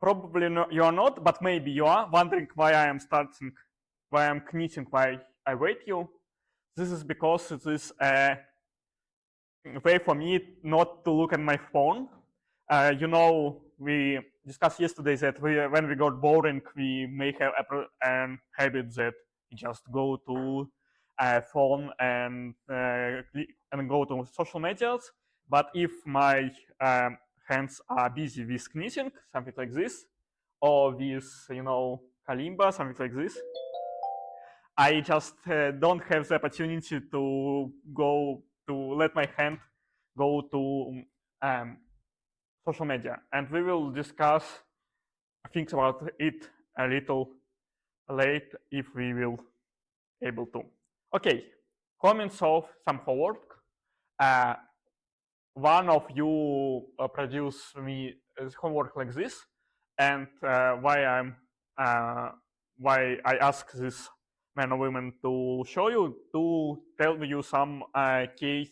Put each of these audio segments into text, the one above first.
Probably you are not, but maybe you are wondering why I am knitting, why I wait you. This is because it is a way for me not to look at my phone. We discussed yesterday that when we got boring, we may have a habit that we just go to a phone and go to social medias. But if my hands are busy with knitting, something like this, or with kalimba, something like this, I just don't have the opportunity to let my hand go to social media, and we will discuss things about it a little late if we will able to. Okay, comments of some homework. One of you produced me homework like this, and why I ask this men or women to show you, to tell you some key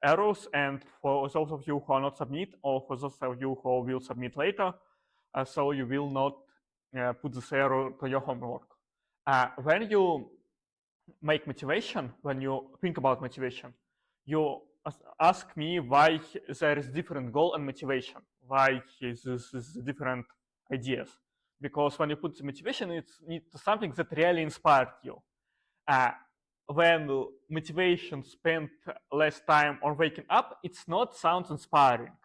errors, and for those of you who are not submit, or for those of you who will submit later, so you will not put this error to your homework. When you make motivation, when you think about motivation, you ask me why there is different goal and motivation, why is this different ideas. Because when you put the motivation, it's something that really inspired you. When motivation spent less time on waking up, it's not sounds inspiring.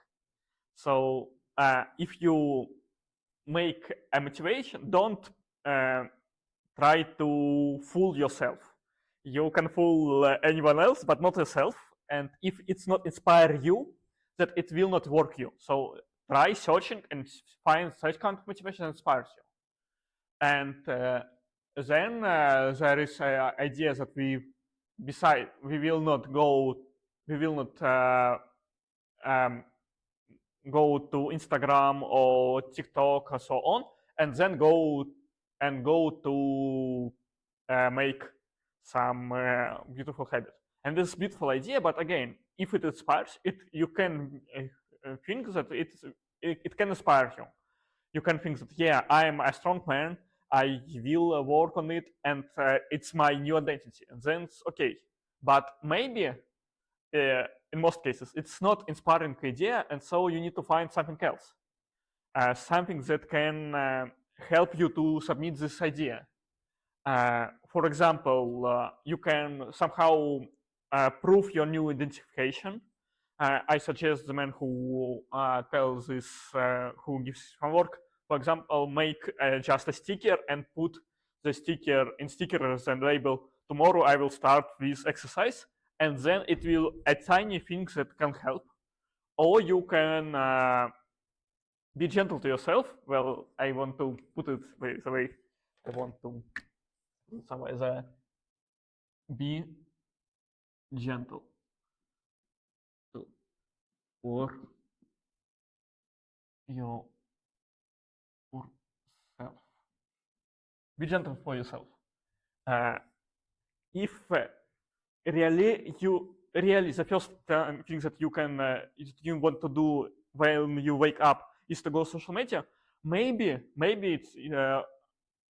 So if you make a motivation, don't try to fool yourself. You can fool anyone else, but not yourself. And if it's not inspire you, that it will not work you. So try searching and find such kind of motivation that inspires you. And then there is an idea that we will not go to Instagram or TikTok or so on, and then go to make some beautiful habit. And this beautiful idea, but again, if it inspires, you can think that it can inspire you. You can think that, yeah, I am a strong man, I will work on it, and it's my new identity. And then it's okay. But maybe in most cases, it's not inspiring idea, and so you need to find something else, something that can help you to submit this idea. For example, you can somehow prove your new identification. I suggest the man who tells this, who gives homework, for example, make just a sticker and put the sticker in stickers and label, tomorrow I will start this exercise, and then it will a tiny thing that can help. Or you can be gentle to yourself. Well, I want to put it the way I want to somewhere there. Be gentle for yourself. Be gentle for yourself. If really the first thing that you want to do when you wake up is to go to social media, maybe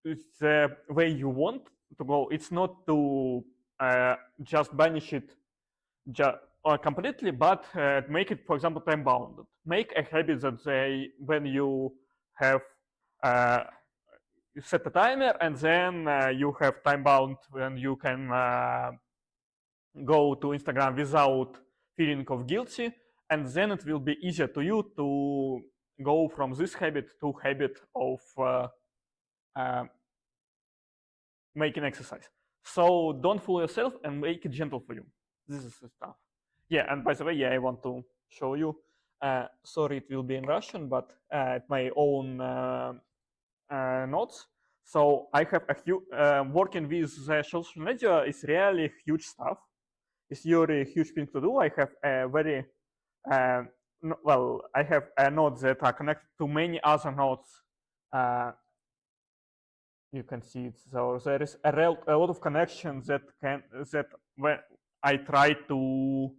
it's the way you want to go. It's not to just banish it completely, but make it, for example, time bounded. Make a habit that when you have you set a timer, and then you have time bound when you can go to Instagram without feeling of guilty, and then it will be easier to you to go from this habit to habit of making exercise. So don't fool yourself and make it gentle for you. This is the stuff. Yeah, and by the way, yeah, I want to show you. Sorry, it will be in Russian, but my own notes. So I have a huge working with the social media is really huge stuff. It's really a huge thing to do. I have a very I have nodes that are connected to many other nodes. You can see it. So there is a lot of connections that when I try to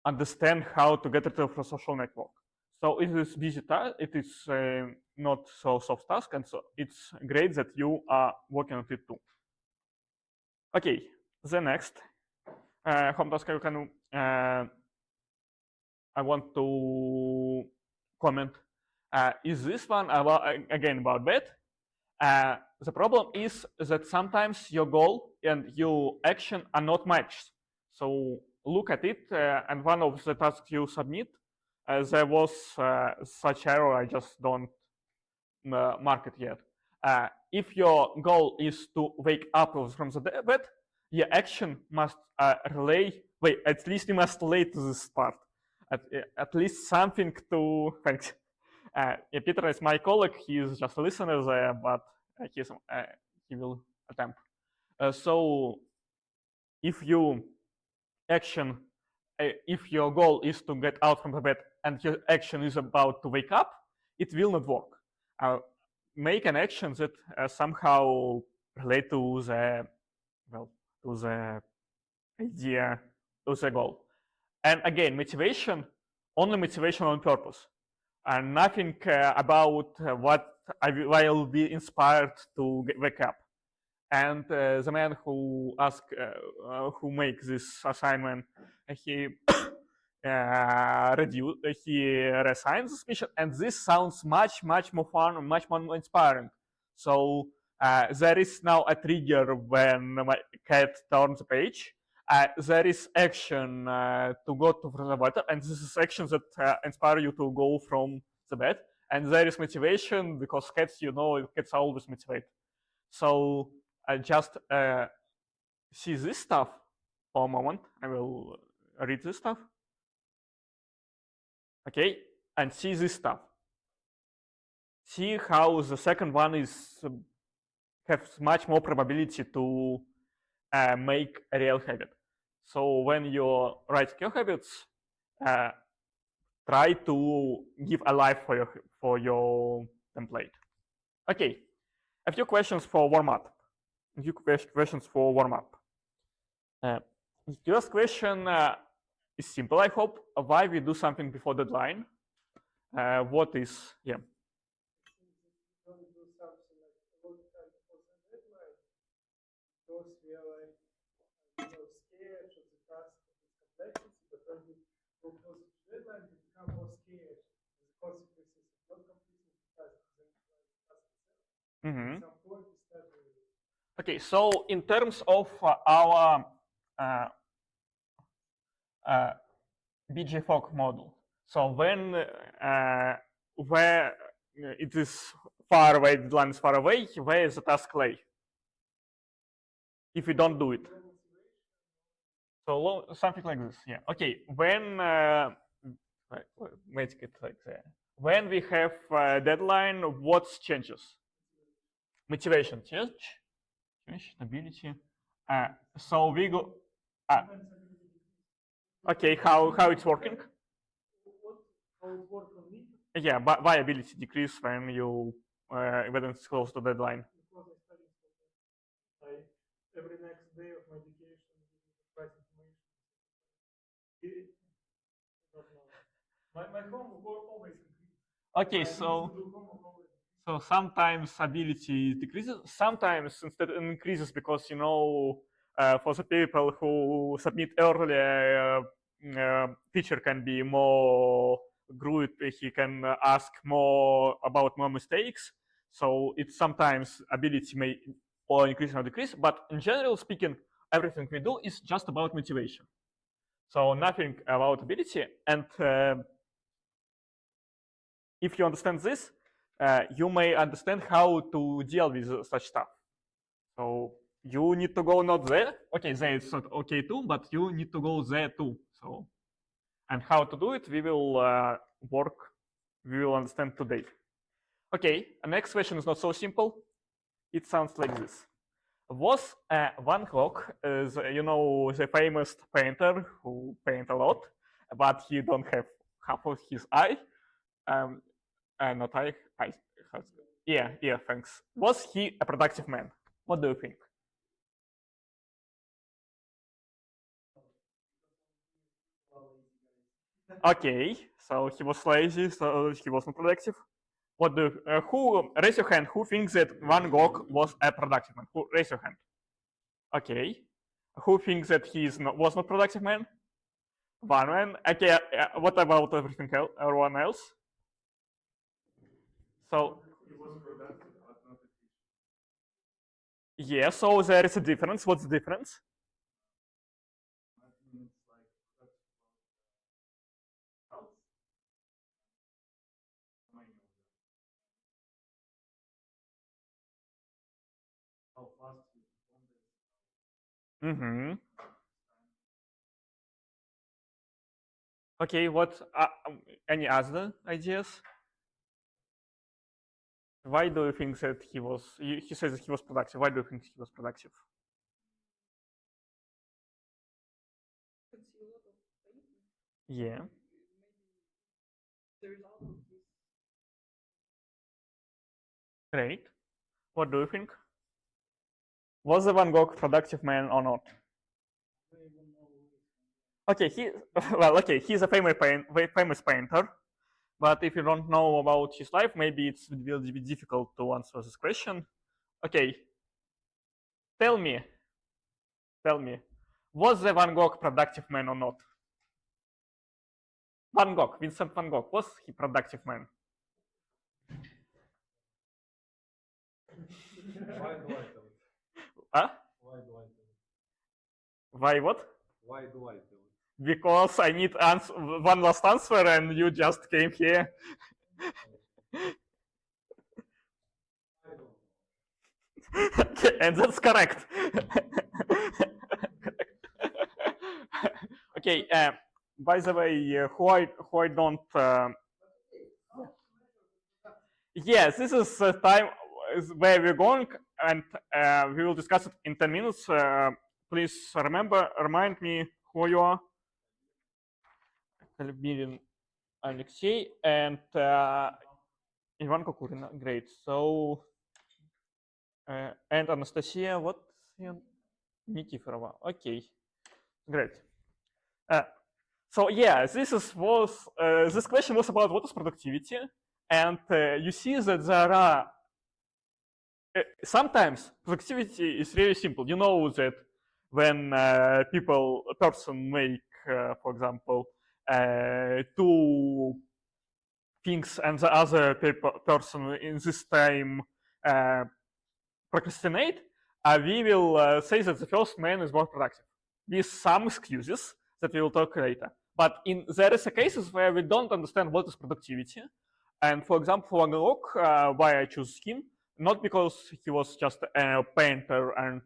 understand how to get it to a social network. So it is busy task. It is not so soft task, and so it's great that you are working on it too. Okay, the next home task I want to comment is this one about, again about bed. The problem is that sometimes your goal and your action are not matched. So look at it, and one of the tasks you submit, there was such error. I just don't mark it yet. If your goal is to wake up from the bed, your action must relay. Wait, at least you must relate to this part. At least something to. Thanks. Yeah, Peter is my colleague. He is just a listener there, but he will attempt. So if you action, if your goal is to get out from the bed and your action is about to wake up, it will not work. Make an action that somehow relate to the to the idea, to the goal. And again, motivation, only motivation on purpose, and nothing about what I will be inspired to wake up. And the man who who makes this assignment, he he resigns this mission, and this sounds much more fun, much more inspiring. So there is now a trigger when my cat turns the page. There is action to go to the water, and this is action that inspire you to go from the bed. And there is motivation because cats, cats are always motivated. So I just see this stuff for a moment. I will read this stuff. Okay, and see this stuff. See how the second one is has much more probability to make a real habit. So when you write your habits, try to give a life for your template. Okay, a few questions for warm up. A few questions for warm up. The first question is simple, I hope. Why we do something before deadline? What is, yeah. Because we are like, scared of the task of its complexity, but when we go closer to deadline, we become more scared of the consequences of not completing the task than the task itself. Mm-hmm. At some point, we start doing it. Okay, so in terms of our BJ-Fogg model, so when where it is far away, the deadline is far away, where is the task lay? If you don't do it. So something like this, yeah. Okay, when make it like that. When we have a deadline, what changes? Motivation change, stability. So we go. Okay, how it's working? How it works on me? Yeah, but viability decrease when you when it's close to deadline. Because I study like every next day of my vacation, the price information. Not know. My homework always increases. Okay, so sometimes ability decreases, sometimes instead it increases because for the people who submit early, teacher can be more good. He can ask more about more mistakes. So it's sometimes ability may or increase or decrease, but in general speaking, everything we do is just about motivation. So nothing about ability. And if you understand this, you may understand how to deal with such stuff. So you need to go not there. Okay, there it's not okay too, but you need to go there too. So, and how to do it, we will work. We will understand today. Okay, next question is not so simple. It sounds like this. Was Van Gogh, the famous painter who paint a lot, but he don't have half of his eye. Not eye. Yeah, thanks. Was he a productive man? What do you think? Okay, so he was lazy, so he was not productive. What do who raise your hand? Who thinks that Van Gogh was a productive man? Who raise your hand? Okay. Who thinks that was not productive man? One man. Okay. What about everything else? Everyone else? So yeah. So there is a difference. What's the difference? Mm-hmm. Okay. What? Any other ideas? Why do you think that he was? He says that he was productive. Why do you think he was productive? Yeah. Great. What do you think? Was the Van Gogh productive man or not? Okay, well, okay, he's a famous painter, but if you don't know about his life, maybe it will be difficult to answer this question. Okay, tell me, tell me, was the Van Gogh productive man or not? Van Gogh, Vincent Van Gogh, was he productive man? Why do I tell it? Huh? Why do I tell it? Why what? Why do I tell it? Because I need one last answer and you just came here. I don't know. Okay, and that's correct. Okay, by the way, who I don't. Yes, this is the time where we're going, and we will discuss it in 10 minutes. Please remind me who you are. Kalbirin Alexei and Ivan Kokurina. Great. So, and Anastasia, what? Nikiforova. Okay, great. Uh, so yeah, this question was about what is productivity, and you see that there are sometimes productivity is really simple. You know that when a person make, for example, two things and the other person in this time uh, procrastinate, we will say that the first man is more productive with some excuses that we will talk later. But there is a cases where we don't understand what is productivity. And for example, for Van Gogh, why I choose him, not because he was just a painter and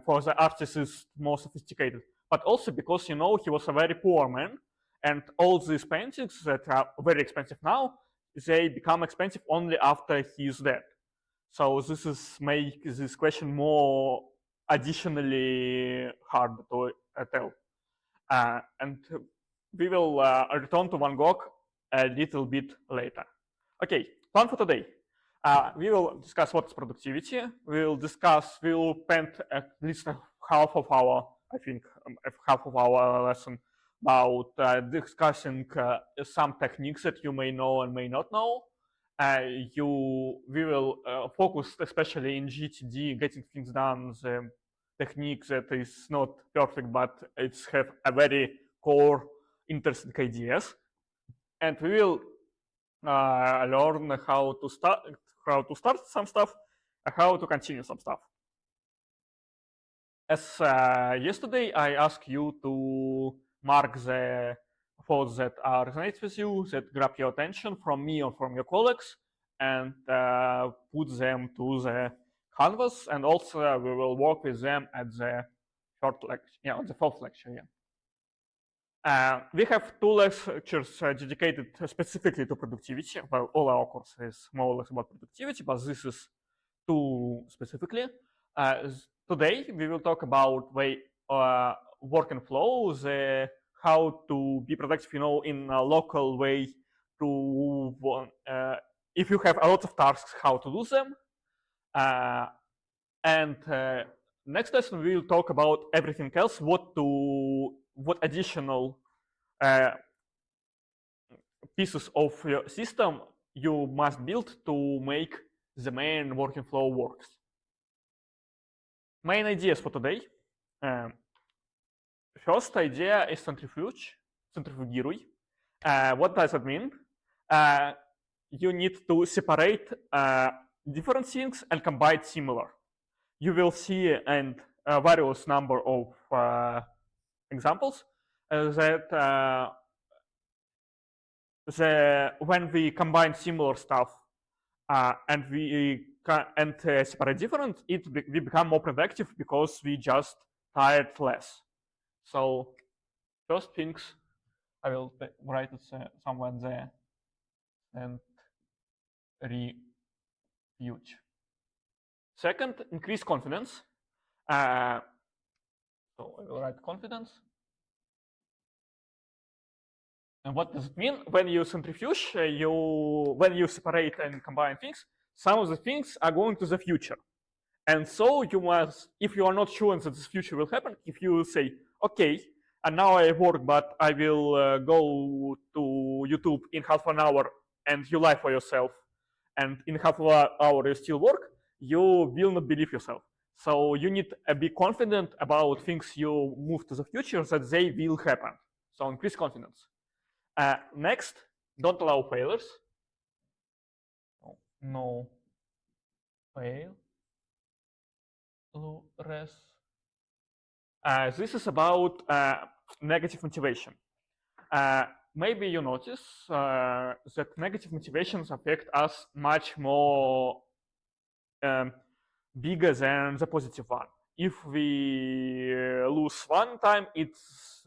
for the artist is more sophisticated, but also because, he was a very poor man. And all these paintings that are very expensive now, they become expensive only after he is dead. So this is make this question more additionally hard to tell. And we will return to Van Gogh a little bit later. Okay, plan for today. We will discuss what's productivity. We will spend at least half of our, I think, half of our lesson about discussing some techniques that you may know and may not know. We will focus especially in GTD, getting things done, the technique that is not perfect, but it's have a very core interesting ideas. And we will learn how to start some stuff, how to continue some stuff. As yesterday, I asked you to mark the thoughts that are resonate with you, that grab your attention from me or from your colleagues, and put them to the canvas. And also, we will work with them at the short lecture, the fourth lecture. We have two lectures dedicated specifically to productivity. Well, all our course is more or less about productivity, but this is two specifically. Today, we will talk about work and flow, how to be productive, in a local way. If you have a lot of tasks, how to do them. And next lesson, we will talk about everything else, what additional pieces of your system you must build to make the main working flow works. Main ideas for today. First idea is centrifugiruj. What does that mean? You need to separate different things and combine similar. You will see and various number of examples that when we combine similar stuff and we separate different, we become more productive because we just tired less. So first things, I will write it somewhere there and refuge. Second, increase confidence. So I will write confidence. And what does it mean? When you centrifuge, when you separate and combine things, some of the things are going to the future. And so you must, if you are not sure that this future will happen, if you say, okay, and now I work, but I will go to YouTube in half an hour and you lie for yourself, and in half an hour you still work, you will not believe yourself. So you need to be confident about things you move to the future that they will happen. So increase confidence. Next, don't allow failures. No failures. This is about negative motivation. Maybe you notice that negative motivations affect us much more bigger than the positive one. If we lose one time, it's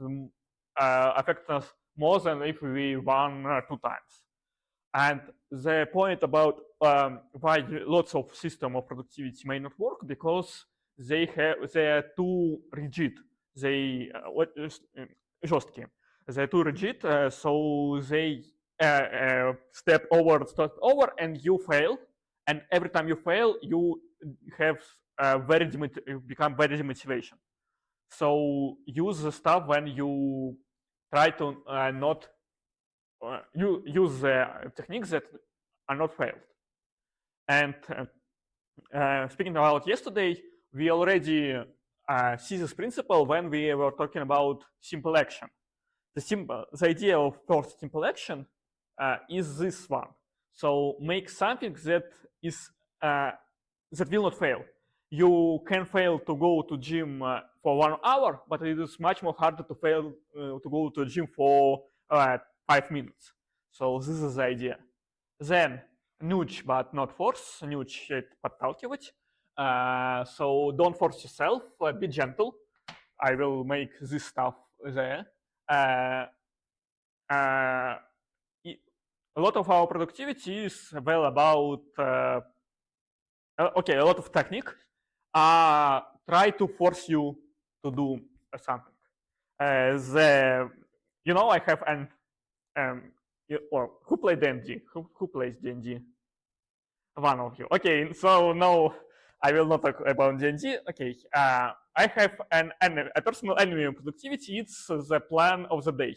affects us more than if we won 2 times. And the point about why lots of systems of productivity may not work, because they are too rigid. They жесткие. They're too rigid, so they step over, and you fail. And every time you fail, you have become very demotivation. So use the stuff when you try to not you use techniques that are not failed. And speaking about yesterday, we already see this principle when we were talking about simple action. The idea of first simple action is this one. So make something that is that will not fail. You can fail to go to gym for 1 hour, but it is much more harder to fail to go to gym for 5 minutes. So this is the idea. Then nudge, but not force. Nudge — подталкивать. So don't force yourself. Be gentle. I will make this stuff there. A lot of our productivity is well about a lot of technique try to force you to do something. I have an or who played D&D? Who plays D&D? One of you. Okay, so no, I will not talk about D&D. Okay, I have a personal enemy of productivity. It's the plan of the day,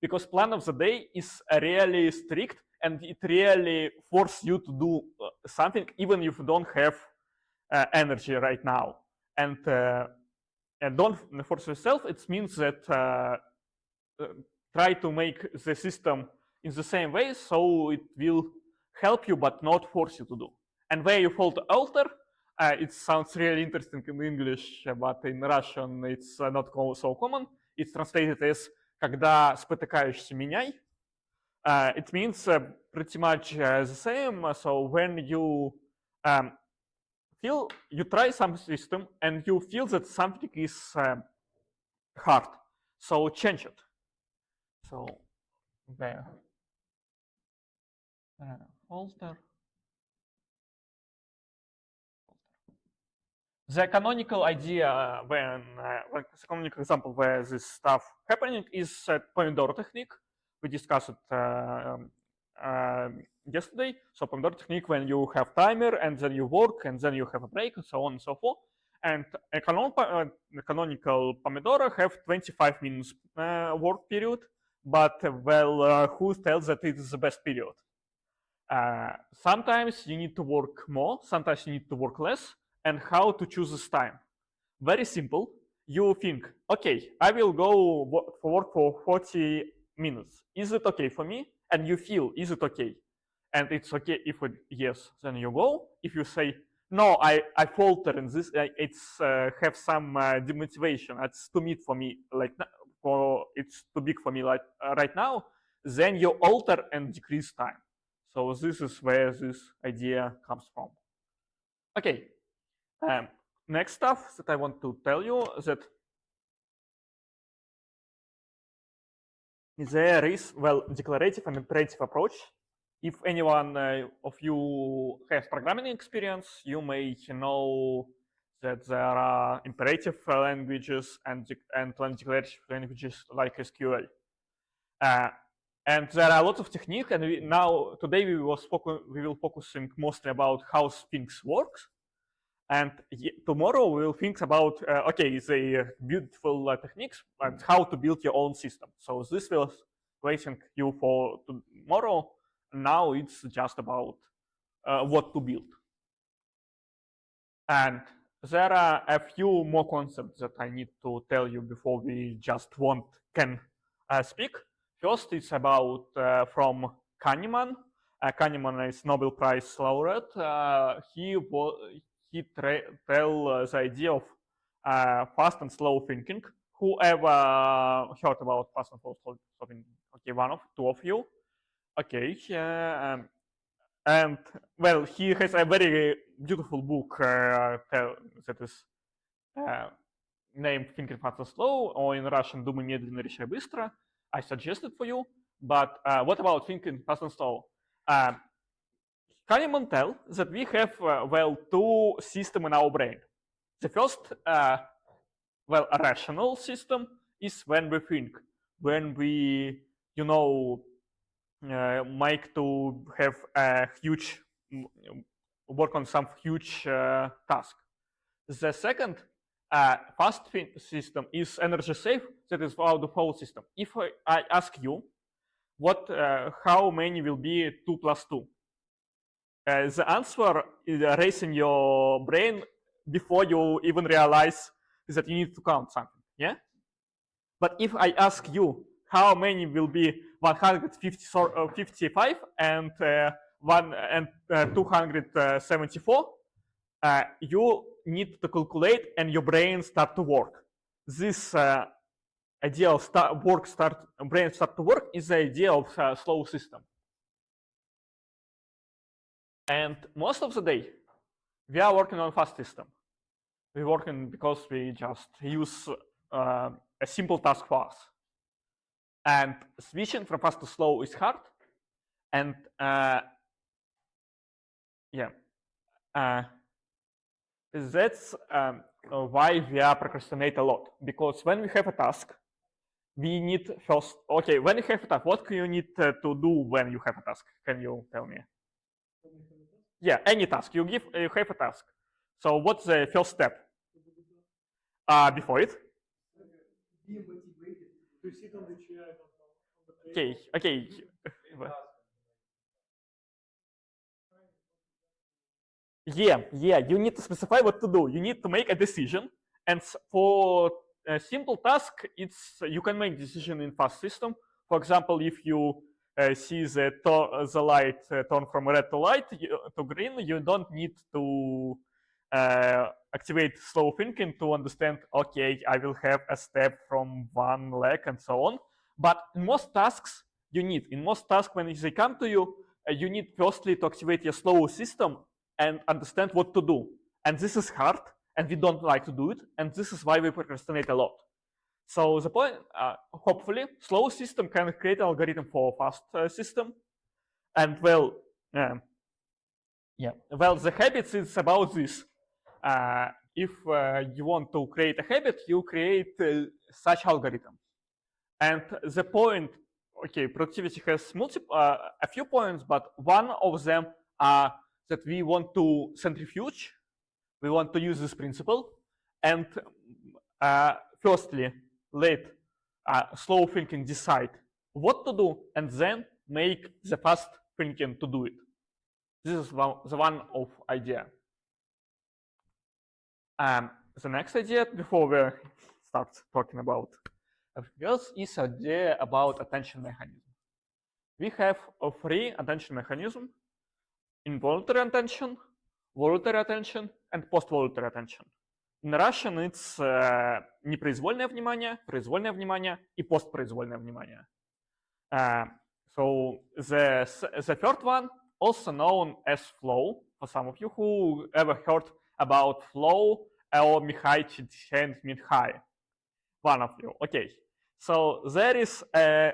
because plan of the day is really strict and it really forces you to do something even if you don't have energy right now. And don't force yourself. It means that try to make the system in the same way, so it will help you but not force you to do. And where you fall to alter, it sounds really interesting in English, but in Russian it's not so common. It's translated as «когда спотыкаешься, меняй». It means pretty much the same. So when you you try some system and you feel that something is hard, so change it. So there, alter. The canonical idea when the canonical example where this stuff happening is Pomodoro technique. We discussed it yesterday. So Pomodoro technique, when you have timer and then you work and then you have a break and so on and so forth. And a canonical Pomodoro have 25 minutes work period but well, who tells that it is the best period? Sometimes you need to work more, sometimes you need to work less, and how to choose this time. Very simple. You think, okay, I will go for work for 40 minutes. Is it okay for me? And you feel, is it okay? And it's okay if it yes, then you go. If you say no, I falter in this, it's have some demotivation. It's too big for me. Like for it's too big for me. Like right now, then you alter and decrease time. So this is where this idea comes from. Okay. Next stuff that I want to tell you is that there is, well, declarative and imperative approach. If anyone of you has programming experience, you may know that there are imperative languages and declarative languages like SQL. And there are lots of techniques, and today we will focusing mostly about how things work. And tomorrow we will think about okay, the beautiful techniques and how to build your own system. So this will waiting you for tomorrow. Now it's just about what to build. And there are a few more concepts that I need to tell you before we just can speak. First, it's about from Kahneman. Kahneman is Nobel Prize laureate. He tell the idea of fast and slow thinking. Whoever heard about fast and slow thinking? Okay, two of you. Okay, and well, he has a very beautiful book that is named Thinking Fast and Slow, or in Russian «Думай медленно, решай быстро». I suggested for you, but what about Thinking Fast and Slow? Kahneman tell that we have, well, two systems in our brain. The first, well, a rational system is when we think, when we, make to have a huge, work on some huge task. The second fast system is energy safe, that is our default system. If I ask you, how many will be 2 plus 2? The answer is racing your brain before you even realize that you need to count something, yeah? But if I ask you how many will be 155 and 274, you need to calculate and your brain start to work. This idea of brain start to work is the idea of slow system. And most of the day, we are working on fast system. We're working because we just use a simple task for us. And switching from fast to slow is hard. And that's why we are procrastinate a lot. Because when we have a task, we need first, okay, when you have a task, what do you need to do when you have a task? Can you tell me? Yeah, any task. You have a task. So what's the first step? Before it? Be motivated to sit on the chair. Okay. Yeah, you need to specify what to do. You need to make a decision. And for a simple task, you can make decision in fast system. For example, if you see the light turn from red to green, you don't need to activate slow thinking to understand, okay, I will have a step from one leg and so on. But in most tasks, when they come to you, you need firstly to activate your slow system and understand what to do. And this is hard, and we don't like to do it, and this is why we procrastinate a lot. So the point, hopefully, slow system can create an algorithm for fast system. And well, the habits is about this. If you want to create a habit, you create such algorithm. And the point, okay, productivity has a few points, but one of them are that we want to centrifuge. We want to use this principle. And firstly, let slow thinking decide what to do and then make the fast thinking to do it. This is the one of idea. The next idea before we start talking about everything else is idea about attention mechanism. We have three attention mechanisms: involuntary attention, voluntary attention, and post-voluntary attention. In Russian it's непроизвольное внимание, произвольное внимание и постпроизвольное внимание. So the third one, also known as flow, for some of you who ever heard about flow or Mihai Csikszentmihalyi, one of you. Okay, so there is a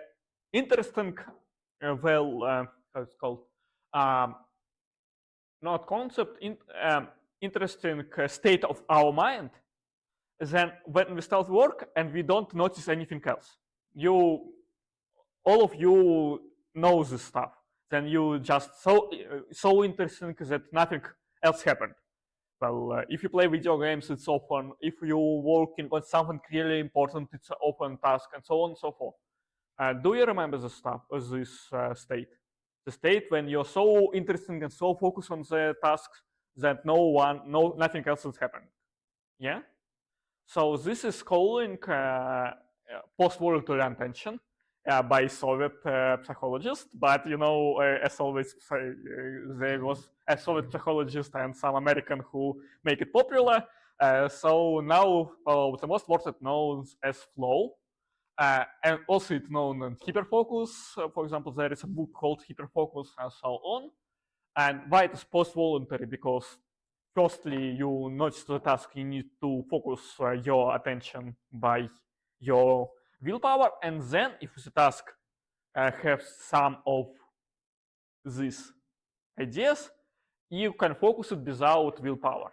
interesting, how it's called, not concept, interesting state of our mind. Then when we start work and we don't notice anything else, all of you know this stuff. Then you just so interesting that nothing else happened. Well, if you play video games, it's often. If you working on something really important, it's an open task, and so on and so forth. Do you remember this stuff, this state? The state when you're so interested and so focused on the tasks that nothing else is happening. Yeah. So this is calling post-voluntary attention by Soviet psychologists, but as always, there was a Soviet psychologist and some American who make it popular. So now the most words known as flow, and also it's known as hyperfocus. For example, there is a book called Hyperfocus and so on. And why it is post-voluntary? Because firstly, you notice the task, you need to focus your attention by your willpower, and then if the task has some of these ideas, you can focus it without willpower.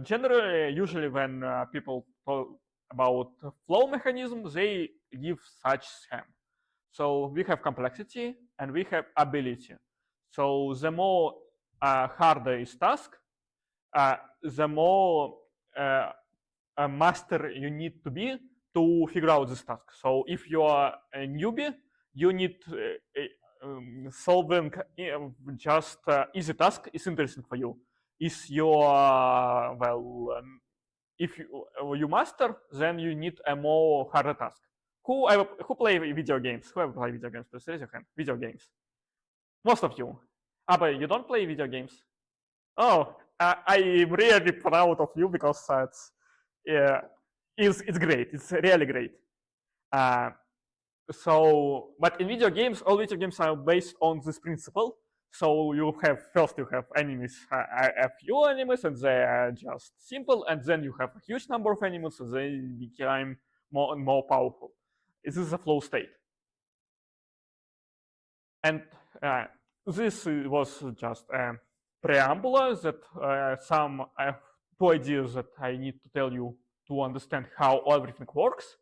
Generally, usually when people talk about flow mechanism, they give such scheme. So we have complexity and we have ability. So the more harder is task, the more a master you need to be to figure out this task. So if you are a newbie, you need solving just easy task is interesting for you. Is your if you master, then you need a more harder task. Who play video games? Who ever play video games? Please raise your hand. Video games. Most of you. But you don't play video games. Oh, I'm really proud of you because it's great. It's really great. But in video games, all video games are based on this principle. So you have enemies, a few enemies, and they are just simple, and then you have a huge number of enemies, and they become more and more powerful. This is a flow state. And this was just a preamble that some two ideas that I need to tell you to understand how everything works.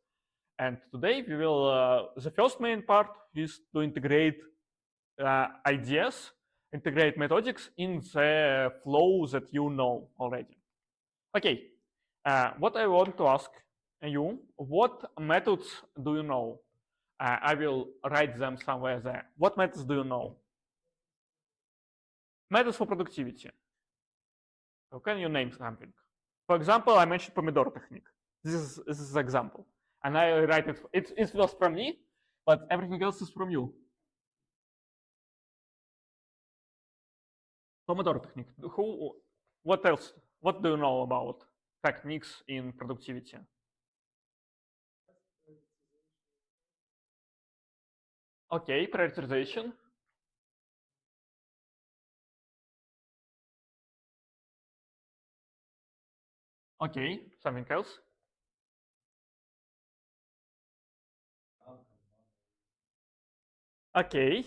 And today we will, the first main part is to integrate ideas, integrate methodics in the flow that you know already. Okay, what I want to ask you, what methods do you know? I will write them somewhere there. What methods do you know? Methods for productivity. So can you name something? For example, I mentioned Pomodoro technique. This is an example. And I write it, it was from me, but everything else is from you. Pomodoro technique. What else? What do you know about techniques in productivity? Okay, prioritization. Okay, something else? Okay.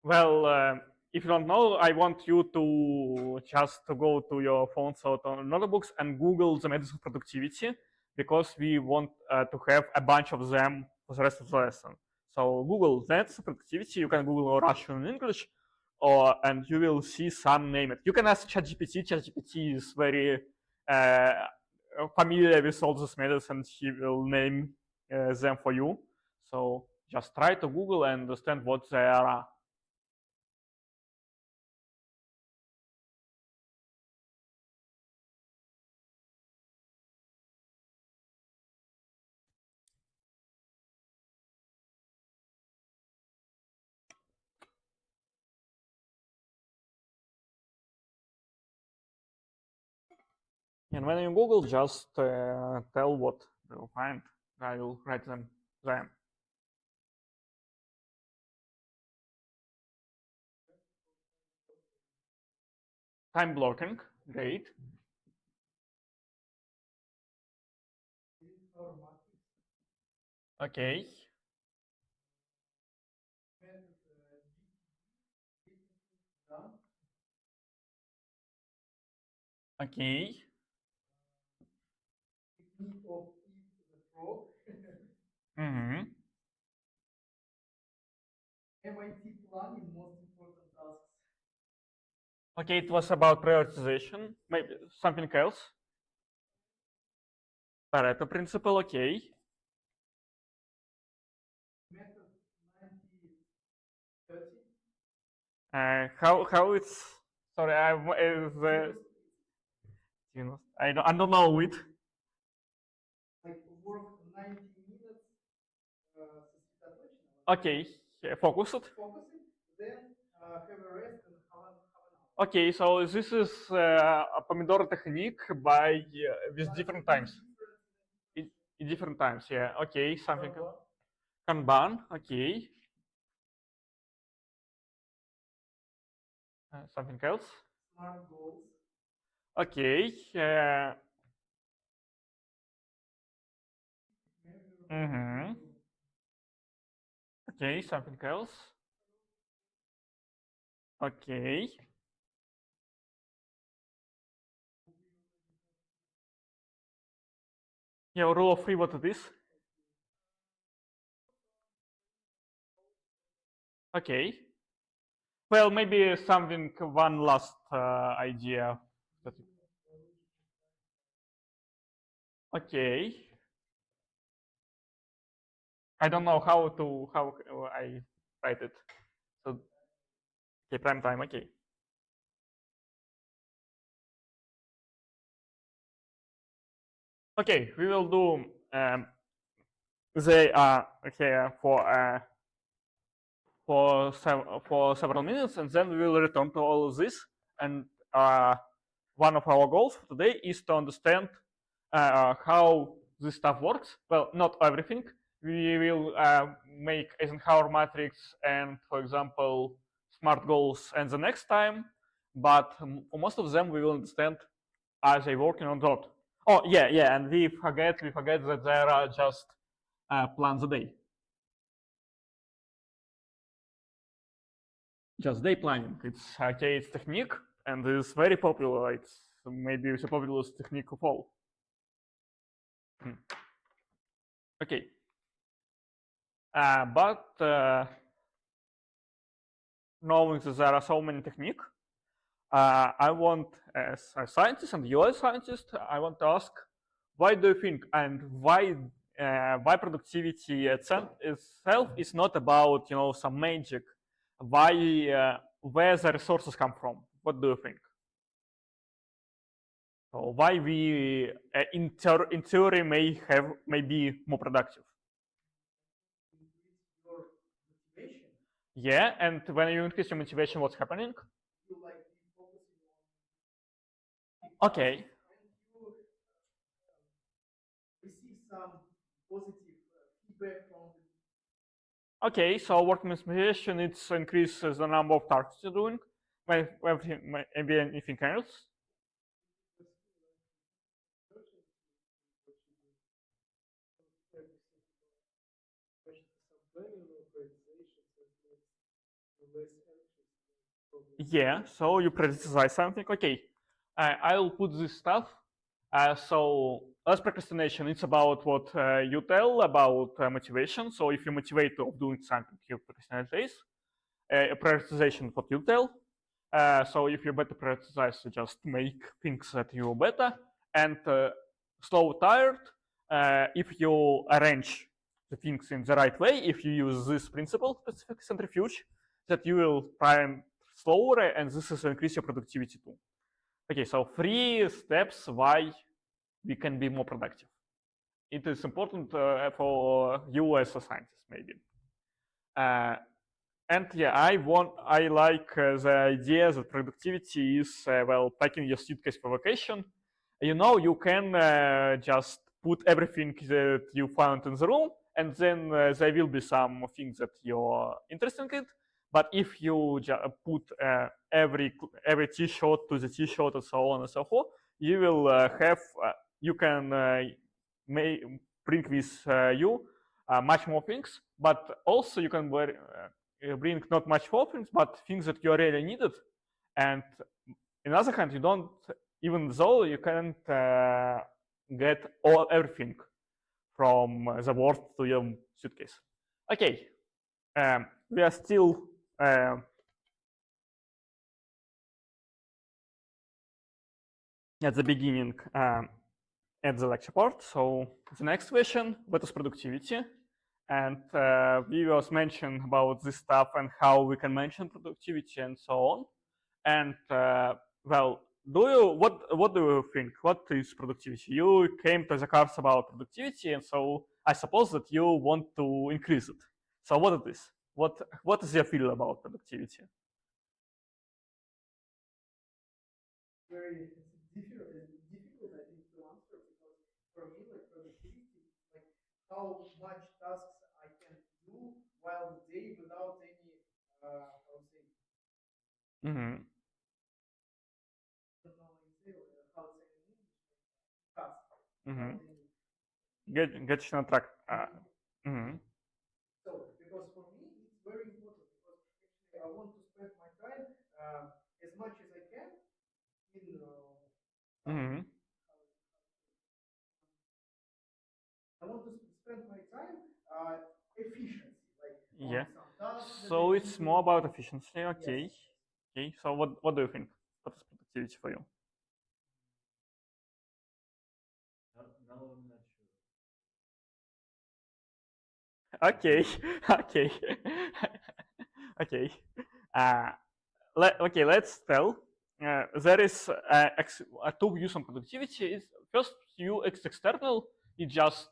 Well, if you don't know, I want you to just go to your phones or to notebooks and Google the methods of productivity, because we want to have a bunch of them for the rest of the lesson. So Google methods of productivity. You can Google Russian and English, and you will see some name it. You can ask ChatGPT. ChatGPT is very familiar with all these methods, and he will name them for you. So just try to Google and understand what they are. And when you Google, just tell what you'll find. I will write them there. Time blocking, great. Okay. Okay. Technique of eat the frog. Mm-hmm. MIT planning most important tasks. Okay, it was about prioritization. Maybe something else. Pareto principle, okay. Method 90-30. How it's sorry, I don't know it. Like work 90 minutes, сосредоточенно. Okay, focused. Focusing, then have a rest and have an hour. Okay, so this is a Pomodoro technique by with different times. In different times, yeah. Okay, something. Kanban, okay. Something else. Smart goals. Okay. Mm-hmm. Okay, something else. Okay. Yeah, rule of three, what it is? Okay. Well, maybe something, one last idea. Okay. I don't know how I write it. So, okay, prime time, okay. Okay, we will do they are here for several minutes, and then we will return to all of this. And one of our goals for today is to understand how this stuff works. Well, not everything. We will make Eisenhower matrix and, for example, smart goals and the next time. But for most of them, we will understand are they working or not. Oh yeah, and we forget that there are just plans a day. Just day planning. It's okay. It's technique, and it's very popular. It's maybe the popularest technique of all. Okay. But knowing that there are so many techniques, I want, as a scientist and you as a scientist, I want to ask, why do you think and why productivity itself is not about some magic? Why where the resources come from? What do you think? So why we in theory may be more productive? Increase your motivation. Yeah, and when you increase your motivation, what's happening? You like be focusing on. Okay. And you receive some positive feedback from the. Okay, so working with motivation, it increases the number of tasks you're doing. Maybe anything else? Yeah, so you prioritize something. Okay, I'll put this stuff. So less procrastination, it's about what you tell about motivation. So if you motivate of doing something, you procrastinate this. Prioritization, what you tell. So if you better prioritize, you just make things that you better. and slow tired if you arrange the things in the right way. If you use this principle, specific centrifuge, that you will prime slower, and this is increase your productivity too. Okay, so 3 steps why we can be more productive. It is important for you as a scientist, maybe. And yeah, I like the idea that productivity is, well, packing your suitcase for vacation. You know, you can just put everything that you found in the room, and then there will be some things that you're interested in. But if you put every t-shirt to the t-shirt and so on and so forth, you will you can bring with you much more things, but also you can bring not much more things, but things that you really needed. And on the other hand, you don't, even though you can't get everything from the world to your suitcase. Okay, we are still at the beginning at the lecture part. So the next question, what is productivity? And we was mentioned about this stuff and how we can mention productivity and so on. And well, what do you think? What is productivity? You came to the course about productivity, and so I suppose that you want to increase it. So what is this? What is your feel about productivity? Very difficult, I think, to answer, because for me, like, productivity, like how much tasks I can do while the day without any, I would say, Mm-hmm. I don't know how to say in English, task. Mm-hmm. Without any. Get you on track. Mm-hmm. So, because for me, it's very important, because actually I want to spend my time as much as I can in Mm-hmm. I want to spend my time efficiency, like Yeah. on some tasks that I So can it's do. more about efficiency. Yes. Okay. Okay. So what do you think? What is productivity for you? Now I'm not sure. Okay. Okay. Okay. Uh, okay. Let's tell. There is two views on productivity. Is first view is external. It's just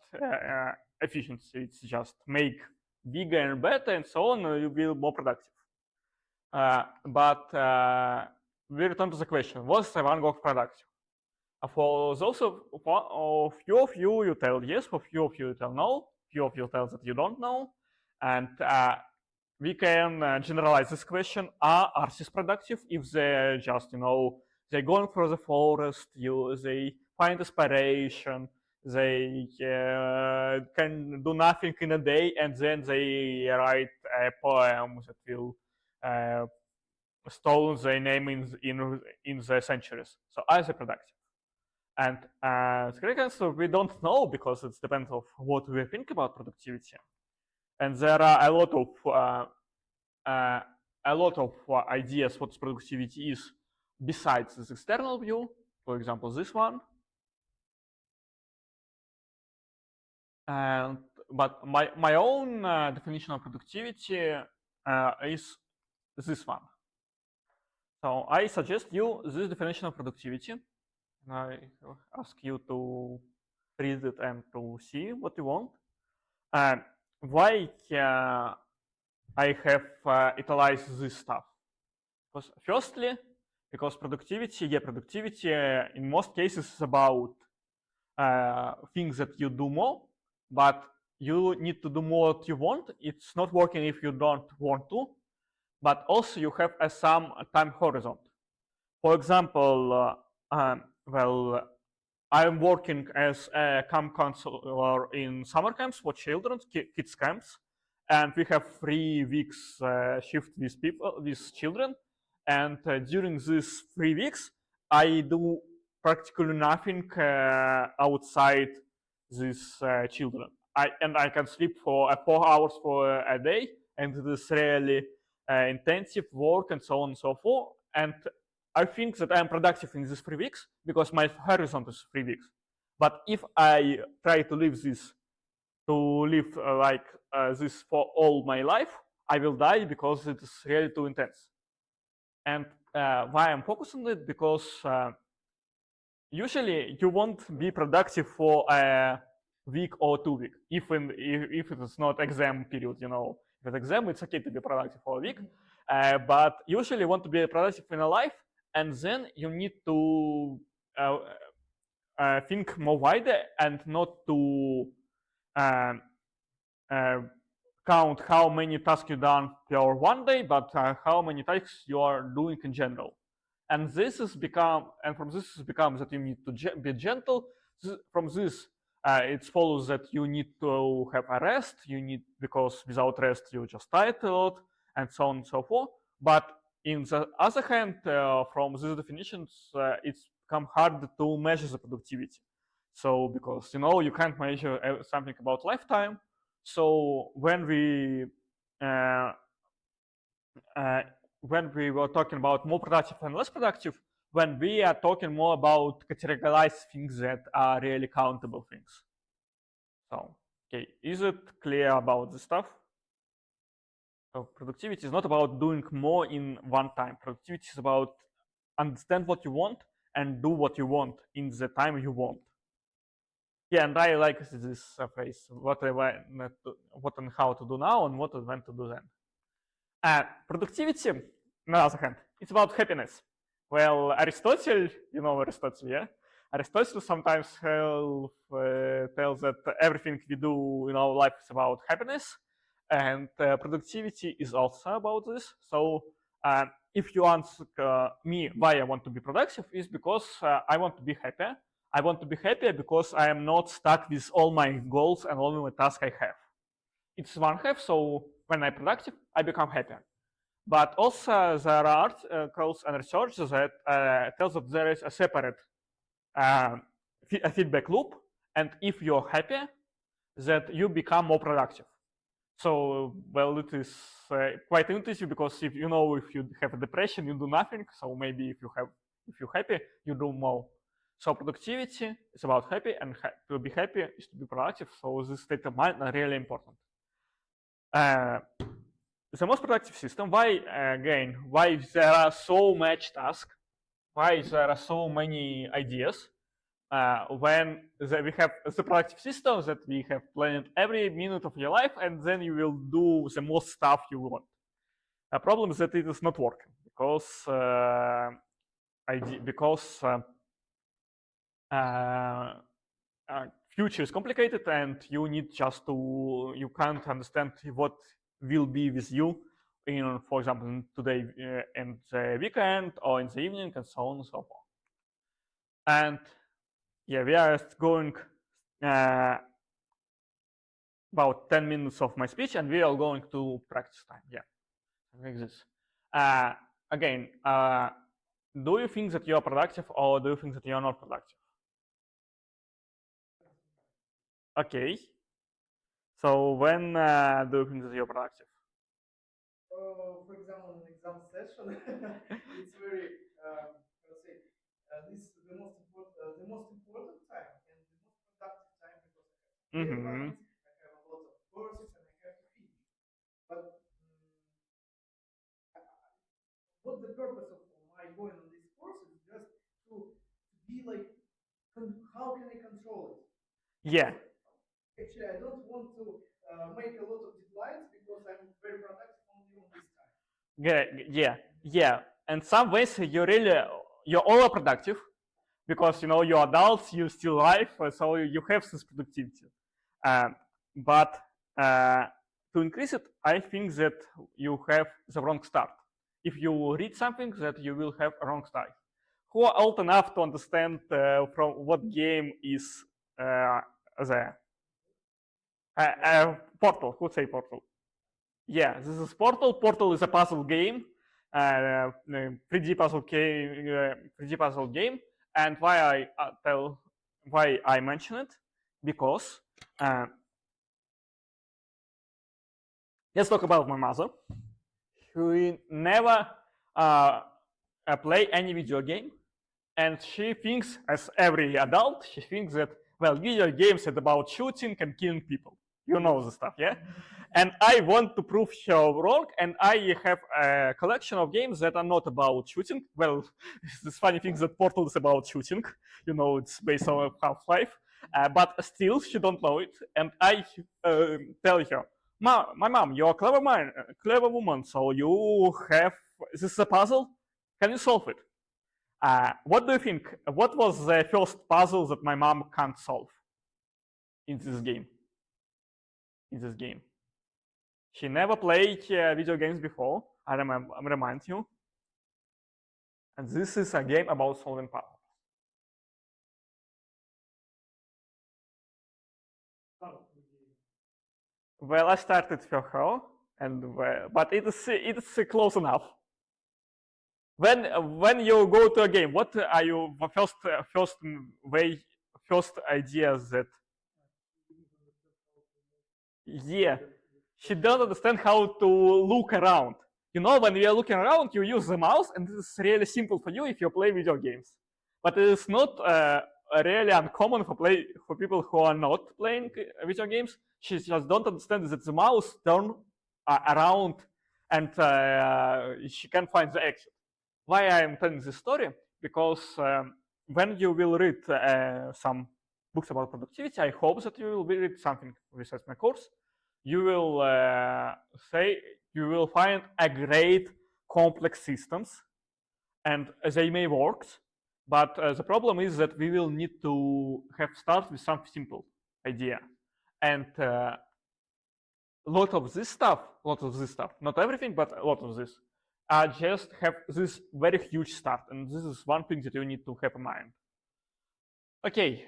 efficiency. It's just make bigger and better and so on. You will more productive. But we return to the question: was Van Gogh productive? For those of few of you, you tell yes. For few of you, you tell no. Few of you tell that you don't know. And we can generalize this question: are artists productive if they just, they're going through the forest, they find inspiration, they can do nothing in a day, and then they write a poem that will uh, stole their name in the centuries. So are they productive? And the correct answer, we don't know, because it depends on what we think about productivity. And there are a lot of ideas what productivity is besides this external view. For example, this one. And but my own definition of productivity is this one. So I suggest you this definition of productivity. And I ask you to read it and to see what you want. And why I have italicized this stuff? Because firstly, because productivity in most cases is about things that you do more, but you need to do more what you want. It's not working if you don't want to, but also you have some time horizon. For example, well, I'm working as a camp counselor in summer camps for children, kids camps, and we have 3 weeks shift with children. And during these 3 weeks, I do practically nothing outside these children. I can sleep for 4 hours for a day, and it is really intensive work and so on and so forth. And I think that I'm productive in these 3 weeks because my horizon is 3 weeks. But if I try to live this, like this for all my life, I will die because it is really too intense. And why I'm focused on it, because usually you won't be productive for a week or 2 weeks if it is not exam period. If it's exam, it's okay to be productive for a week, but usually you want to be productive in a life, and then you need to think more wider and not to um, uh, count how many tasks you done per one day, but how many tasks you are doing in general. And from this has become that you need to be gentle. From this, it follows that you need to have a rest. Because without rest you just tired a lot, and so on and so forth. But in the other hand, from these definitions, it's become hard to measure the productivity. So because you can't measure something about lifetime. So uh, uh, when we were talking about more productive and less productive, when we are talking more about categorized things that are really countable things. So, okay, is it clear about the stuff? So productivity is not about doing more in one time. Productivity is about understand what you want and do what you want in the time you want. Yeah, and I like this phrase: what and how to do now, and what and when to do then. Productivity, on the other hand, it's about happiness. Well, Aristotle, Aristotle, yeah? Aristotle sometimes tells that everything we do in our life is about happiness, and productivity is also about this. So, if you ask me why I want to be productive, is because I want to be happier. I want to be happier because I am not stuck with all my goals and all my tasks I have. It's one half, so when I'm productive, I become happier. But also there are articles and research that tells that there is a separate a feedback loop, and if you're happy, that you become more productive. So, well, it is quite interesting, because if you have a depression, you do nothing. So maybe if you're happy, you do more. So productivity is about happy, and to be happy is to be productive. So this state of mind are really important. The most productive system. Why there are so much tasks? Why there are so many ideas? When we have the productive system that we have planned every minute of your life, and then you will do the most stuff you want. The problem is that it is not working because future is complicated, and you need you can't understand what will be with you for example, today and the weekend or in the evening, and so on and so forth. And yeah, we are going about 10 minutes of my speech, and we are going to practice time. Yeah, like this. Again, do you think that you are productive, or do you think that you are not productive? Okay. So when do you think that you're productive? For example, an exam session, it's very, let's say, this is the most important time and the most productive time, because I have deadlines, I have a lot of courses, and I have to finish. But what's the purpose of my going on this course? Is just to be like, how can I control it? Yeah. Actually, I don't want to make a lot of deadlines, because I'm very productive only on this time. Yeah. In some ways, you're all productive, because you're adults, you still live, so you have this productivity. But to increase it, I think that you have the wrong start. If you read something, that you will have a wrong start. Who are old enough to understand from what game is there? Portal. Who say Portal? Yeah, this is Portal. Portal is a puzzle game, 3D puzzle game. 3D puzzle game. And why I mention it, because let's talk about my mother. She never play any video game, and she thinks, as every adult, she thinks that, well, video games are about shooting and killing people. You know the stuff, yeah? And I want to prove her wrong, and I have a collection of games that are not about shooting. Well, this funny thing that Portal is about shooting. You know, it's based on Half-Life. But still, she don't know it. And I tell her, my mom, you're a clever man, clever woman, so you have, this is a puzzle, can you solve it? What do you think? What was the first puzzle that my mom can't solve in this game? She never played video games before. I remind you. And this is a game about solving puzzles. Well, I started for her, and but it's close enough. When you go to a game, what are your first ideas that? Yeah, she doesn't understand how to look around. You know, when you are looking around, you use the mouse, and this is really simple for you if you play video games. But it is not really uncommon for people who are not playing video games. She just don't understand that the mouse turn around, and she can't find the exit. Why I am telling this story? Because when you will read some books about productivity, I hope that you will read something besides my course. You will you will find a great complex systems, and they may work, but the problem is that we will need to have start with some simple idea, and a lot of this stuff, not everything, but a lot of this, just have this very huge start, and this is one thing that you need to have in mind. Okay,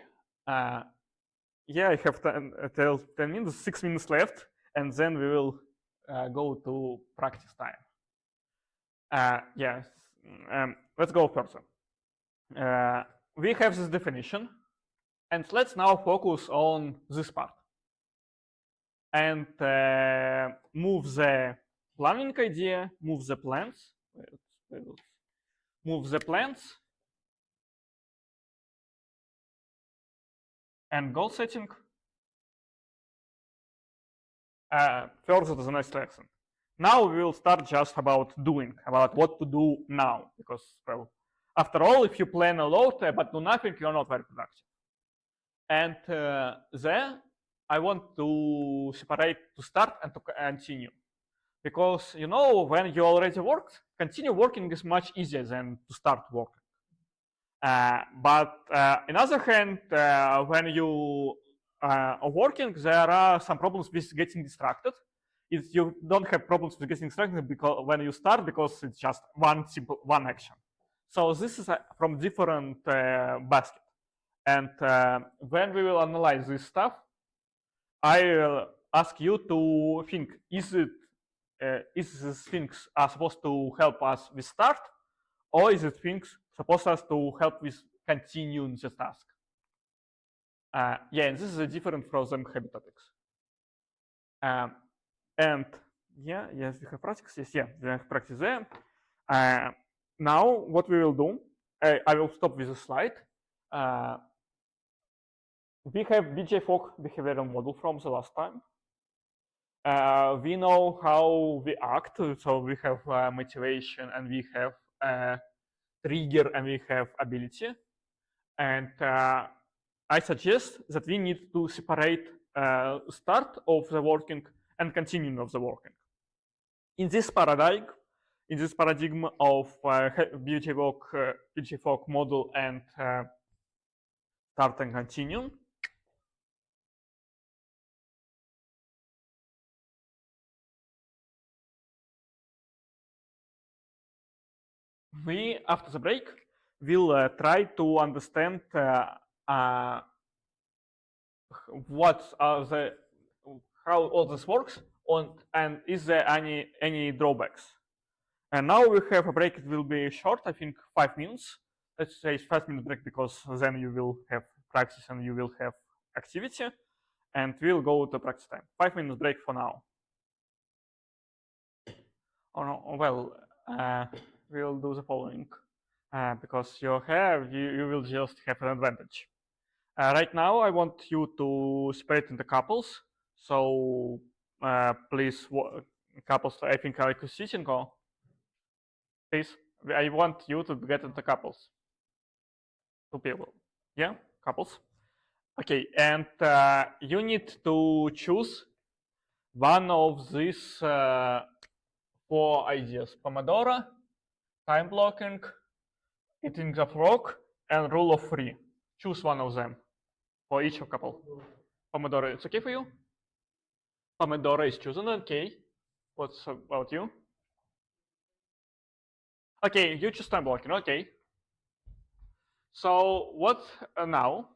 yeah, I have 10 minutes, 6 minutes left, and then we will go to practice time. Yes, let's go further. We have this definition, and let's now focus on this part and move the planning idea, move the plans, and goal setting further to the next lesson. Now we will start just about doing, about what to do now, because, well, after all, if you plan a lot but do nothing, you're not very productive. And there, I want to separate to start and to continue. Because, you know, when you already worked, continue working is much easier than to start working. But on the other hand, when you are working, there are some problems with getting distracted. You don't have problems with getting distracted because when you start, because it's just one action. So this is from different basket. And when we will analyze this stuff, I will ask you to think: is these things are supposed to help us with start, or is it things supposed us to help with continuing the task? Yeah, and this is different from them habit topics. And yeah, yes, we have practice. Yes, yeah, we have practice there. Now, what we will do, I will stop with the slide. We have BJ-Fogg behavioral model from the last time. We know how we act, so we have motivation, and we have trigger, and we have ability. And I suggest that we need to separate start of the working and continuing of the working. In this paradigm of BJ-Fogg model and start and continue, we, after the break, will try to understand what are how all this works and is there any drawbacks. And now we have a break. It will be short, I think 5 minutes. Let's say 5-minute break, because then you will have practice and you will have activity, and we'll go to practice time. 5 minutes break for now. Oh no, well, we'll do the following. because you will just have an advantage. Right now, I want you to separate into couples. So please, couples, I think like sitting or please, I want you to get into couples. Two people. Yeah, couples. Okay, and you need to choose one of these four ideas: Pomodoro, time blocking, eating the frog, and rule of three. Choose one of them for each couple. Pomodoro, it's okay for you? Pomodoro is chosen, okay. What's about you? Okay, you choose time blocking, okay. So what now?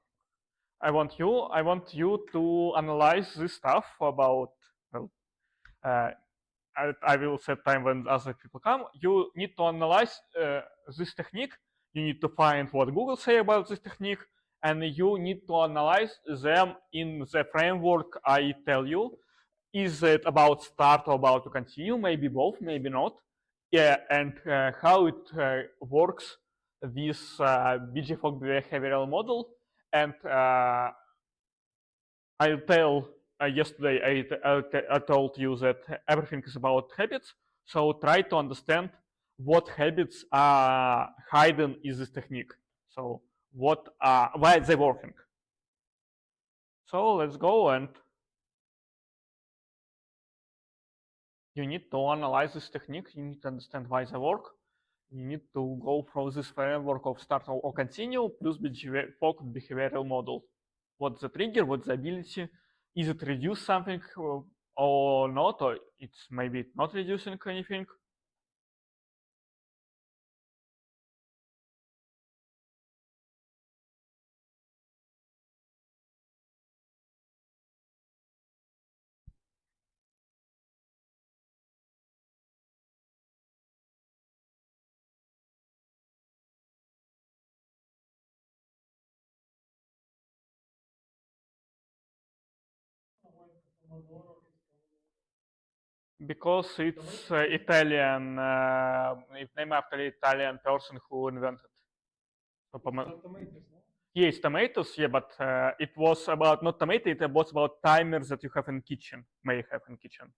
I want you to analyze this stuff about, well, uh, I will set time when other people come. You need to analyze this technique. You need to find what Google say about this technique, and you need to analyze them in the framework I tell you. Is it about start or about to continue? Maybe both, maybe not. Yeah, and how it works with BG-Fog behavioral model. And I tell yesterday I told you that everything is about habits. So try to understand what habits are hidden in this technique. So why they working. So let's go, and you need to analyze this technique. You need to understand why they work. You need to go through this framework of start or continue plus focused behavioral model. What's the trigger? What's the ability? Is it reduce something or not? Or it's maybe not reducing anything? Because it's Italian, it's named after Italian person who invented. So, yeah, it's tomatoes, yeah, but it was about not tomato, it was about timers that you have in kitchen, may have in kitchen.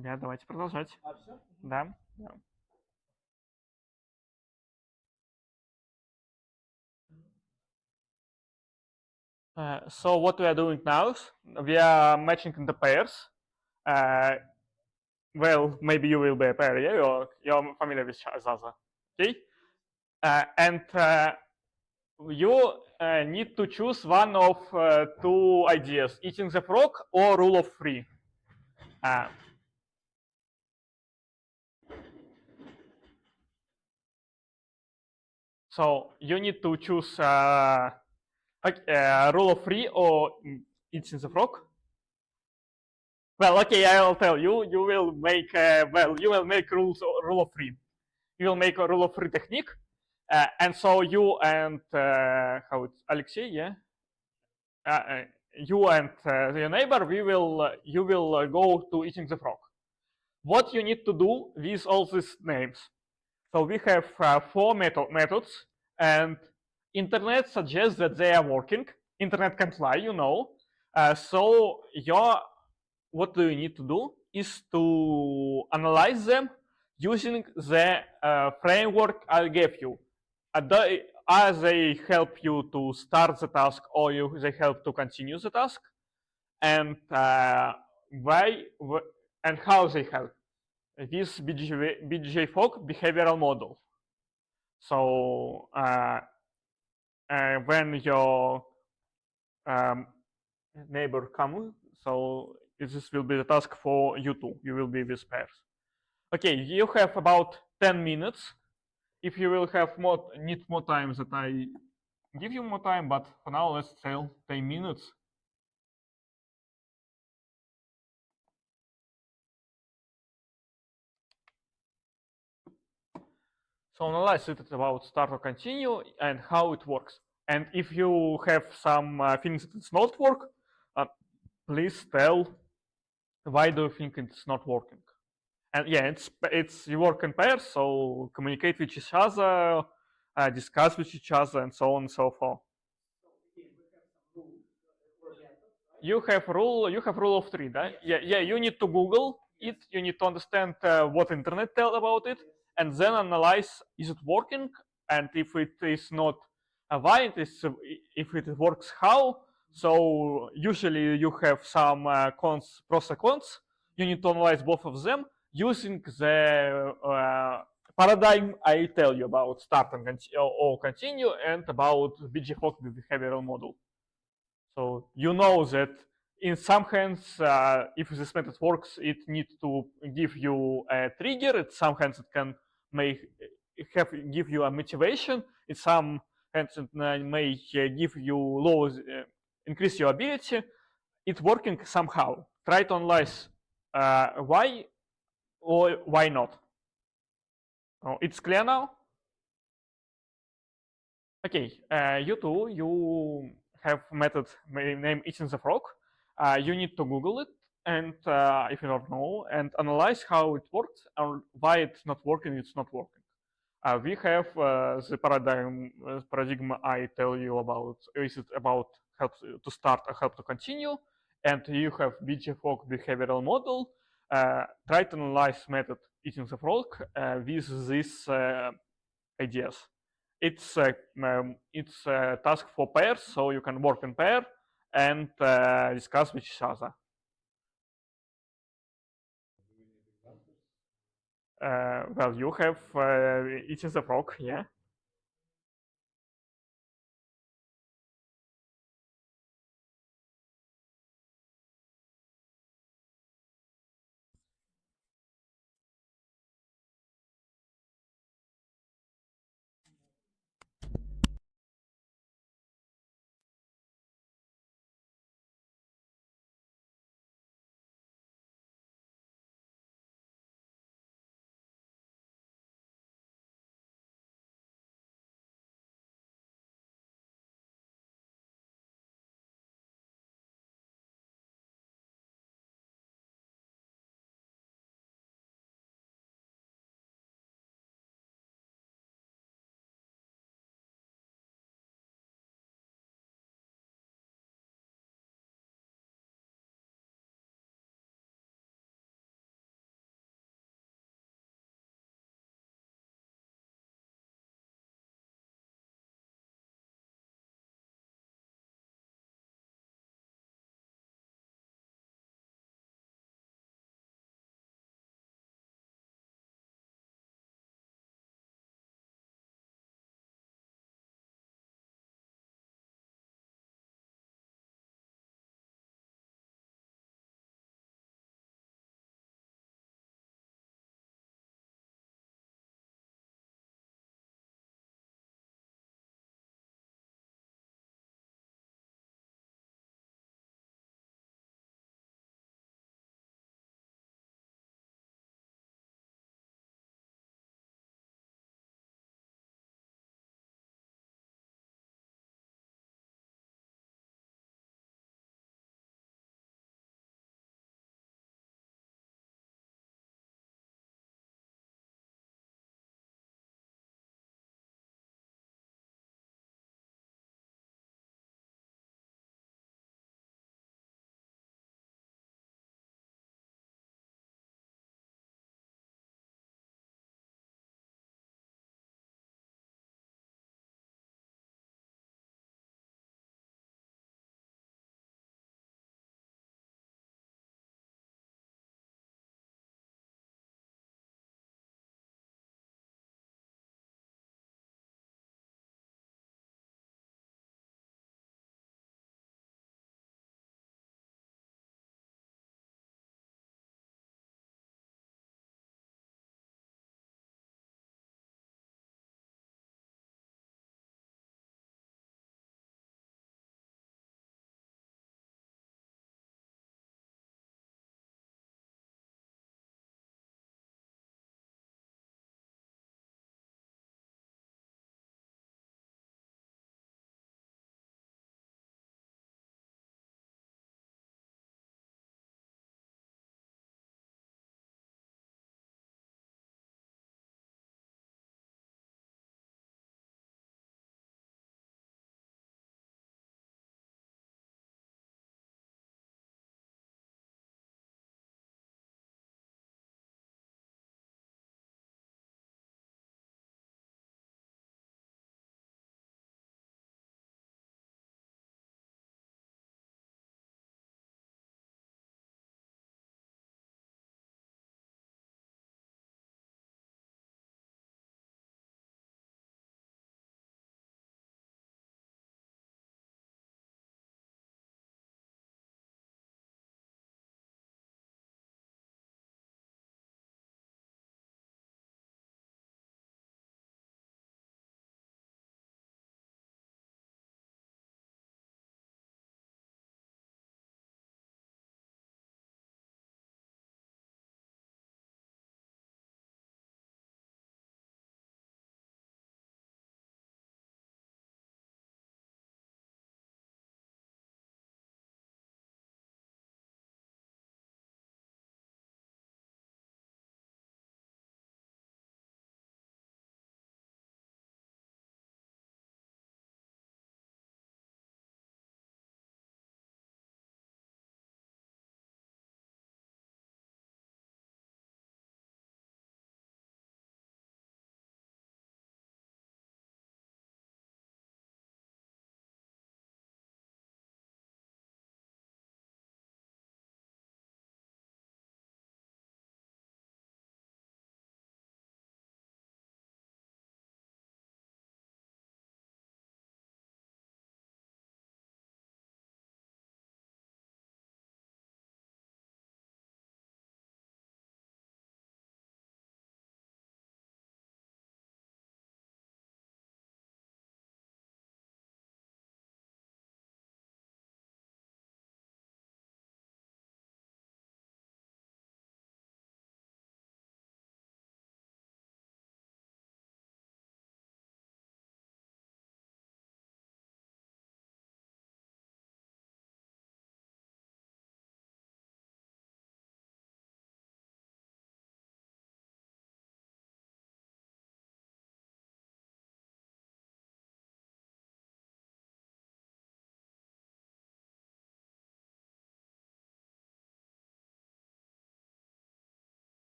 Да, давайте продолжать. Да, да. So what we are doing now is we are matching in the pairs. Well, maybe you will be a pair, yeah, or you're familiar with Zaza, okay? And you need to choose one of two ideas: eating the frog or rule of three. So you need to choose rule of three or eating the frog. Well, okay, I'll tell you. You will make rule of three. You will make a rule of three technique, and so you and how it's Alexei, yeah, you and your neighbor, you will go to eating the frog. What you need to do with all these names? So we have four methods, and internet suggests that they are working. Internet can't lie, you know. So what do you need to do is to analyze them using the framework I gave you. They help you to start the task, or they help to continue the task, and why and how they help. This BJ-Fog behavioral model. So when your neighbor comes, so this will be the task for you two. You will be with pairs. Okay, you have about 10 minutes. If you will have need more time, that I give you more time, but for now let's tell 10 minutes. So analyze it about start or continue and how it works. And if you have some things that it's not work, please tell why do you think it's not working. And yeah, it's you work in pairs, so communicate with each other, discuss with each other, and so on and so forth. You have rule of three, right? Yeah. You need to Google it. You need to understand what internet tell about it, and then analyze: is it working? And if it is not, why it is? If it works, how? So usually you have some cons, pros and cons. You need to analyze both of them using the paradigm I tell you about start and or continue, and about BG-Fock behavioral model. So you know that in some hands, if this method works, it needs to give you a trigger. In some hands, it can may give you a motivation. In some hands, it may give you increase your ability. It's working somehow. Try to analyze why or why not. Oh, it's clear now. Okay, you too. You have method named eating the frog. You need to Google it, and if you don't know, and analyze how it works and why it's not working. It's not working. We have the paradigm I tell you about. Is it about help to start or help to continue? And you have BG-Frog behavioral model. Try to analyze method eating the frog with these ideas. It's a task for pairs, so you can work in pair and discuss with each other. Well, you have eating the frog, yeah.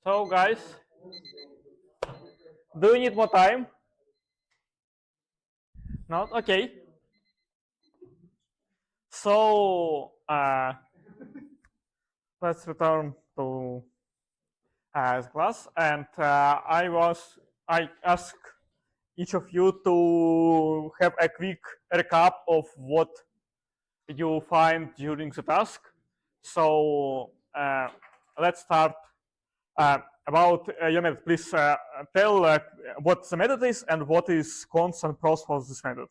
So guys, do you need more time? Not okay. So let's return to class, and I asked each of you to have a quick recap of what you find during the task. So let's start about your method. Please tell what the method is and what is cons and pros for this method.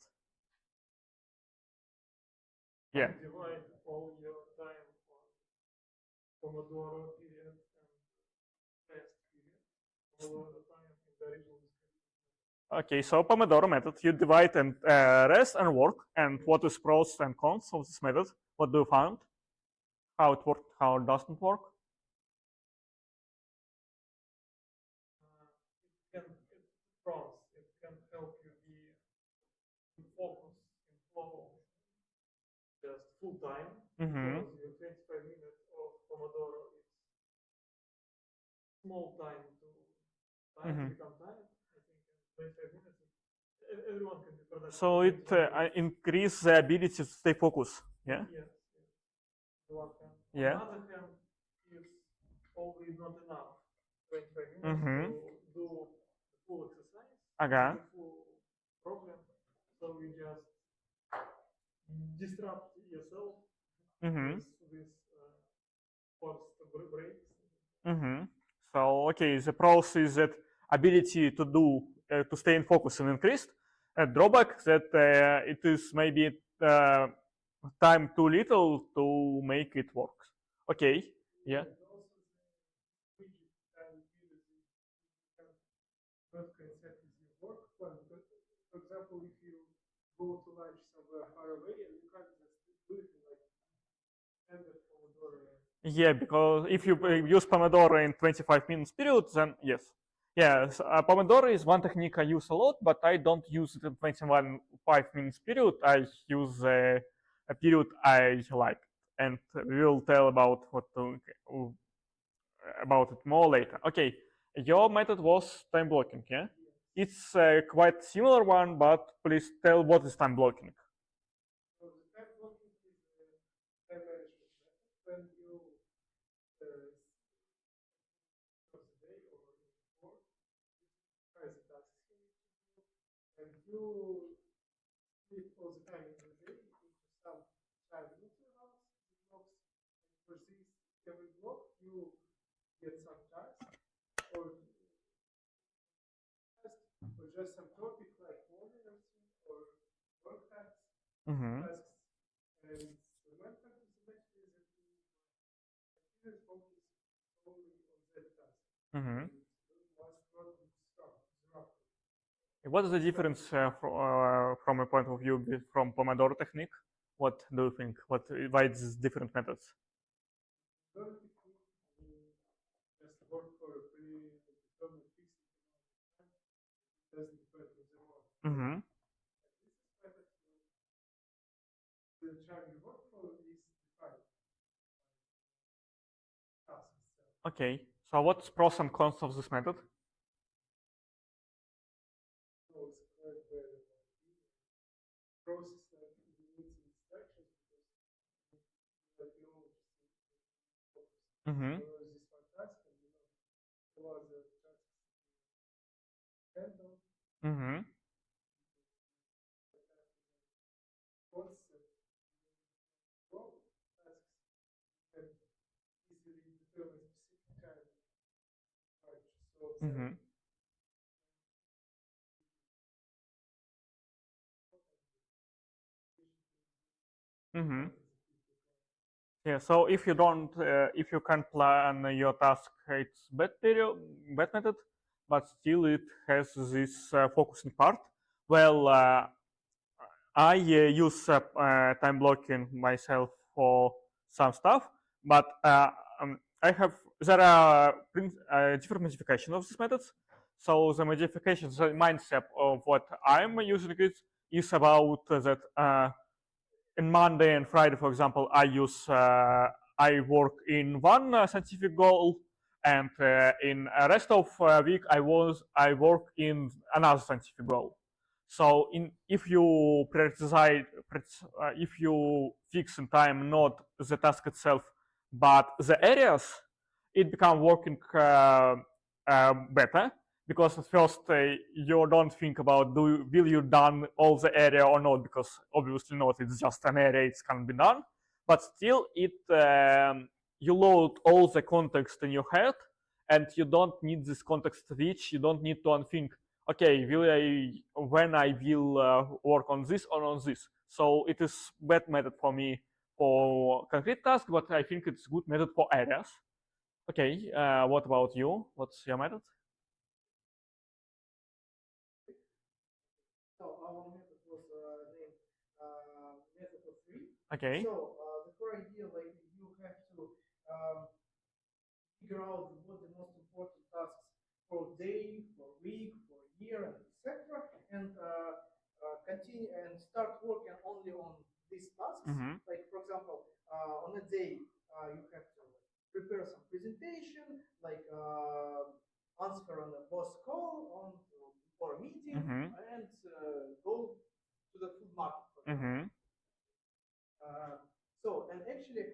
Yeah. Divide all your time on Pomodoro period and rest period. Pomodoro time in the original description. Okay, so Pomodoro method, you divide and rest and work. And what is pros and cons of this method? What do you find? How it worked, how it doesn't work? It pros. It can help you be in focus, in flow, just full time. Mm-hmm. Because your 25 minutes of Pomodoro is small time to become time. I think 25 minutes. Everyone can be productive. So it increases the ability to stay focused. Yeah. Yes. On one hand. Yeah. On the other hand, it's probably not enough. 25 minutes Mm-hmm. to do the full exercise, Okay. the full program. So you just disrupt yourself Mm-hmm. with forced breaks. Mm-hmm. So okay, the pros is that ability to do to stay in focus and increased. A drawback that it is maybe time too little to make it work. Okay. Yeah. And also the widget and not coincide with your work plan. But for example, if you go to lunch somewhere far away and you can't just do it in like standard Pomodoro. Yeah, because if you use Pomodoro in 25 minutes period, then yes. Yes, Pomodoro is one technique I use a lot, but I don't use it in 21 5 minutes period. I use a period I like, and we will tell about about it more later. Okay, your method was time blocking, yeah? It's a quite similar one, but please tell what is time blocking. So the time blocking is a time management method when you of the day or before as the tasks you need to do, and you split all the time in the day into some time intervals, blocks, and for this every block you get some task or just some topic like morning routine or work tasks, Mm-hmm. tasks. And the main point of the method is that you continuous focus only on that task. Mm-hmm. And must not disrupt. What is the difference from a point of view from Pomodoro technique? What do you think? Why it's different methods? Don't technique just work for a predetermined fixed amount of time. It doesn't depend on the work. Mm-hmm. This is method the time you work for is defined task itself. Okay. So what's pros and cons of this method? So it's quite very process that needs instructions because like you know focus. Mm-hmm. So this one task and you know all other tasks handle Mm-hmm. concept flow tasks can easily determine specific time approach. So Mm-hmm. Mm-hmm. Yeah. So if you don't, if you can't plan your task, it's bad method, but still it has this focusing part. Well, I use time blocking myself for some stuff, but I have there are different modifications of these methods. So the modifications, the mindset of what I'm using it is about that in Monday and Friday, for example, I work in one scientific goal, and in the rest of week I work in another scientific goal. So if you prioritize, if you fix in time not the task itself but the areas, it become working better, because at first you don't think about will you done all the area or not, because obviously not, it's just an area, it can be done, but still it you load all the context in your head, and you don't need this context rich, you don't need to unthink, okay, when I will work on this or on this. So it is bad method for me for concrete tasks, but I think it's good method for areas. Okay, what about you? What's your method? So our method was named method of three. Okay. So the core idea, like you have to figure out what the most important tasks for day, for week, for year, and etc. And continue and start working only on these tasks. Mm-hmm. Like for example, on a day you have to prepare some presentation, like answer on a boss call on for a meeting, Mm-hmm. and go to the food market. Mm-hmm. So and actually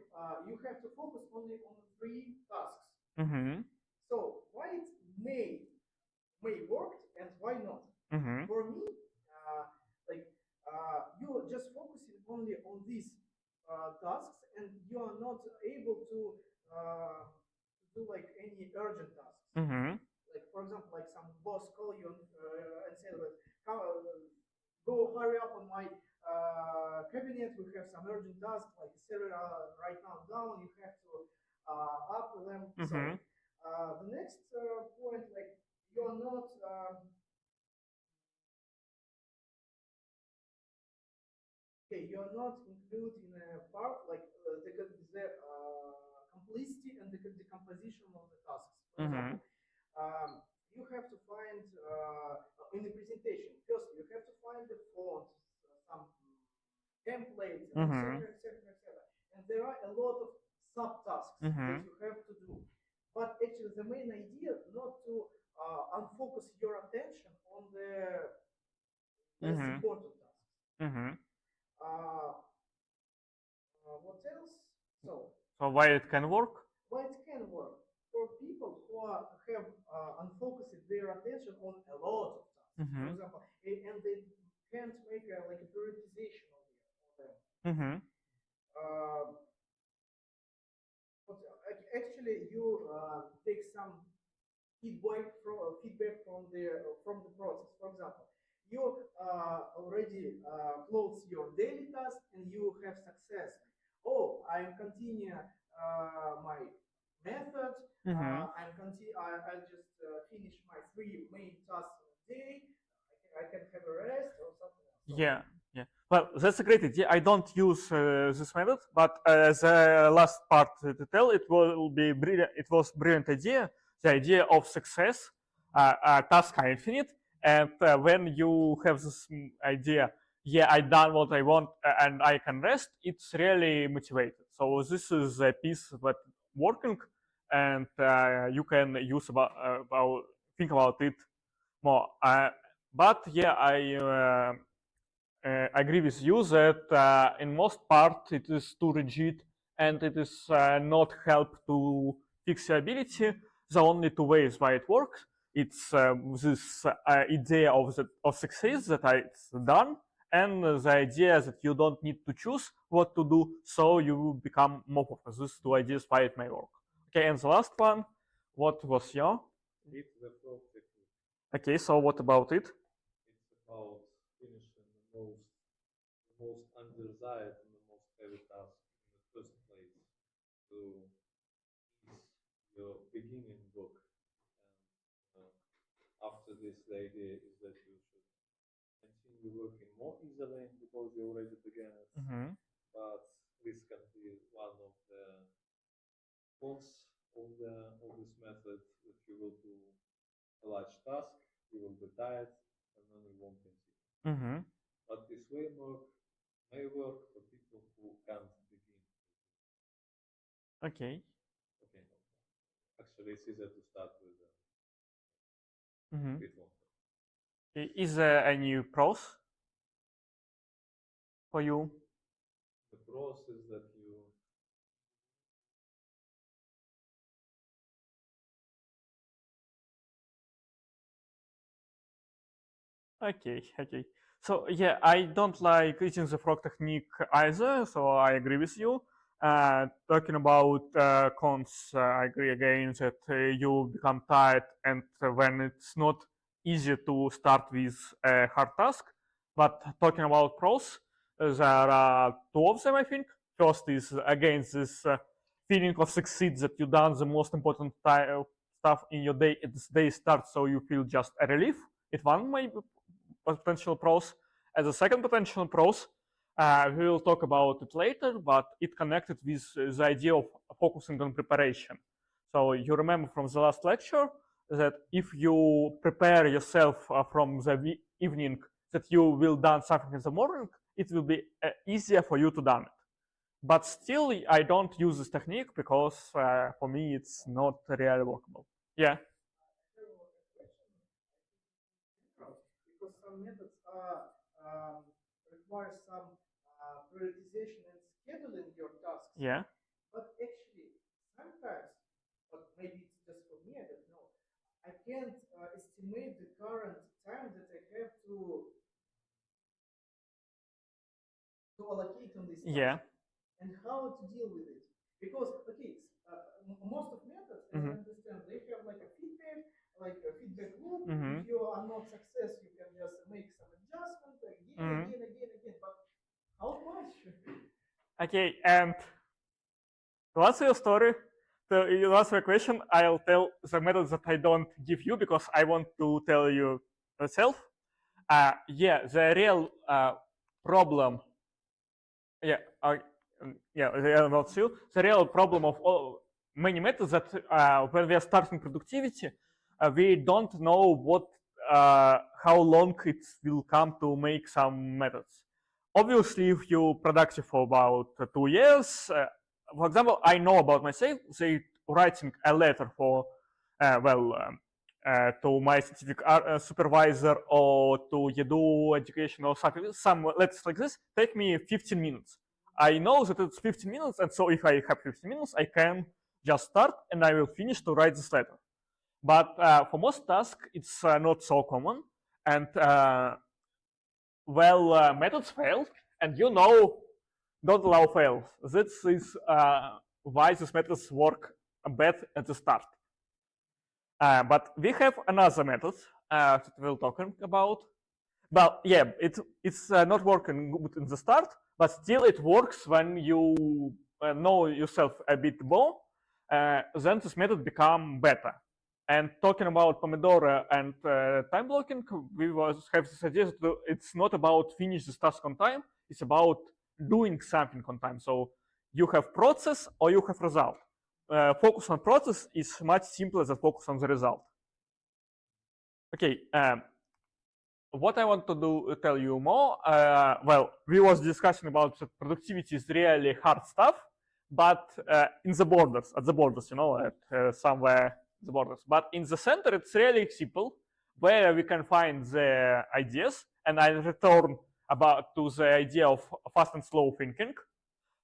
you have to focus only on three tasks. Mm-hmm. So why it may work and why not? Mm-hmm. For me, like you just focusing only on these tasks, and you are not able to do like any urgent tasks. Mm-hmm. Like for example, like some boss call you and say like, go hurry up on my cabinet. We have some urgent tasks like server right now down. You have to up them. So Mm-hmm. the next point, like you are not. Okay, you are not included in a part like the complexity and the decomposition of the tasks. For Mm-hmm. example, you have to find in the presentation. First, you have to find the font, some templates, and Mm-hmm. etc., etc., etc. And there are a lot of subtasks Mm-hmm. that you have to do. But actually, the main idea not to unfocus your attention on the less Mm-hmm. important tasks. Mm-hmm. Uh, what else? So, So why it can work? why it can work for people who have unfocused their attention on a lot of tasks. For Mm-hmm. example, and they can't make like a prioritization of them. Mm-hmm. Uh, but actually, you take some feedback from the process. For example, you already close your daily task and you have success. Oh, I continue my method. Mm-hmm. I just finish my three main tasks in a day. I can have a rest or something else. So, Yeah, yeah. Well, that's a great idea. I don't use this method, but the last part to tell, it will be brilliant. It was brilliant idea. The idea of success, task are infinite, and when you have this idea, yeah, I done what I want and I can rest. It's really motivated. So this is a piece that working, and you can use about think about it more. But yeah, I agree with you that in most part it is too rigid, and it is not help to fix your ability. The only two ways why it works, it's this idea of success that it's done, and the idea that you don't need to choose what to do, so you become more focused. These two ideas why it may work. Okay, and the last one, what was your? Hit the frog technique. Okay, so what about it? It's about finishing the most undesired and the most heavy task in the first place to ease your beginning work. And after this, the idea is that you should continue working more easily because you already began it. Mm-hmm. But this can be one of the cons of this method that you will do a large task, you will be tired, and then you won't continue. Mm-hmm. But this way may work for people who can't begin. Okay. Okay, actually it's easier to start with Mhm. bit longer. Is there any pros for you? The pros is that you Okay. So yeah, I don't like eating the frog technique either. So I agree with you. Talking about cons, I agree again that you become tired, and when it's not easy to start with a hard task. But talking about pros, there are two of them, I think. First is again this feeling of succeed that you done the most important stuff in your day. It's day starts, so you feel just a relief. It's one way potential pros. As a second potential pros, we will talk about it later, but it connected with the idea of focusing on preparation. So you remember from the last lecture that if you prepare yourself from the evening that you will done something in the morning, it will be easier for you to done it. But still, I don't use this technique because for me it's not really workable. Yeah. Because some methods require some prioritization and scheduling your tasks. Yeah. But actually, sometimes, but maybe it's just for me, I don't know. I can't estimate the current time that I have to allocate on this Yeah. task and how to deal with it. Because okay, most of methods, as I Mhm. understand, they have like a feedback loop. If Mhm. you are not success, you can just make some adjustment Mhm. again. But how much? Okay, and to answer your story, to answer your question, I'll tell the method that I don't give you because I want to tell you myself. Yeah, the real problem. Yeah, yeah, they are not true. The real problem of all many methods that when we are starting productivity, we don't know how long it will come to make some methods. Obviously, if you're productive for about 2 years, for example, I know about myself, say writing a letter for, well, to my scientific supervisor or to Edu education or something, some letters like this, take me 15 minutes. I know that it's 15 minutes, and so if I have 15 minutes, I can just start and I will finish to write this letter. But for most tasks, it's not so common, and methods fail, and don't allow fails. This is why these methods work bad at the start. But we have another method that we'll talk about. Well, yeah, it's not working good in the start, but still it works when you know yourself a bit more. Then this method become better. And talking about Pomodoro and time blocking, we have this idea that it's not about finish this task on time. It's about doing something on time. So you have process or you have result. Focus on process is much simpler than focus on the result. Okay, what I want to do tell you more. We was discussing about that productivity is really hard stuff, but in the borders, at the borders, at somewhere the borders. But in the center, it's really simple, where we can find the ideas, and I return about to the idea of fast and slow thinking,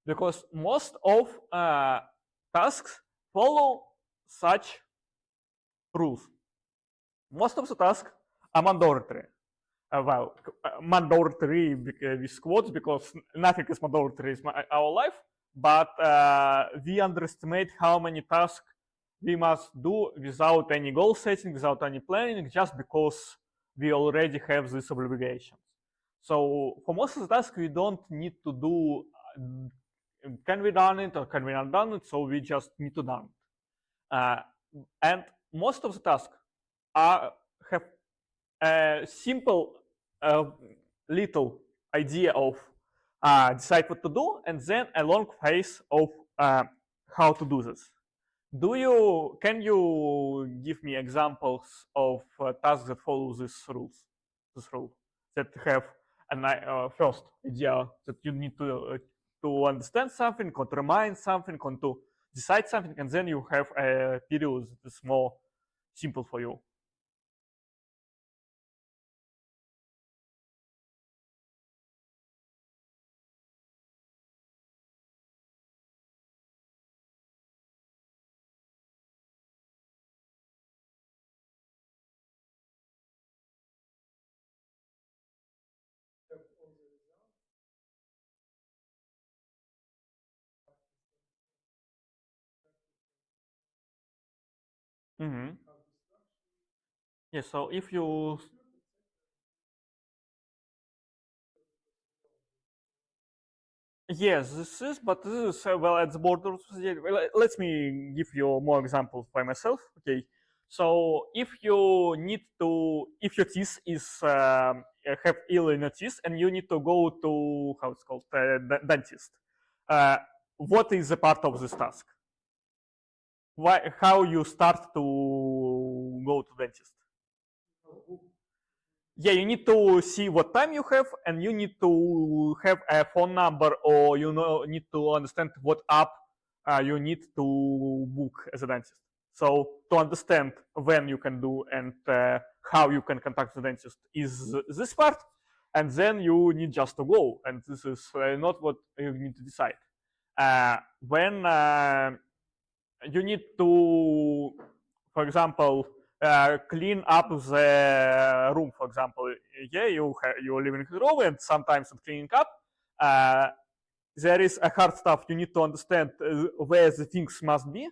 because most of tasks follow such rules. Most of the tasks are mandatory. Mandatory with quotes because nothing is mandatory in our life, but we underestimate how many tasks we must do without any goal setting, without any planning, just because we already have these obligations. So for most of the tasks, we don't need to do can we done it or can we not done it, so we just need to done it. And most of the tasks have a simple little idea of decide what to do, and then a long phase of how to do this. Can you give me examples of tasks that follow this rule, that have an first idea that you need to understand something, or to remind something, or to decide something, and then you have a period that is more simple for you. Have all the results. Mm-hmm. How to structure it. Yeah, so if you yes, this is, but this is well at the border. Let me give you more examples by myself. Okay, so if you need to, if your teeth is have ill in your teeth and you need to go to how it's called dentist, uh, what is a part of this task? Why? How you start to go to dentist? Yeah, you need to see what time you have, and you need to have a phone number, or you know need to understand what app you need to book as a dentist. So to understand when you can do and how you can contact the dentist is this part, and then you need just to go, and this is not what you need to decide. When you need to, for example, clean up the room. For example, yeah, you're living in a room, and sometimes in cleaning up, uh, there is a hard stuff. You need to understand where the things must be,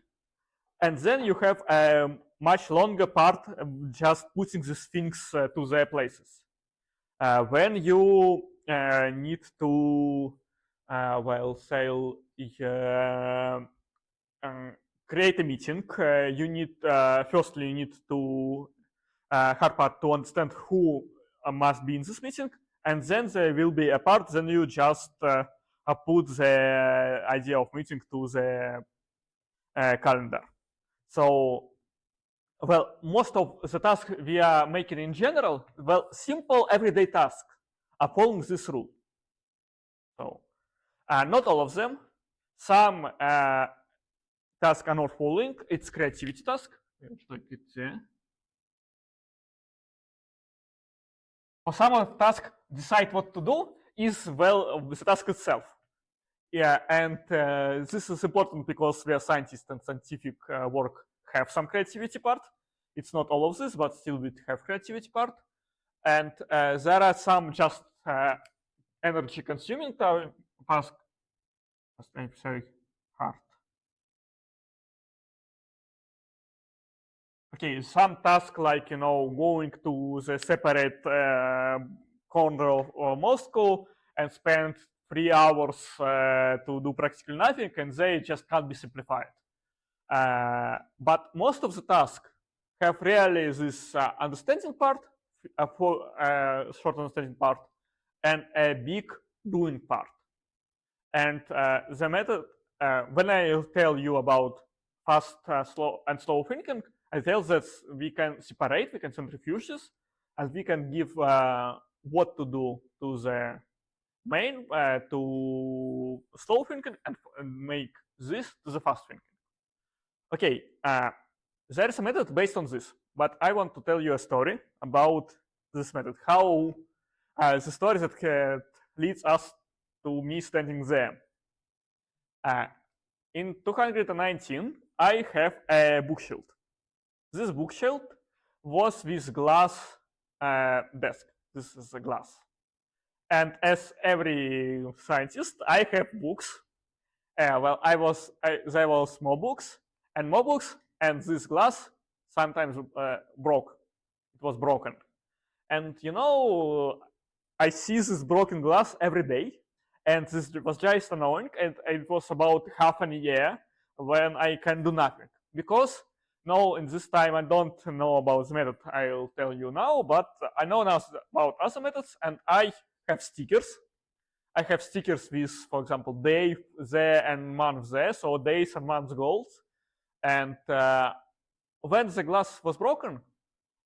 and then you have a much longer part just putting these things to their places. When you need to, well, say, um, create a meeting, you need firstly you need to hard part to understand who must be in this meeting, and then there will be a part. Then you just put the idea of meeting to the calendar. So, well, most of the tasks we are making in general, well, simple everyday tasks are following this rule. So, not all of them. Some tasks are not following. It's creativity task. For some of task, decide what to do is well the task itself. Yeah, and this is important because we are scientists and scientific work have some creativity part. It's not all of this, but still we have creativity part. And there are some just energy consuming task. I'm sorry, hard. Okay, some task like going to the separate corner of Moscow and spend 3 hours to do practically nothing, and they just can't be simplified. But most of the tasks have really this understanding part, for short understanding part, and a big doing part. And the method, when I tell you about fast, slow thinking, I tell that we can separate, we can centrifuge this, and we can give what to do to the main, to slow thinking, and make this to the fast thinking. Okay, there is a method based on this, but I want to tell you a story about this method, how the story that leads us to me standing there. In 219, I have a bookshelf. This bookshelf was with glass desk. This is a glass. And as every scientist, I have books. Well, there was more books, and this glass sometimes broke. It was broken. And I see this broken glass every day, and this was just annoying. And it was about half a year when I can do nothing because no, in this time I don't know about the method. I'll tell you now, but I know now about other methods, and I have stickers. I have stickers with, for example, day there and month there, so days and months goals. And when the glass was broken,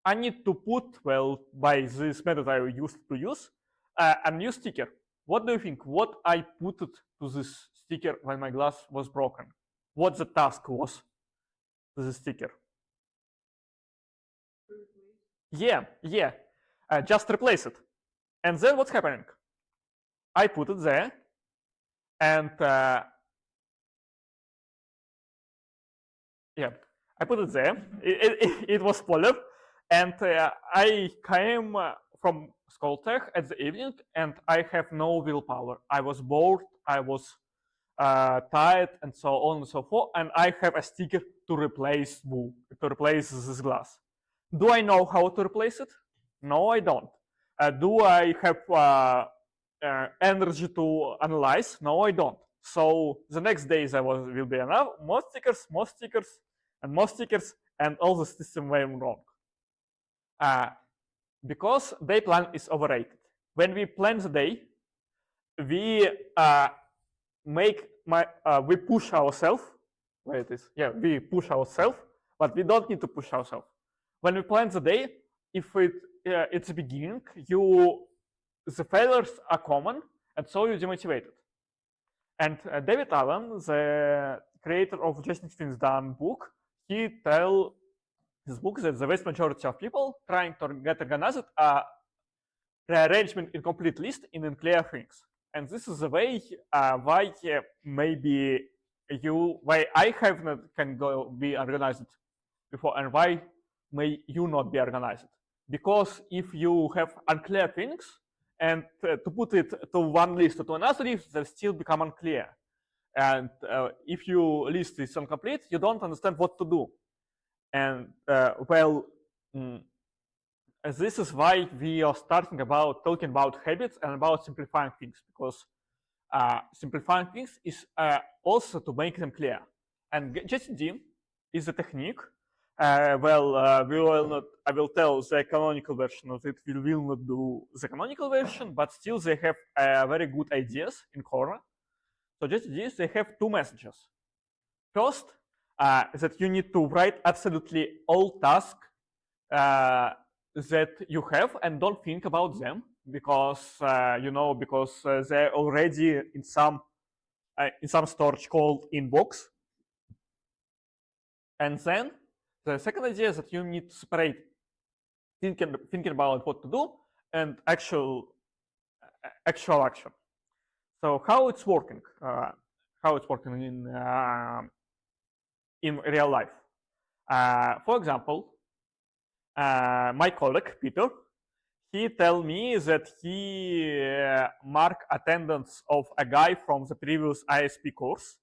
I need to put, well, by this method I used to use, a new sticker. What do you think? What I put to this sticker when my glass was broken? what the task was to the sticker. Yeah, yeah. Just replace it. And then what's happening? I put it there, and yeah, I put it there. It was spoiled, and I came from Skoltech at the evening, and I have no willpower. I was bored. I was tired, and so on and so forth. And I have a sticker to replace this glass. Do I know how to replace it? No, I don't. Do I have energy to analyze? No, I don't. So the next days will be enough more stickers, and more stickers, and all the system went wrong. Because day plan is overrated. When we plan the day, we we push ourselves. Where it is? Yeah, we push ourselves, but we don't need to push ourselves. When we plan the day, if it's the beginning, the failures are common, and so you're demotivated. And David Allen, the creator of Just Things Done book, he tell his book that the vast majority of people trying to get organized are rearrangement incomplete list in unclear things. And this is the way why maybe why I have not can go be organized before, and why may you not be organized. Because if you have unclear things, and to put it to one list or to another list, they still become unclear. And if your list is incomplete, you don't understand what to do. And this is why we are talking about habits and about simplifying things, because simplifying things is also to make them clear. And GTD is a technique. I will tell the canonical version of it. We will not do the canonical version, but still they have very good ideas in core. So GTD, they have two messages. First, that you need to write absolutely all tasks that you have and don't think about them, because they're already in some storage called inbox. And then the second idea is that you need to separate thinking about what to do and actual action. So how it's working? In real life. For example, my colleague Peter, he tell me that he marked attendance of a guy from the previous ISP course,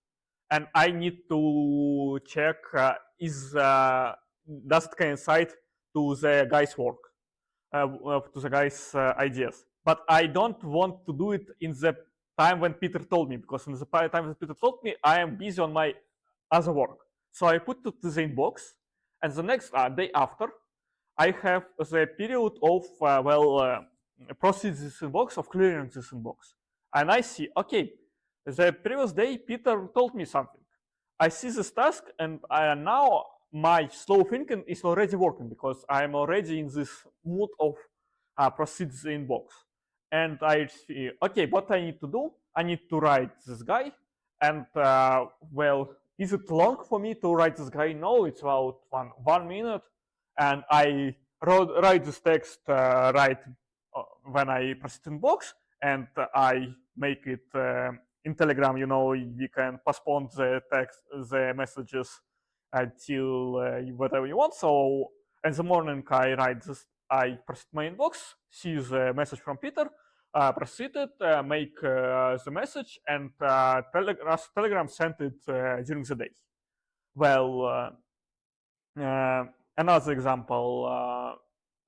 and I need to check does it coincide to the guy's work, to the guy's ideas. But I don't want to do it in the time when Peter told me, because in the time that Peter told me, I am busy on my other work. So I put it to the inbox, and the next day after, I have the period of processing this inbox, of clearing this inbox. And I see, okay, the previous day Peter told me something. I see this task, and now my slow thinking is already working, because I am already in this mood of proceed the inbox. And I see, okay, what I need to do? I need to write this guy, and is it long for me to write this guy? No, it's about 1 minute, and I write this text when I press it in box, and I make it in Telegram. You can postpone the messages until whatever you want. So in the morning I write this, I press my inbox, see the message from Peter, proceed it, make the message, and Telegram sent it during the day. Well, another example.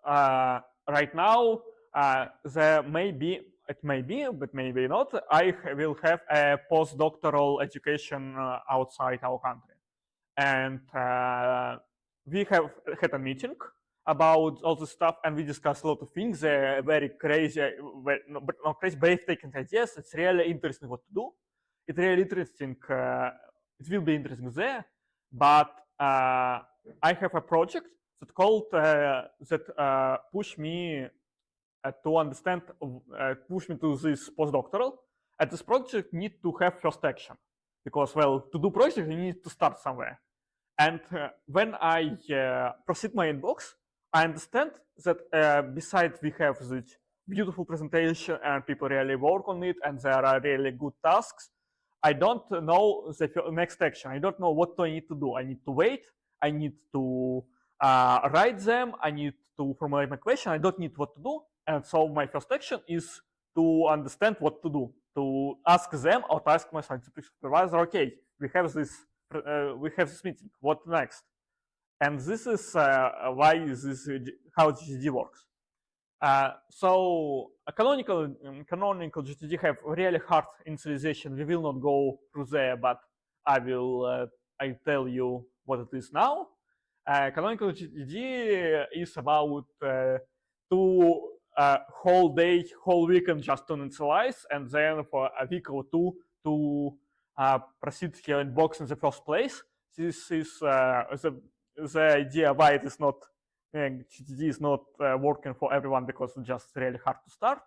Right now, it may be, but maybe not. I will have a postdoctoral education outside our country, and we have had a meeting about all this stuff, and we discussed a lot of things. Very crazy, but not crazy, breathtaking ideas. It's really interesting what to do. It's really interesting. It will be interesting there, but I have a project that called push me to understand, push me to this postdoctoral. And this project need to have first action. because, well, to do project, you need to start somewhere. And when I proceed my inbox, I understand that besides we have this beautiful presentation and people really work on it and there are really good tasks, I don't know the next action. I don't know what I need to do. I need to wait. I need to write them. I need to formulate my question. I don't need what to do. And so my first action is to understand what to do, to ask them or to ask my scientific supervisor, okay, we have this meeting, what next? And this is why this how GTD works. So a canonical GTD have really hard initialization. We will not go through there, but I tell you what it is now. Canonical GTD is about whole weekend just to initialize, and then for a week or two to proceed your inbox in the first place. This is the idea why it is not GTD is not working for everyone because it's just really hard to start.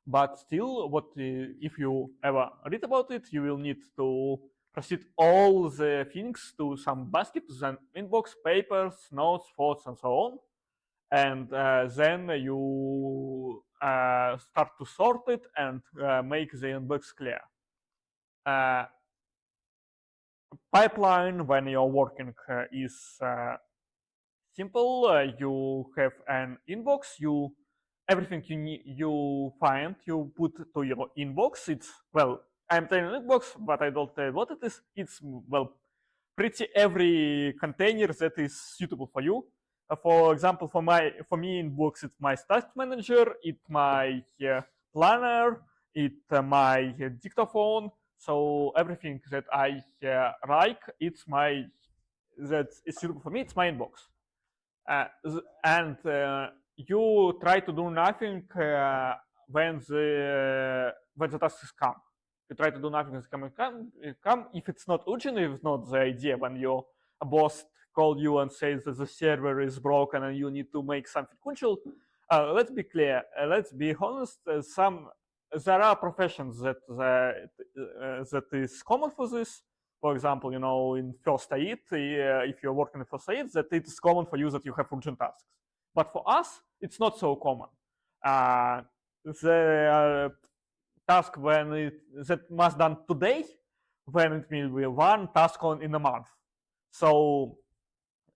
But still, if you ever read about it, you will need to proceed all the things to some basket, then inbox, papers, notes, thoughts, and so on. And then you start to sort it and make the inbox clear. Pipeline when you're working is simple. You have an inbox. Everything you find, you put to your inbox. It's, well, I'm telling inbox, but I don't tell what it is. It's, well, pretty every container that is suitable for you. For example, for me inbox, it's my task manager, it's my planner, it's my dictaphone. So everything that I like, that is suitable for me. It's my inbox. And you try to do nothing when the tasks come. You try to do nothing when they come. If it's not urgent, if it's not the idea when your boss call you and says that the server is broken and you need to make something crucial. Let's be clear. Let's be honest. There are professions that is common for this. For example, in first aid, if you're working in first aid, that it is common for you that you have urgent tasks. But for us, it's not so common. The task that must done today, when it will be one task in a month. So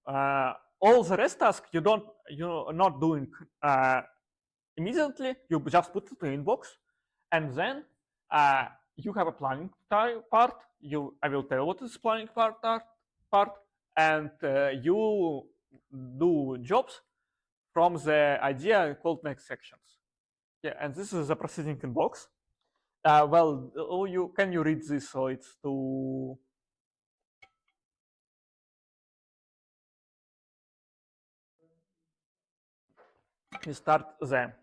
all the rest tasks you're not doing immediately. You just put it in inbox, and then you have a planning part. I will tell what is planning part, and you do jobs from the idea called next sections. Yeah, and this is the proceeding inbox. Well, can you read this? So it's to we start them.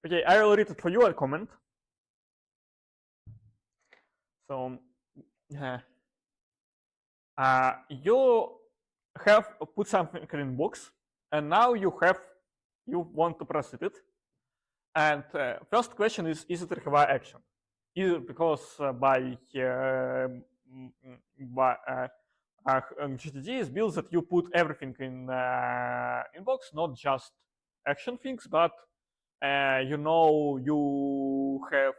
Okay, I will read it for you. I'll comment. So you have put something in box, and now you want to proceed it. And first question is it require action? Either because GTD is built that you put everything in inbox, not just action things, but you have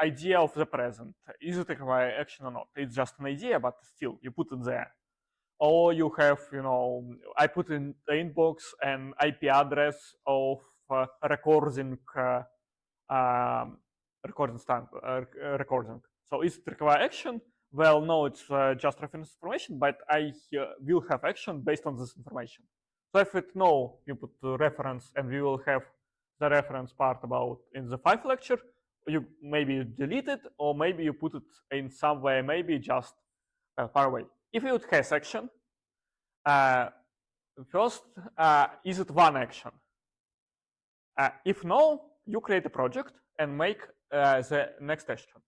idea of the present. Is it require action or not? It's just an idea, but still you put it there. Or you have, I put in the inbox an IP address of recording. So is it require action? Well, no, it's just reference information, but I will have action based on this information. So if it no, you put the reference, and we will have the reference part about in the 5 lecture. You maybe delete it, or maybe you put it in some way, maybe just far away. If it has action, first, is it one action? If no, you create a project and make the next action.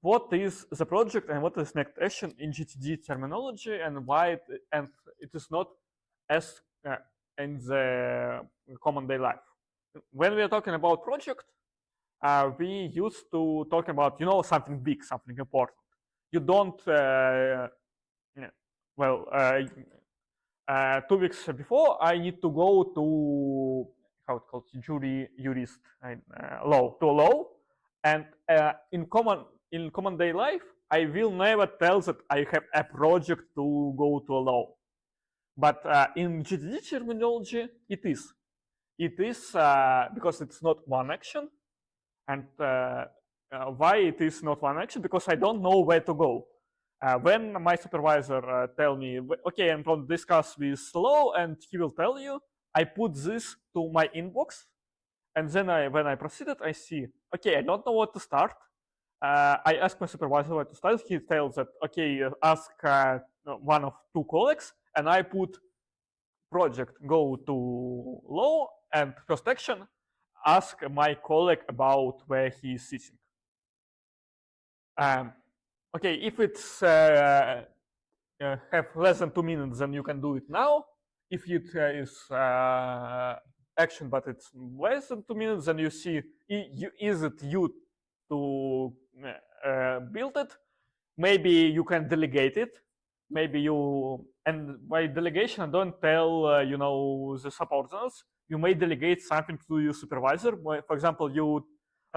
What is the project and what is next action in GTD terminology, and why it is not as in the common day life? When we are talking about project, we used to talk about, something big, something important. You don't, well, 2 weeks before, I need to go to, how it called, jurist, law, to law, and in common day life, I will never tell that I have a project to go to law. But in GTD terminology, it is. It is because it's not one action. And why it is not one action? Because I don't know where to go. When my supervisor tell me, okay, I'm going to discuss with law, and he will tell you, I put this to my inbox, and then when I proceeded, I see, okay, I don't know what to start. I ask my supervisor where to start. He tells that, okay, ask one of 2 colleagues, and I put project go to law, and first action, ask my colleague about where he is sitting. Okay, if it's have less than 2 minutes, then you can do it now. If it is action, but it's less than 2 minutes, then you see, is it you to build it? Maybe you can delegate it. Maybe you, and by delegation, don't tell the subordinates. You may delegate something to your supervisor. For example, you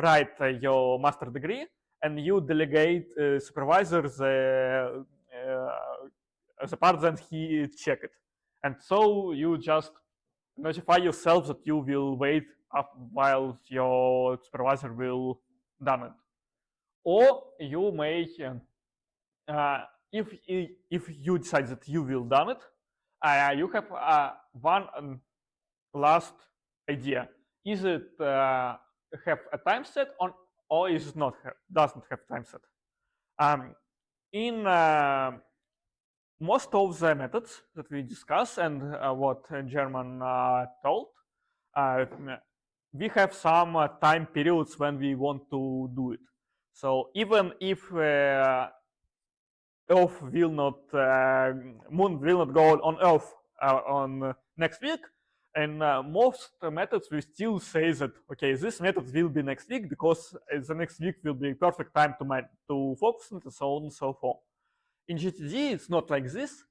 write your master degree, and you delegate supervisor the part that he check it, and so you just notify yourself that you will wait up while your supervisor will done it. Or you may if you decide that you will done it, you have one last idea. Is it have a time set on, or is it not doesn't have time set? In most of the methods that we discuss, and what German told, we have some time periods when we want to do it. So even if Earth will not, Moon will not go on Earth on next week, and most methods we still say that, okay, this method will be next week because the next week will be perfect time to focus on, and so on and so forth. In GTD, it's not like this.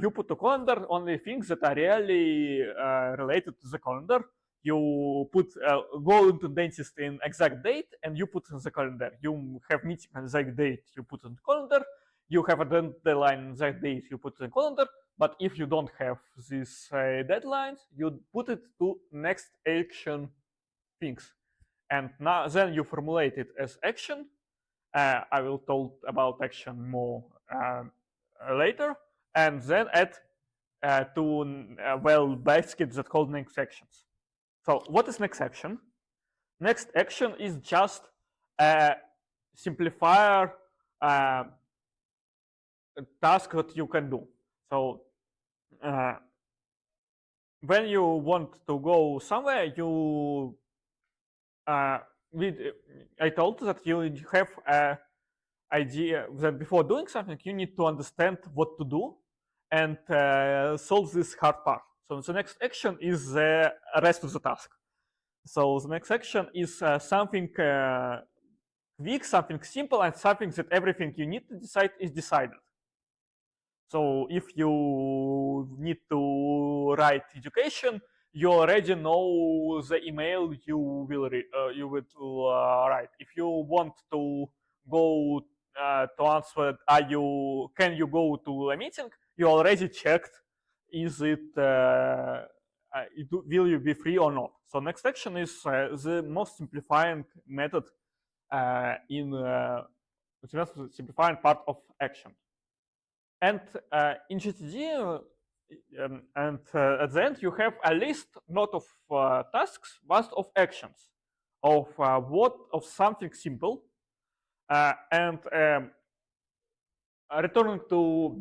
You put to calendar only things that are really related to the calendar. You put go into dentist in exact date, and you put in the calendar. You have meeting on exact date, you put in the calendar. You have a deadline on that date, you put in the calendar. But if you don't have these deadlines, you put it to next action things, and now then you formulate it as action. I will talk about action more later, and then add to baskets that called next actions. So what is next action? Next action is just a simplifier task that you can do. So when you want to go somewhere, you I told that you have a idea that before doing something, you need to understand what to do and solve this hard part. So the next action is the rest of the task. So the next action is something quick, something simple, and something that everything you need to decide is decided. So if you need to write education, you already know the email you will write. If you want to go to answer, can you go to a meeting? You already checked, is it will you be free or not? So next action is the most simplifying method in the most simplifying part of action. And in GTD, and at the end, you have a list not of tasks, but of actions, of something simple, and returning to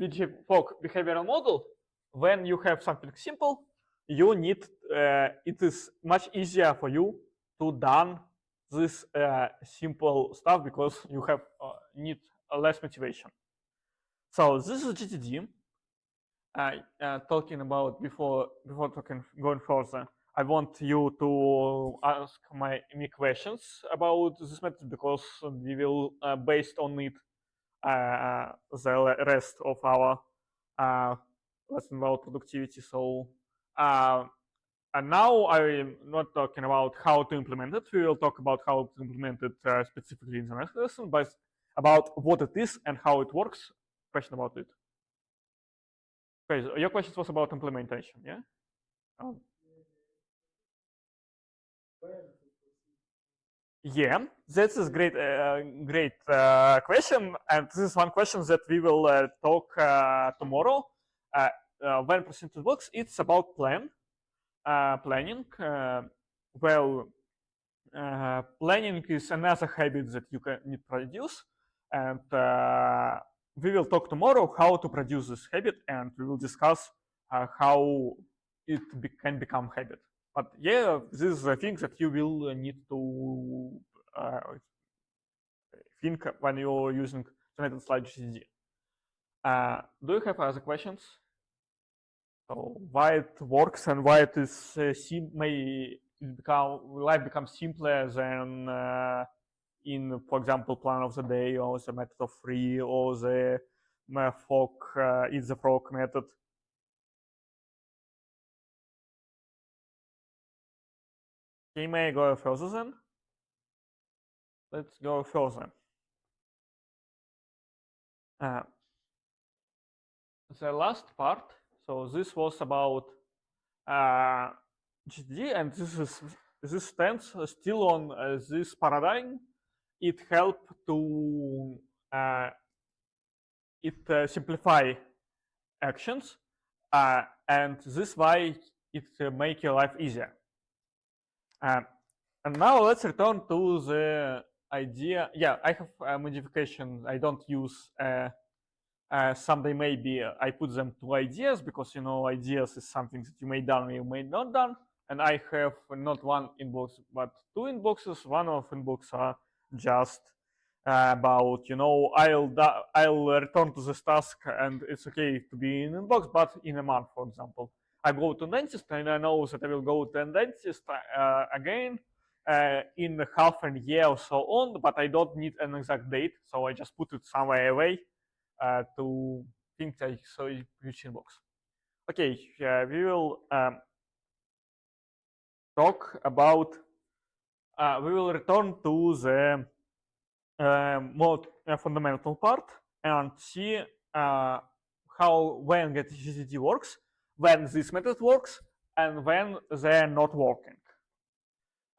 behavioral model. When you have something simple, you need it is much easier for you to done this simple stuff because you have need less motivation. So this is GTD. Talking about before going further. I want you to ask me questions about this method because we will, based on it, the rest of our lesson about productivity. So and now I'm not talking about how to implement it. We will talk about how to implement it specifically in the next lesson, but about what it is and how it works. Question about it. Okay, so your question was about implementation, yeah? Oh. Yeah, that's a great question, and this is one question that we will talk tomorrow. When percentage works, it's about planning. Well, planning is another habit that you can need to produce, and we will talk tomorrow how to produce this habit, and we will discuss how it can become habit. But yeah, this is a thing that you will need to think when you're using the method slide GCD. Do you have other questions? So why it works and why it is life becomes simpler than in, for example, plan of the day or the method of free or the frog is the frog method. Okay, may I go further then? Let's go further. The last part. So this was about GD, and this stands still on this paradigm. It helped to simplify actions, and this why it make your life easier. And now let's return to the idea. Yeah, I have a modification. I don't use someday maybe I put them to ideas because ideas is something that you may done or you may not done. And I have not one inbox but two inboxes. One of inbox are just about I'll return to this task and it's okay to be in inbox, but in a month, for example. I go to dentist and I know that I will go to a dentist again in half a year or so on, but I don't need an exact date, so I just put it somewhere away to think like so huge inbox. Okay, we will talk about. We will return to the more fundamental part and see when GetGCD works, when this method works, and when they're not working.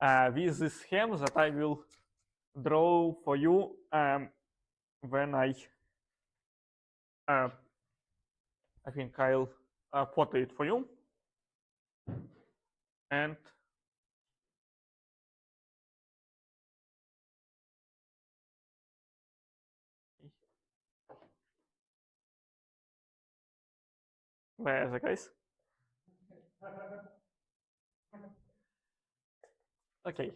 With this scheme that I will draw for you when I think I'll photo it for you. And where is it, guys? Okay.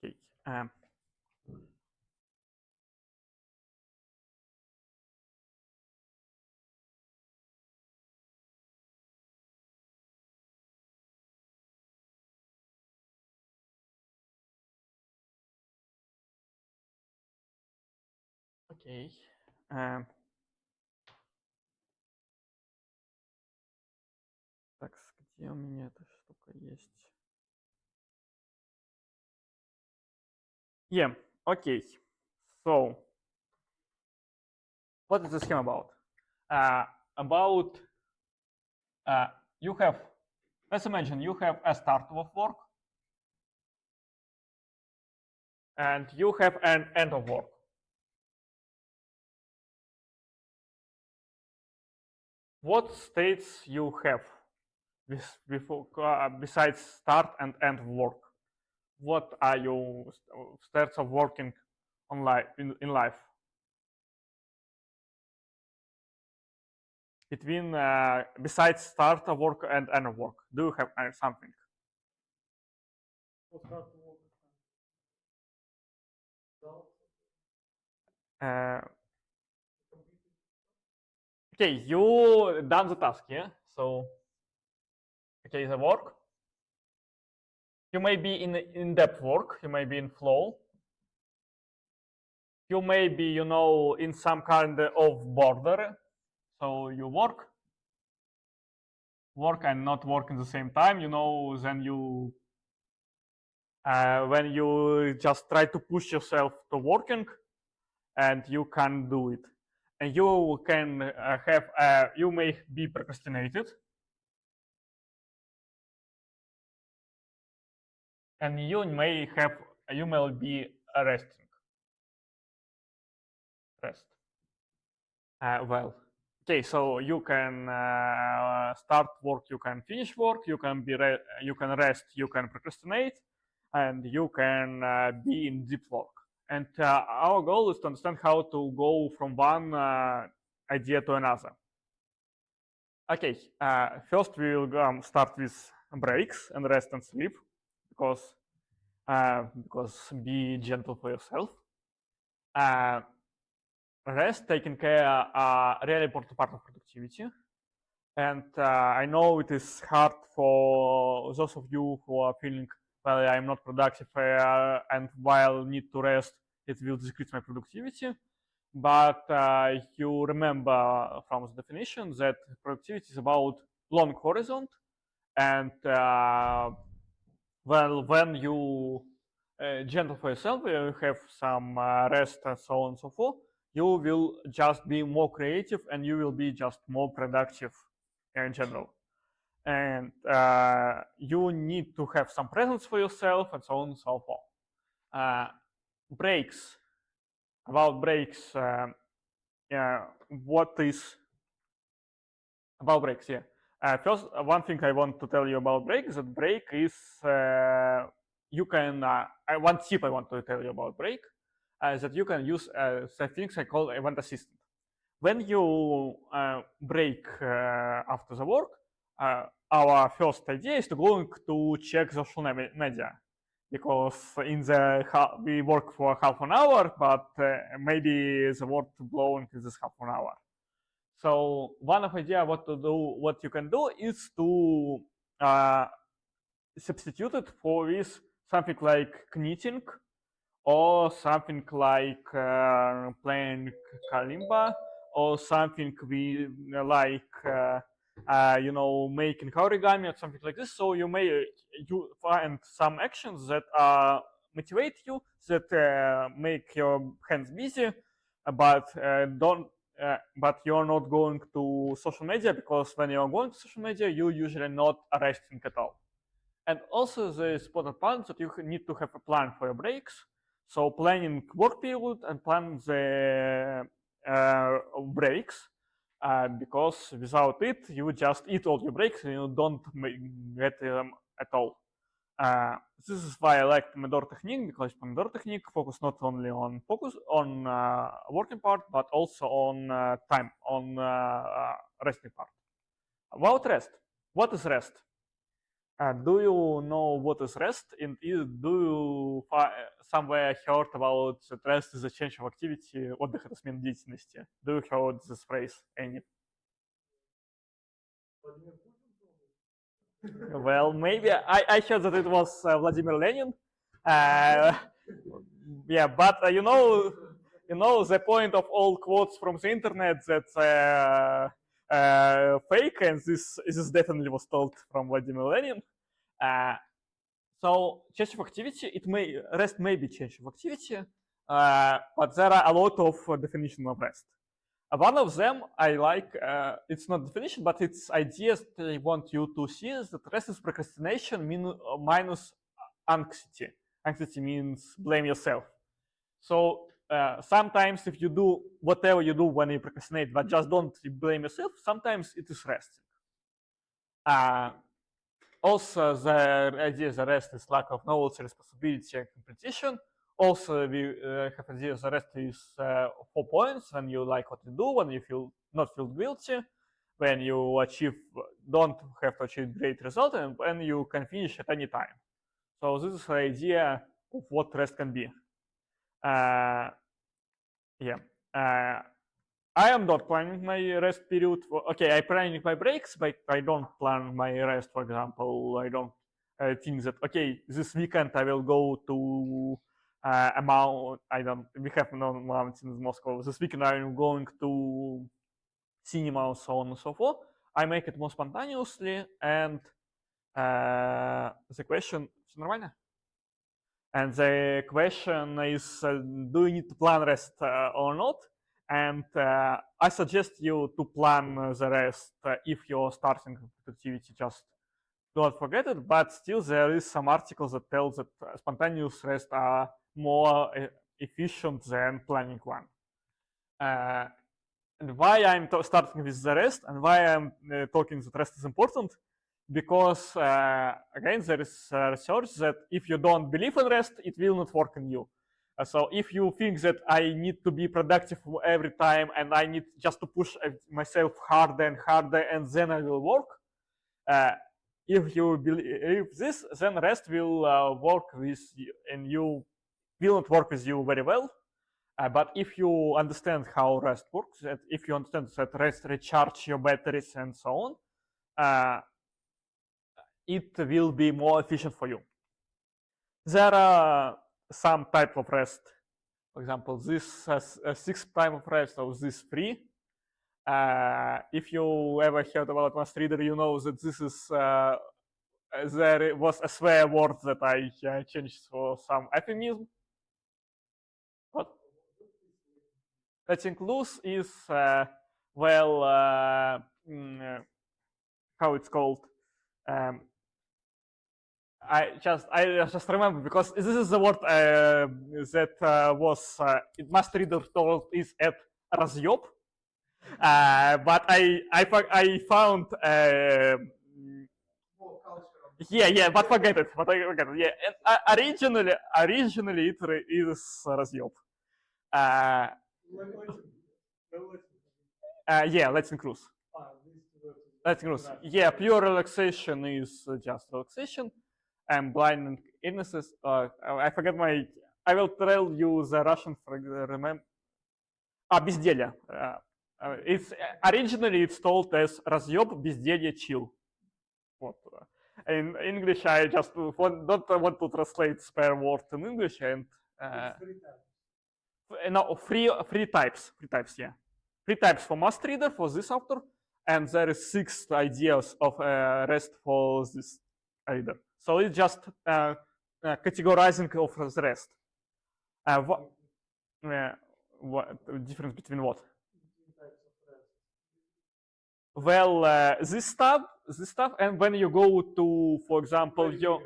Okay. Окей. Так, где у меня эта штука есть? Yeah, okay. So, what is the scheme about? About you have, let's imagine you have a start of work and you have an end of work. What states you have besides start and end of work? What are your states of working on life in life? Between besides start of work and end of work, do you have something? Okay, you done the task, yeah? So, okay, the work. You may be in in-depth work, you may be in flow. You may be, in some kind of border. So you work and not work in the same time, then when you just try to push yourself to working and you can't do it. And you can you may be procrastinated. And you may be resting. Rest. Well, okay, so you can start work, you can finish work, you can you can rest, you can procrastinate, and you can be in deep work. And our goal is to understand how to go from one idea to another. Okay, first we will start with breaks and rest and sleep, because be gentle for yourself. Rest, taking care, are a really important part of productivity. And I know it is hard for those of you who are feeling, well, I'm not productive, and while need to rest, it will decrease my productivity. But you remember from the definition that productivity is about long horizon, and well, when you gentle for yourself, you have some rest and so on and so forth, you will just be more creative and you will be just more productive in general. And you need to have some presence for yourself and so on and so forth. Breaks. About breaks, what is about breaks? Yeah. First, one thing I want to tell you about break is that break is you can. One tip I want to tell you about break is that you can use the things I call event assistant. When you break after the work, our first idea is to go to check social media, because in the we work for half an hour, but maybe the world blowing in this half an hour. So one of idea what you can do is to substitute it with something like knitting or something like playing kalimba or something we like making origami or something like this. So you may you find some actions that motivate you, that make your hands busy, but don't but you're not going to social media, because when you're going to social media you're usually not resting at all. And also the important part that you need to have a plan for your breaks. So planning work period and plan the breaks, because without it you just eat all your breaks and you don't get them at all. This is why I like Pomodoro technique, because Pomodoro technique focus not only on working part, but also on time, on resting part. About rest, what is rest? Do you know what is rest? And do you somewhere heard about that rest is a change of activity, отдых это смена деятельности? Do you heard this phrase, any? Well, maybe I heard that it was Vladimir Lenin. Yeah, but the point of all quotes from the internet that fake, and this definitely was told from Vladimir Lenin. So change of activity, rest may be change of activity, but there are a lot of definitions of rest. One of them I like, it's not definition, but it's ideas that I want you to see, is that rest is procrastination minus anxiety. Anxiety means blame yourself. So sometimes if you do whatever you do when you procrastinate, but just don't blame yourself, sometimes it is resting. Also, the idea the rest is lack of knowledge, responsibility, and competition. Also, we have idea the rest is 4 points: when you like what you do, when you not feel guilty, when you don't have to achieve great result, and when you can finish at any time. So this is the idea of what rest can be. Yeah. I am not planning my rest period. Okay, I planning my breaks, but I don't plan my rest. For example, I don't think that okay, this weekend I will go to a mount. I don't. We have no mountains in Moscow. This weekend I am going to cinema, so on and so forth. I make it more spontaneously, and the question, все нормально? And the question is, do you need to plan rest or not? And I suggest you to plan the rest if you're starting activity. Just don't forget it. But still, there is some articles that tell that spontaneous rest are more efficient than planning one. And why I'm starting with the rest and why I'm talking that rest is important, because again there is research that if you don't believe in rest, it will not work in you. So if you think that I need to be productive every time and I need just to push myself harder and harder and then I will work, if you believe this, then rest will work with you and you will not work with you very well. But if you understand how rest works, that if you understand that rest recharge your batteries and so on, it will be more efficient for you. There are some type of rest. For example, this has a sixth type of rest, or this free. If you ever heard about Master Reader, you know that this is there was a swear word that I changed for some euphemism. What? Letting loose is well, how it's called. I just remember because this is the word that was Master Reader told is at разъеб. But I found yeah, but forget it. But I forget it. Yeah, and, originally it is разъеб. Yeah, let's include. Let's include. Yeah, pure relaxation is just relaxation, and blind and illnesses. I forget my. I will tell you the Russian. Remember. Безделье. It's originally it's told as разъеб, безделье, chill. Вот. In English, I just don't want to translate spare word in English and. No, three types. Yeah. Three types for Master Reader for this author, and there is 6 ideas of rest for this reader. So it's just categorizing of the rest. What difference between what? Well, this stuff, and when you go to, for example, your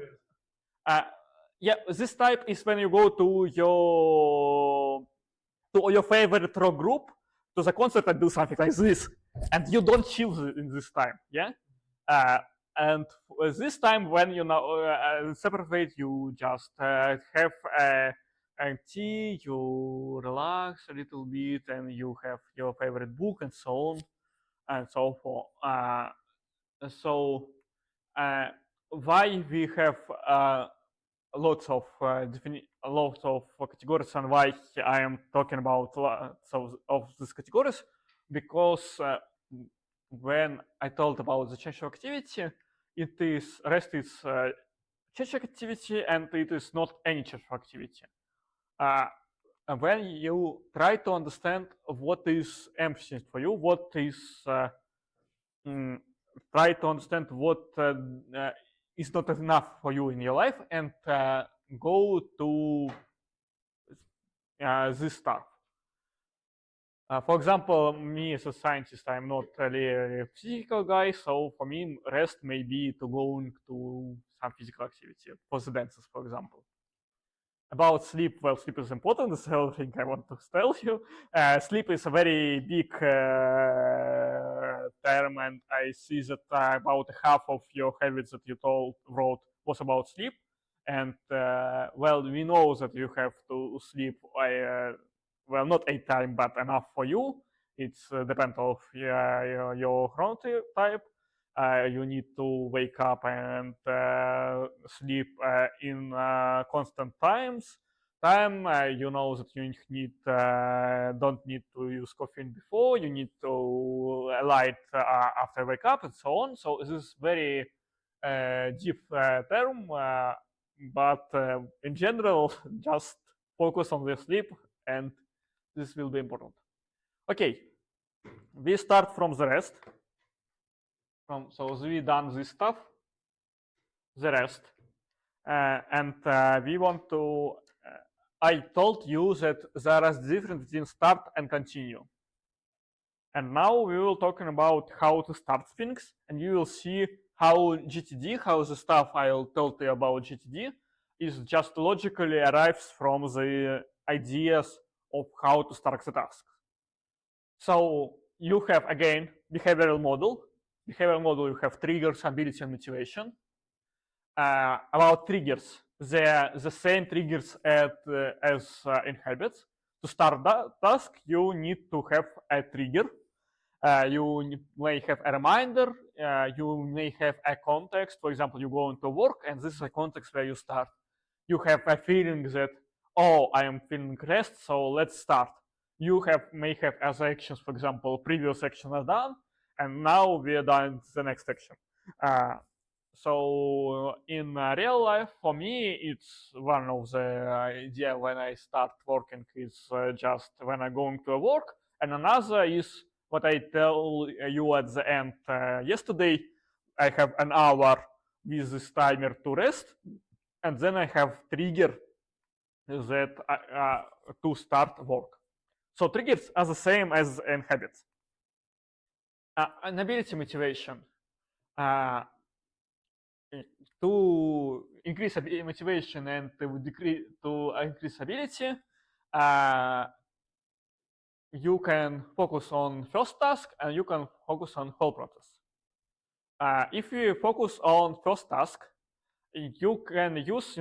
yeah, this type is when you go to your favorite rock group, to the concert and do something like this, and you don't chill in this time, yeah. And this time, when you now separate, you just have a tea, you relax a little bit, and you have your favorite book and so on and so forth. So why we have lots of categories and why I am talking about lots of these categories, because when I told about the change of activity, it is rest is change of activity and it is not any change of activity. When you try to understand what is emphasis for you, what is try to understand what is not enough for you in your life, and go to this stuff. For example, me as a scientist, I'm not really a physical guy, so for me, rest may be to going to some physical activity, for the dances, for example. About sleep, well, sleep is important. That's the whole thing I want to tell you. Sleep is a very big term, and I see that about half of your habits that you wrote was about sleep. And well, we know that you have to sleep, well, not 8 times, but enough for you. It's depends of your chronotype. You need to wake up and sleep in constant times. time, you know that you need don't need to use caffeine before, you need to light after wake up and so on. So this is very deep term, but in general, just focus on the sleep and this will be important. Okay, we start from the rest. So we done this stuff, the rest, and we want to. I told you that there is difference between start and continue. And now we will talking about how to start things, and you will see how GTD, how the stuff I will tell you about GTD, is just logically arrives from the ideas of how to start the task. So you have again behavioral model. Behavioral model, you have triggers, ability, and motivation. About triggers, they're the same triggers as in habits. To start that task, you need to have a trigger. You may have a reminder, you may have a context. For example, you go into work and this is a context where you start. You have a feeling that, oh, I am feeling rest, so let's start. You may have as actions, for example, previous action are done, and now we are done the next action. So in real life, for me, it's one of the idea when I start working is just when I'm going to work, and another is what I tell you at the end yesterday. I have an hour with this timer to rest, and then I have trigger that to start work. So triggers are the same as in habits. An ability motivation. To increase motivation and to increase ability, you can focus on first task and you can focus on whole process. If you focus on first task, you can use,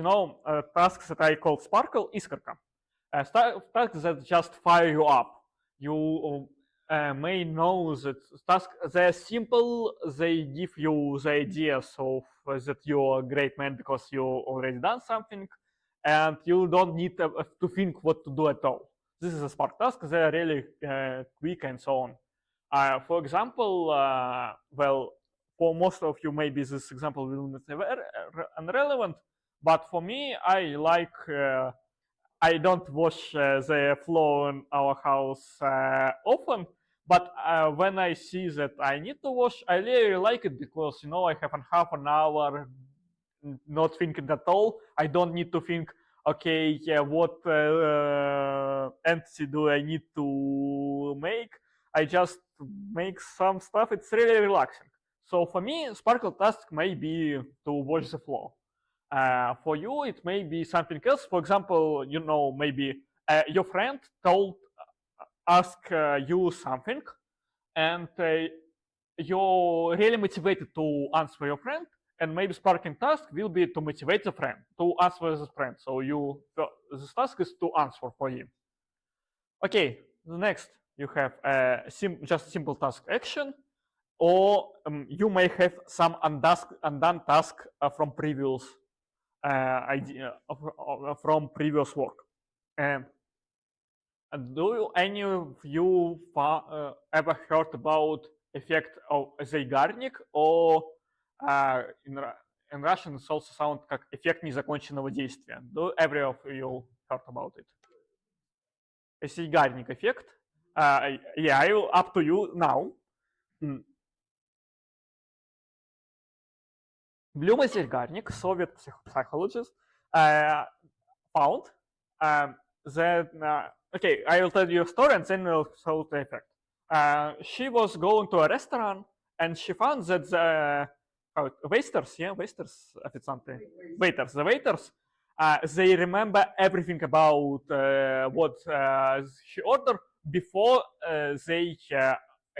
tasks that I call Sparkle Искорка. Tasks that just fire you up. You may know that tasks, they're simple, they give you the ideas of that you're a great man because you already done something, and you don't need to think what to do at all. This is a Spark task, they're really quick and so on. For example, well, for most of you, maybe this example will not be irrelevant, but for me, I like I don't wash the floor in our house often, but when I see that I need to wash, I really like it because I have half an hour not thinking at all. I don't need to think, okay, what entity do I need to make? I just make some stuff. It's really relaxing. So for me, Sparkle task may be to wash the floor. For you, it may be something else. For example, maybe your friend ask you something, and you're really motivated to answer your friend, and maybe sparking task will be to motivate the friend to answer the friend. So this task is to answer for him. Okay, the next you have just simple task action, or you may have some undone task from previous idea from previous work. And do any of you ever heard about effect of Zeigarnik, or in Russian it's also sound как эффект незаконченного действия? Do every of you heard about it? Zeigarnik effect. Yeah, I will up to you now. Bluma Zeigarnik, Soviet psychologist, found that okay, I will tell you a story and then we'll show the effect. She was going to a restaurant and she found that the waiters, the waiters, they remember everything about what she ordered before they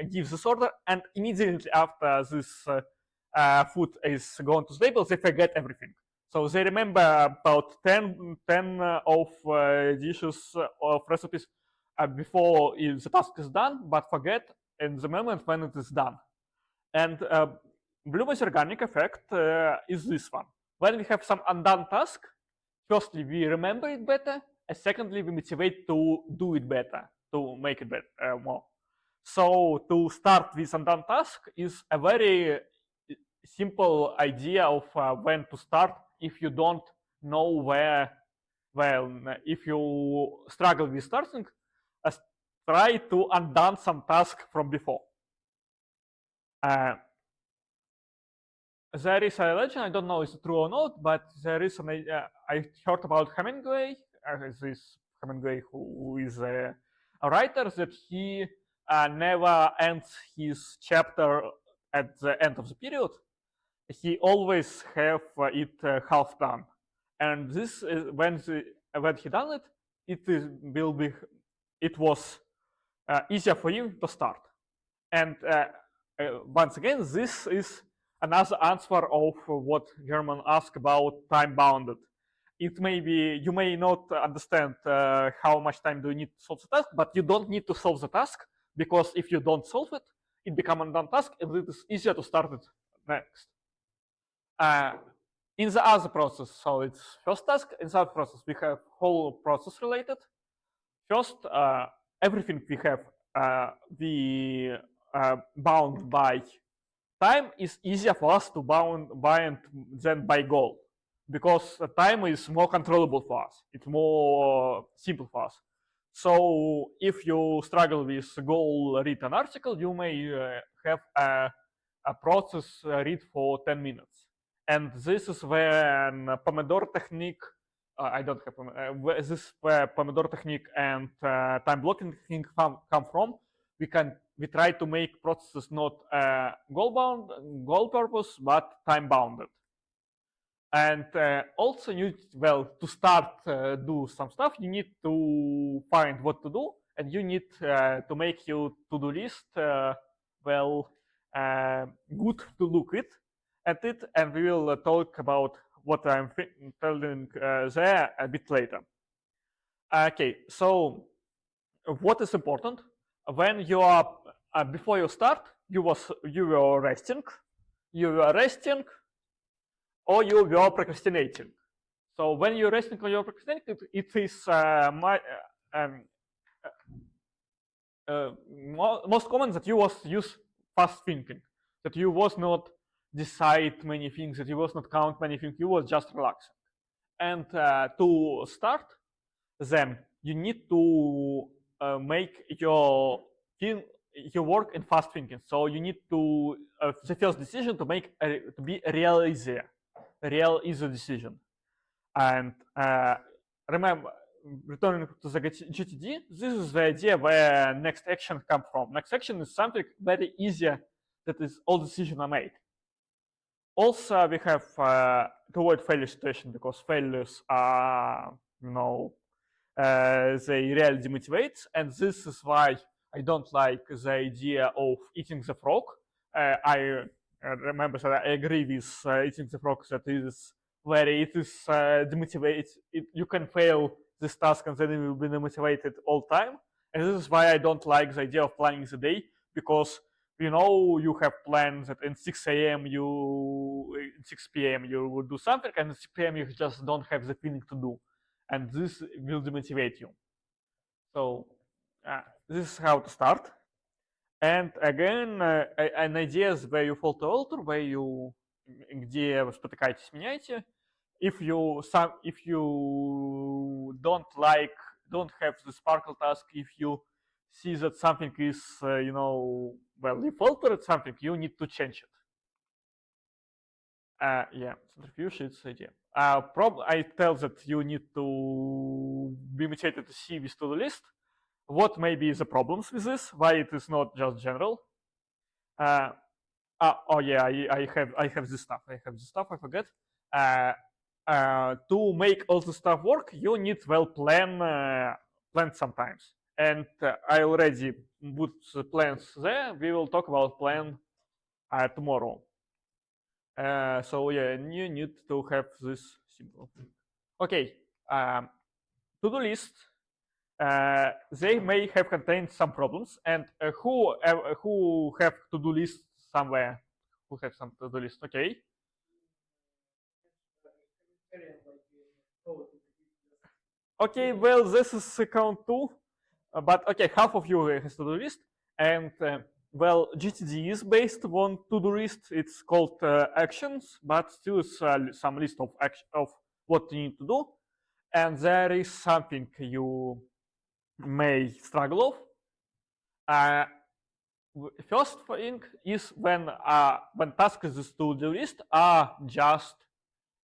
give this order, and immediately after this food is going to the table, they forget everything. So they remember about 10 of dishes of recipes before the task is done, but forget in the moment when it is done. And Bloom's organic effect is this one. When we have some undone task, firstly, we remember it better, secondly, we motivate to do it better, to make it better more. So to start with undone task is a very simple idea of when to start if you don't know where. Well, if you struggle with starting, uh, try to undone some task from before. There is a legend, I don't know if it's true or not, but there is an I heard about Hemingway, this Hemingway who is a writer, that he never ends his chapter at the end of the period. He always have it half done, and this is when he done it, it was easier for him to start. And once again, this is another answer of what Herman asked about time bounded. It may be you may not understand how much time do you need to solve the task, but you don't need to solve the task, because if you don't solve it, it becomes undone task, and it is easier to start it next. In the other process, so it's first task. In the other process, we have whole process related. First, everything we have bound by time is easier for us to bind than by goal, because time is more controllable for us. It's more simple for us. So if you struggle with goal read an article, you may have a process read for 10 minutes. And this is when Pomodoro technique, I don't have this where Pomodoro technique and time blocking technique come from. We try to make processes not goal purpose, but time bounded. And also, to start do some stuff, you need to find what to do, and you need to make your to-do list good to look at it, and we will talk about what I'm telling there a bit later. Okay, so what is important when you are before you start? You were resting, or you were procrastinating. So when you're resting or you're procrastinating, it is most common that you was use fast thinking, that you was not decide many things, that you was not count many things, you was just relaxing. And to start, then you need to make your work in fast thinking. So you need to the first decision to make to be a real easy decision. And remember, returning to the GTD, this is the idea where next action come from. Next action is something very easier that is all decisions are made. Also, we have to avoid failure situation, because failures are, they really demotivate, and this is why I don't like the idea of eating the frog. I remember that I agree with eating the frog, that is where it is demotivates. You can fail this task and then you will be demotivated all time. And this is why I don't like the idea of planning the day, because you have plans that in 6 a.m. in 6 p.m. you will do something, and in 6 p.m. you just don't have the feeling to do, and this will demotivate you. So this is how to start. And again, an idea is where you fall to alter, где вы спотыкаетесь, меняете. If you don't have the sparkle task, if you see that something is, you faltered something, you need to change it. Yeah, centrifuge is the idea. I tell that you need to be motivated to see this to-do list. What may be the problems with this? Why it is not just general? Oh yeah, I have this stuff. I forget. To make all the stuff work, you need plan sometimes. And I already put the plans there. We will talk about plan tomorrow. So yeah, you need to have this simple. Okay, to-do list. They may have contained some problems, and who have to-do list somewhere? Who have some to-do list? Okay. Okay, well, this is count 2, but okay, half of you has to-do list, and well, GTD is based on to-do list. It's called actions, but still it's some list of of what you need to do, and there is something you may struggle with. First thing is when tasks in this to-do list are just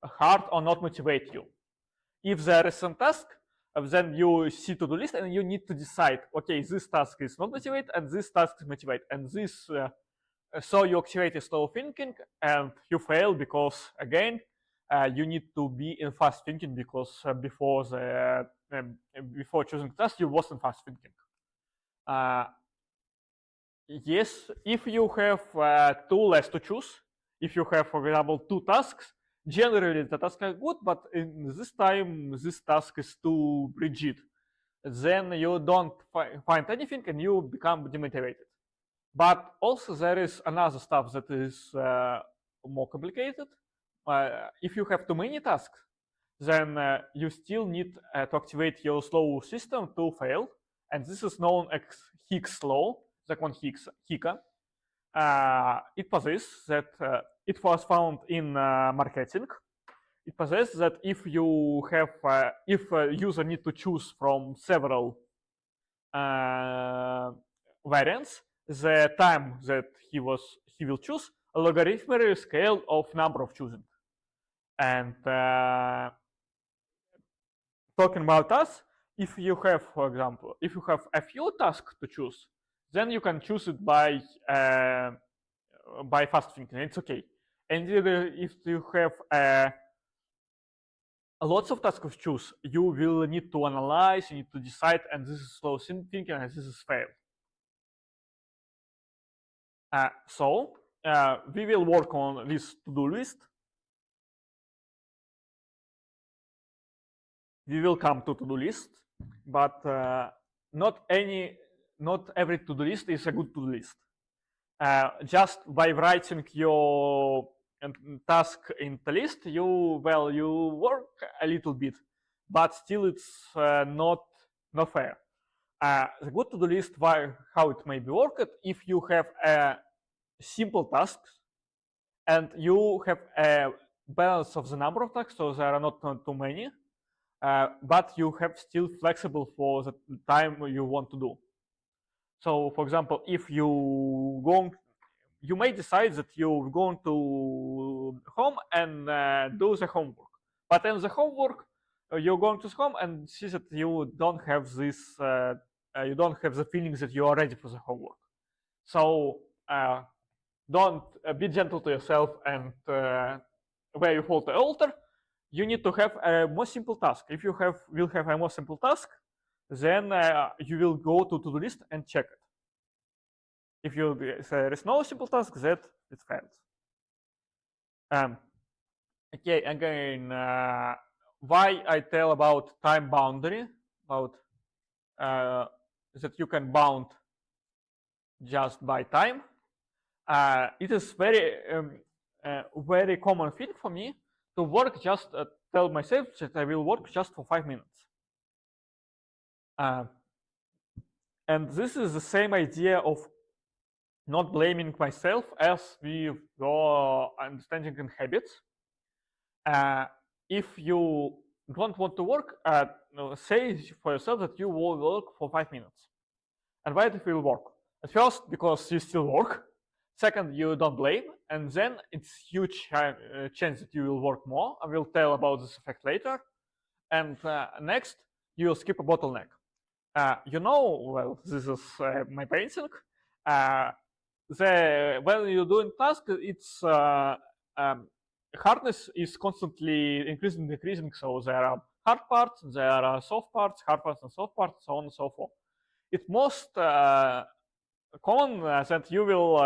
hard or not motivate you. If there is some task, then you see to-do list and you need to decide, okay, this task is not motivate and this task is motivate, and this so you activate slow thinking and you fail because again you need to be in fast thinking because before choosing task you wasn't fast thinking. Yes, if you have two less to choose, if you have, for example, two tasks, generally the tasks are good, but in this time, this task is too rigid. Then you don't find anything and you become demotivated. But also there is another stuff that is more complicated. If you have too many tasks, then you still need to activate your slow system to fail. And this is known as Hicks law, закон Хика. It possesses that it was found in marketing. It possesses that if you have, if a user need to choose from several variants, the time that he will choose a logarithmic scale of number of choosing. And talking about us, if you have, for example, if you have a few tasks to choose, then you can choose it by fast thinking. It's okay. And if you have lots of tasks to choose, you will need to analyze, you need to decide, and this is slow thinking, and this is fail. So we will work on this to-do list. We will come to to-do list, but not every to-do list is a good to-do list. Just by writing your task in the list, you work a little bit, but still it's not fair. The good to-do list, how it may be worked, if you have a simple tasks and you have a balance of the number of tasks, so there are not too many, but you have still flexible for the time you want to do. So, for example, if you may decide that you're going to home and do the homework, but in the homework you're going to home and see that you don't have this, you don't have the feeling that you are ready for the homework. So don't be gentle to yourself, and where you fall to alter, you need to have a more simple task. If you will have a more simple task, then you will go to to-do list and check it. If there is no simple task, that it fails. Okay, again, why I tell about time boundary, about that you can bound just by time. It is very common thing for me to work just tell myself that I will work just for 5 minutes. And this is the same idea of not blaming myself as we were understanding in habits. If you don't want to work, say for yourself that you will work for 5 minutes. And why it will work? At first, because you still work. Second, you don't blame. And then it's huge chance that you will work more. I will tell about this effect later. And next, you will skip a bottleneck. Well, this is my painting. When you're doing task, it's hardness is constantly decreasing. So there are hard parts, there are soft parts, hard parts and soft parts, so on and so forth. It's most common that you will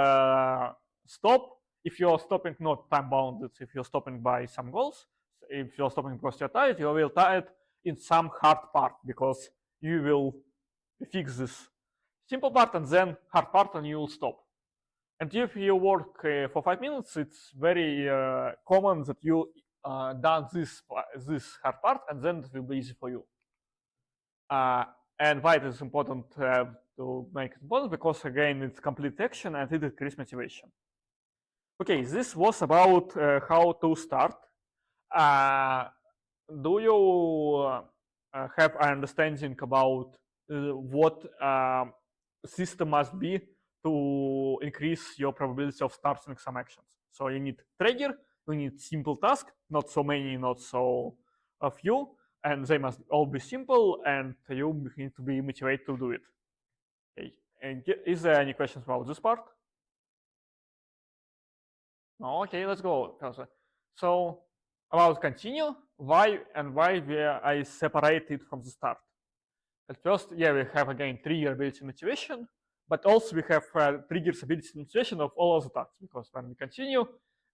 stop if you're stopping not time bounded, if you're stopping by some goals. If you're stopping because you're tired, you will tired in some hard part because you will fix this simple part and then hard part and you will stop. And if you work for 5 minutes, it's very common that you done this hard part and then it will be easy for you. And why it is important to make it important? Because again, it's complete action and it increases motivation. Okay, this was about how to start. Do you have an understanding about what system must be to increase your probability of starting some actions? So you need trigger, you need simple task, not so many, not so few, and they must all be simple, and you need to be motivated to do it. Okay. And is there any questions about this part? No, okay, let's go further. So about continue, why I separate it from the start. At first, yeah, we have again trigger, ability, motivation, but also we have triggers, ability, motivation of all other tasks, because when we continue,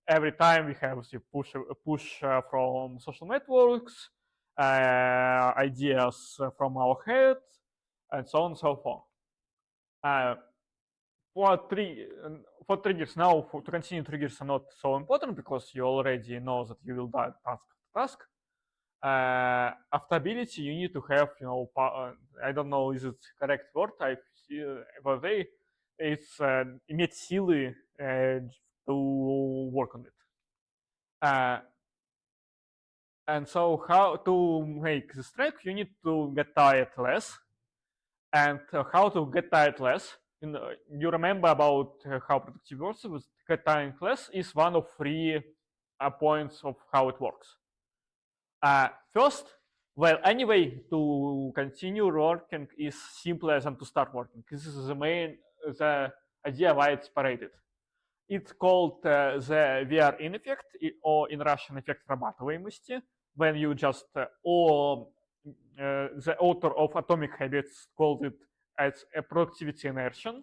every time we have the push from social networks, ideas from our head, and so on and so forth. For triggers now, to continue, triggers are not so important because you already know that you will die task to task. After ability, you need to have, I don't know, is it correct word? I but they it's иметь силы to work on it. And so, how to make this track? You need to get tired less. And how to get tired less? You remember about how productive works with get tired less is one of 3 points of how it works. First, well, anyway, to continue working is simpler than to start working. This is the idea why it's separated. It's called the VR-in effect, or in Russian effect врабатываемости, when you just, or the author of Atomic Habits called it as a productivity inertia.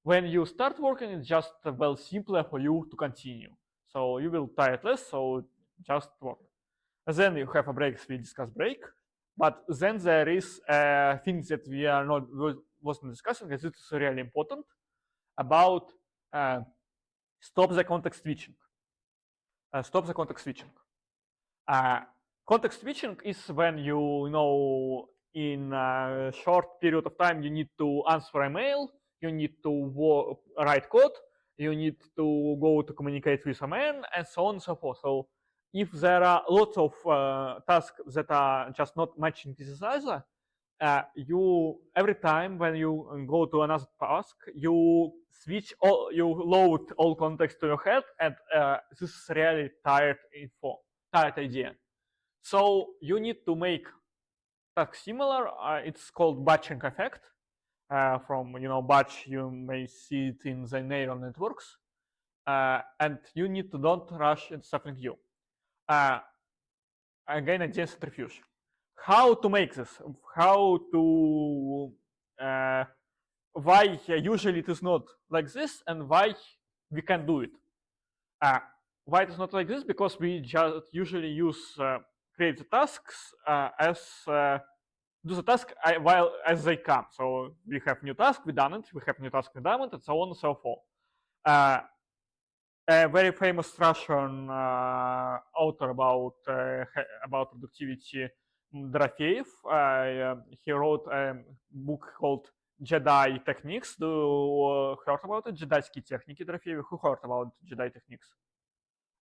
When you start working, it's just well simpler for you to continue. So you will tire less, so just work. Then you have a break, we discuss break. But then there is things that we are not wasn't discussing, as it's really important, about stop the context switching. Stop the context switching. Context switching is when you know in a short period of time you need to answer a mail, you need to write code, you need to go to communicate with a man, and so on and so forth. So if there are lots of tasks that are just not matching with each other, you every time when you go to another task, you switch all, you load all context to your head, and this is really tired idea. So you need to make tasks similar. It's called batching effect. From batch, you may see it in the neural networks, and you need to don't rush into something new. Again, again, centrifuge. How to make this? How to why usually it is not like this, and why we can do it? Why it is not like this? Because we just usually use create the tasks as do the task while as they come. So we have new task, we done it. We have new task, we done it, and so on and so forth. A very famous Russian author about productivity, Dorofeev, he wrote a book called Jedi Techniques. Do you heard about it? Джедайские техники Dorofeev. Who heard about Jedi Techniques?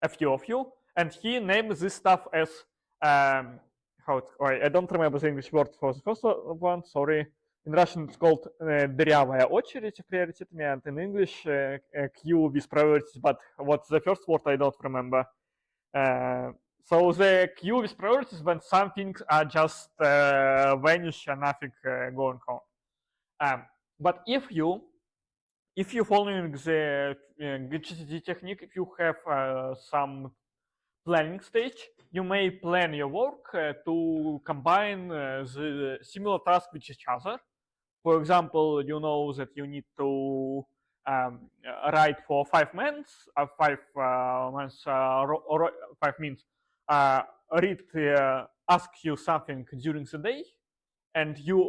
A few of you. And he named this stuff as I don't remember the English word for the first one. Sorry. In Russian, it's called дырявая очередь приоритетами, and in English, queue with priorities. But what's the first word? I don't remember. So the queue with priorities when some things are just vanish and nothing going on. But if you following the GTD technique, if you have some planning stage, you may plan your work to combine the similar tasks with each other. For example, you know that you need to write for 5 months, 5 months, or 5 minutes, read, ask you something during the day, and you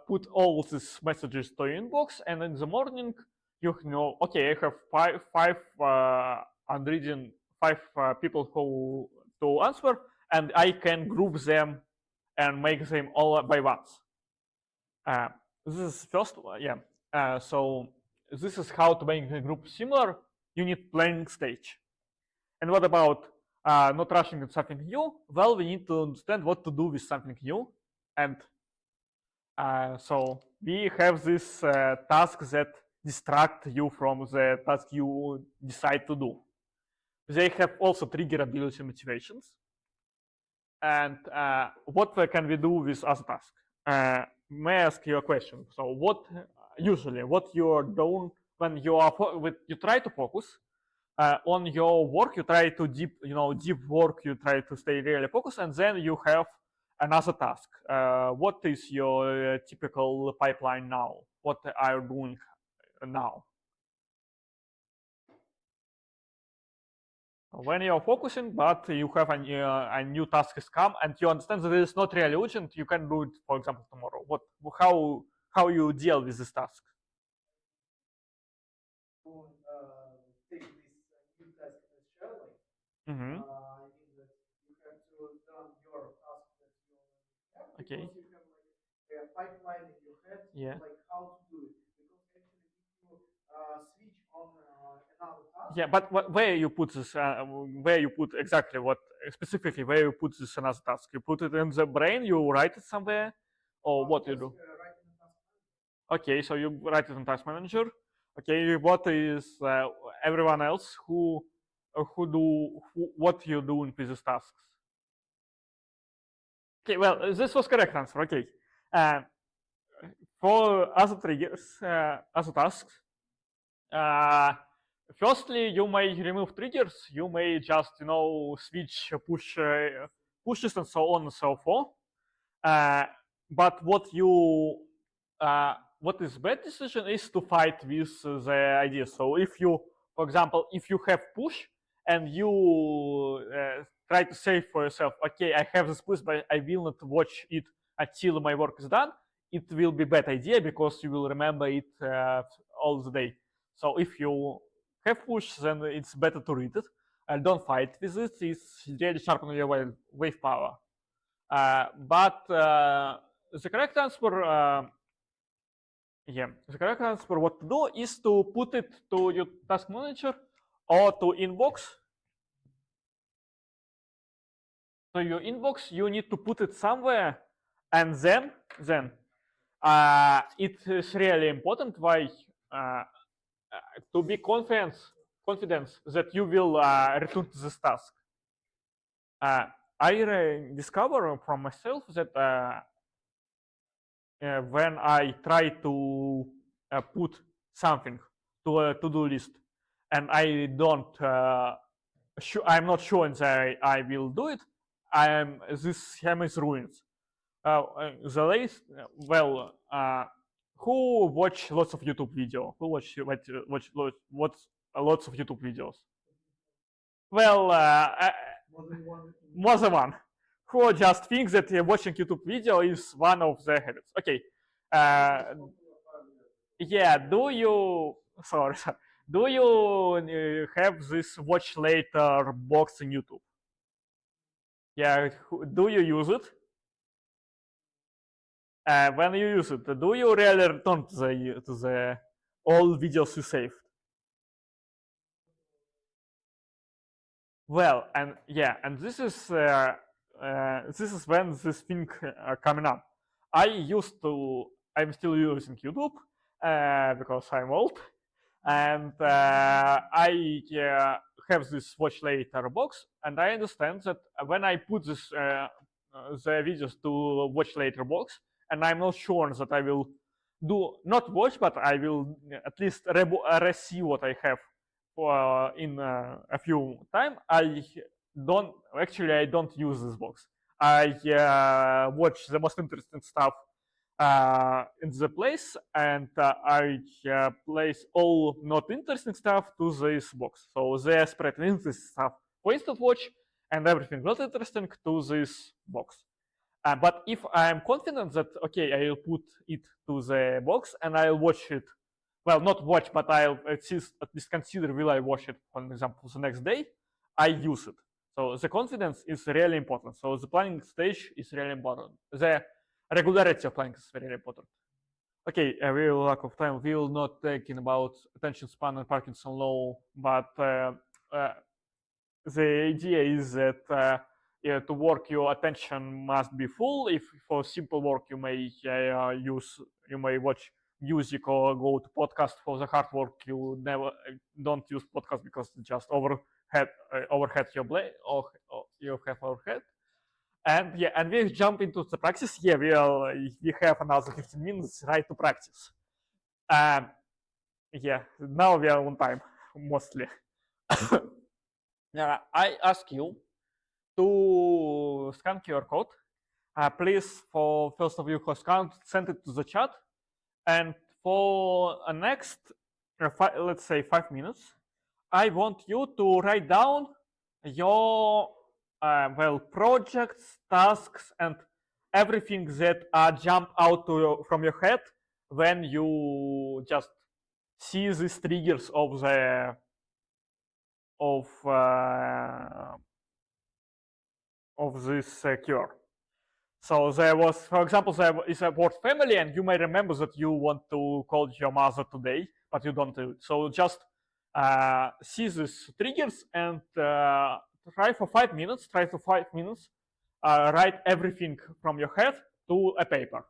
put all these messages to your inbox, and in the morning you know, okay, I have I'm reading 5 people who to answer, and I can group them and make them all by once. This is first, so this is how to make a group similar. You need planning stage. And what about not rushing into something new? Well, we need to understand what to do with something new. And so we have this task that distract you from the task you decide to do. They have also triggerability motivations. And what can we do with other tasks? May I ask you a question? So what usually what you're doing when you are you try to focus on your work, you try to deep work, you try to stay really focused, and then you have another task. What is your typical pipeline now? What are you doing now? When you're focusing, but you have a new task has come, and you understand that it is not really urgent, you can do it, for example, tomorrow. How you deal with this task? Take this new task as challenge. Mm-hmm. I mean that you have to done your task that you already have Okay. because you have like a pipeline in your head, Yeah. like how to do it. Because actually, if you switch on another task. Yeah, but where you put this? Where you put exactly what specifically? Where you put this another task? You put it in the brain. You write it somewhere, or what you do? Write in the task manager. Okay, so you write it in Task Manager. Okay, what is everyone else what you doing with these tasks? Okay, well, this was correct answer. Okay, for other triggers, other tasks. Firstly, you may remove triggers. You may just switch pushes and so on and so forth. But what is bad decision is to fight with the idea. So if you, for example, if you have push and you try to say for yourself, okay, I have this push, but I will not watch it until my work is done, it will be bad idea because you will remember it all the day. So if you have push, then it's better to read it and don't fight with it. It's really sharpen your wave power. But the correct answer, the correct answer what to do is to put it to your task manager or to inbox. So your inbox, you need to put it somewhere, and then it is really important why to be confident that you will return to this task. I discover from myself that when I try to put something to a to-do list and I don't, I'm not sure that I will do it, this scheme is ruined. The latest, who watch lots of YouTube video? Who watch lots of YouTube videos? Well, more than one. Who just thinks that watching YouTube video is one of their habits. Okay. Yeah. Do you? Sorry. Do you have this watch later box in YouTube? Yeah. Do you use it? When you use it, do you really return to the all videos you saved? Well, and yeah, and this is when this thing coming up. I'm still using YouTube because I'm old, and I have this watch later box, and I understand that when I put the videos to watch later box, and I'm not sure that I will do not watch, but I will at least see what I have in a few time. I don't use this box. I watch the most interesting stuff in the place, and I place all not interesting stuff to this box. So they spread interesting stuff for instant watch and everything not interesting to this box. But if I'm confident that okay, I will put it to the box and I'll watch it, well, not watch, but I'll at least consider will I watch it, for example, the next day, I use it. So the confidence is really important. So the planning stage is really important. The regularity of planning is very important. Okay, we will lack of time. We will not talking about attention span and Parkinson law, but the idea is that yeah, to work your attention must be full. If for simple work you may you may watch music or go to podcast. For the hard work you never don't use podcast because it just overhead your brain or you have overhead. And yeah, and we jump into the practice. Yeah, we have another 15 minutes right to practice. Um, yeah, now we are on time mostly. Yeah, I ask you to scan QR code. Please, for first of you who scanned, send it to the chat. And for next, let's say 5 minutes, I want you to write down your well projects, tasks, and everything that jump out from your head when you just see these triggers of uh, of this cure. So there was, for example, there is a word family, and you may remember that you want to call your mother today, but you don't do it. So just see these triggers and try for 5 minutes. Try for 5 minutes. Write everything from your head to a paper.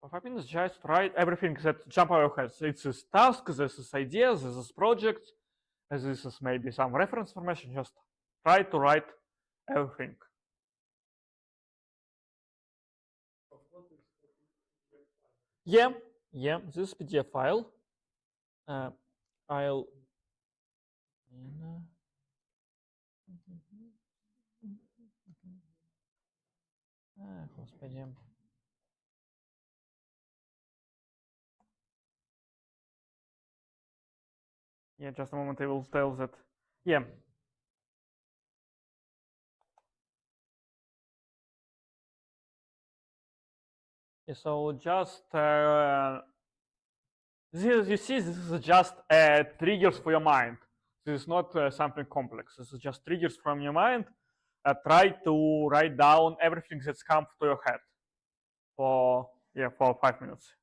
For 5 minutes, just write everything that jump out of your head. It's this task, this is ideas, this is project, this is maybe some reference information. Just try to write everything. Yeah, yeah, this PDF file. I'll. Господи. Yeah, just a moment. I will tell that. Yeah. So just this, you see, this is just triggers for your mind. This is not something complex. This is just triggers from your mind. Try to write down everything that's come to your head for 5 minutes.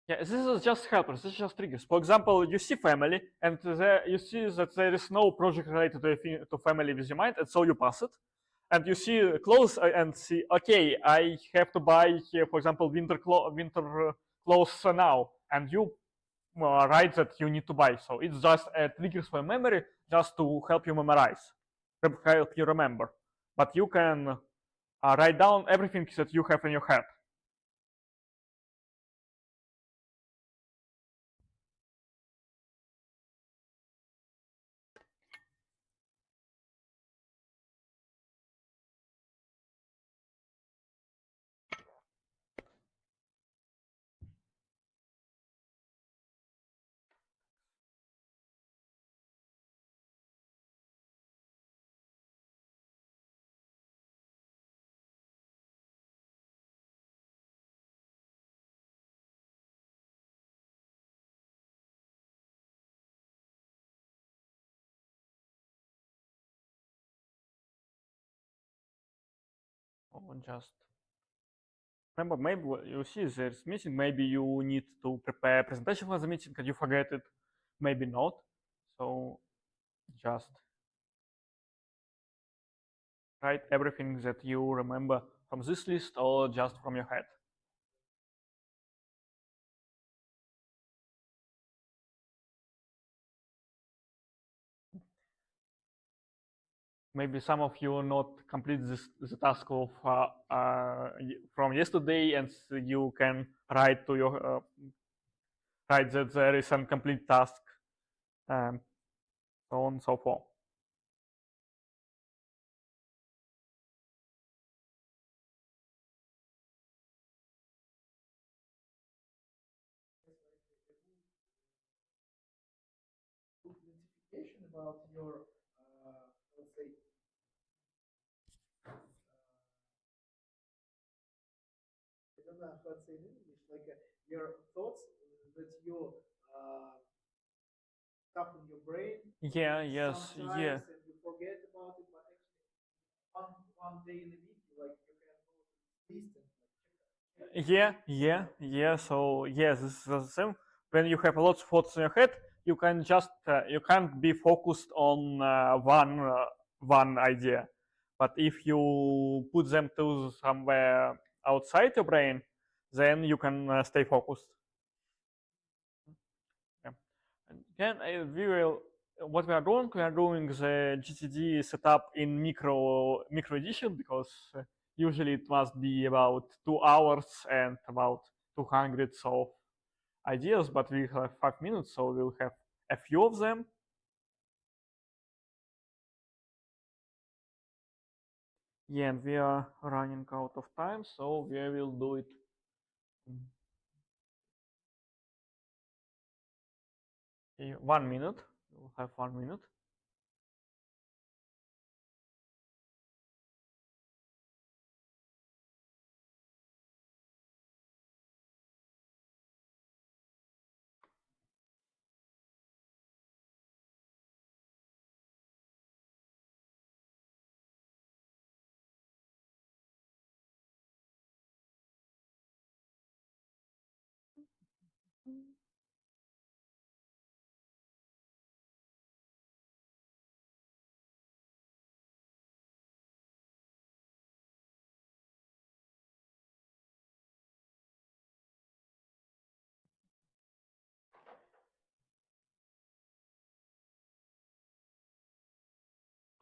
Yeah, this is just helpers. This is just triggers. For example, you see family, and you see that there is no project related to family with your mind, and so you pass it. And you see clothes and see, okay, I have to buy, for example, winter clothes now, and you write that you need to buy. So it's just triggers for memory, just to help you memorize, help you remember. But you can write down everything that you have in your head. Or just remember, maybe you see there's meeting, maybe you need to prepare a presentation for the meeting and you forget it, maybe not. So just write everything that you remember from this list or just from your head. Maybe some of you not complete the task of from yesterday, and you can write to your write that there is some complete task, so on and so forth. Simplification about your, let's say, I don't know how to say in English, like your thoughts that you brain. Yes, sometimes, and you forget about it, but actually one day in a week, like you can go to this list and like yeah. So yes, this is the same. When you have lots of thoughts in your head, you can just you can't be focused on one idea. But if you put them to somewhere outside your brain, then you can stay focused. Yeah. And again, we will. What we are doing the GTD setup in micro edition because usually it must be about 2 hours and about 200 of ideas, but we have 5 minutes, so we'll have a few of them. Yeah, and we are running out of time, so we will do it. In 1 minute. We'll have 1 minute.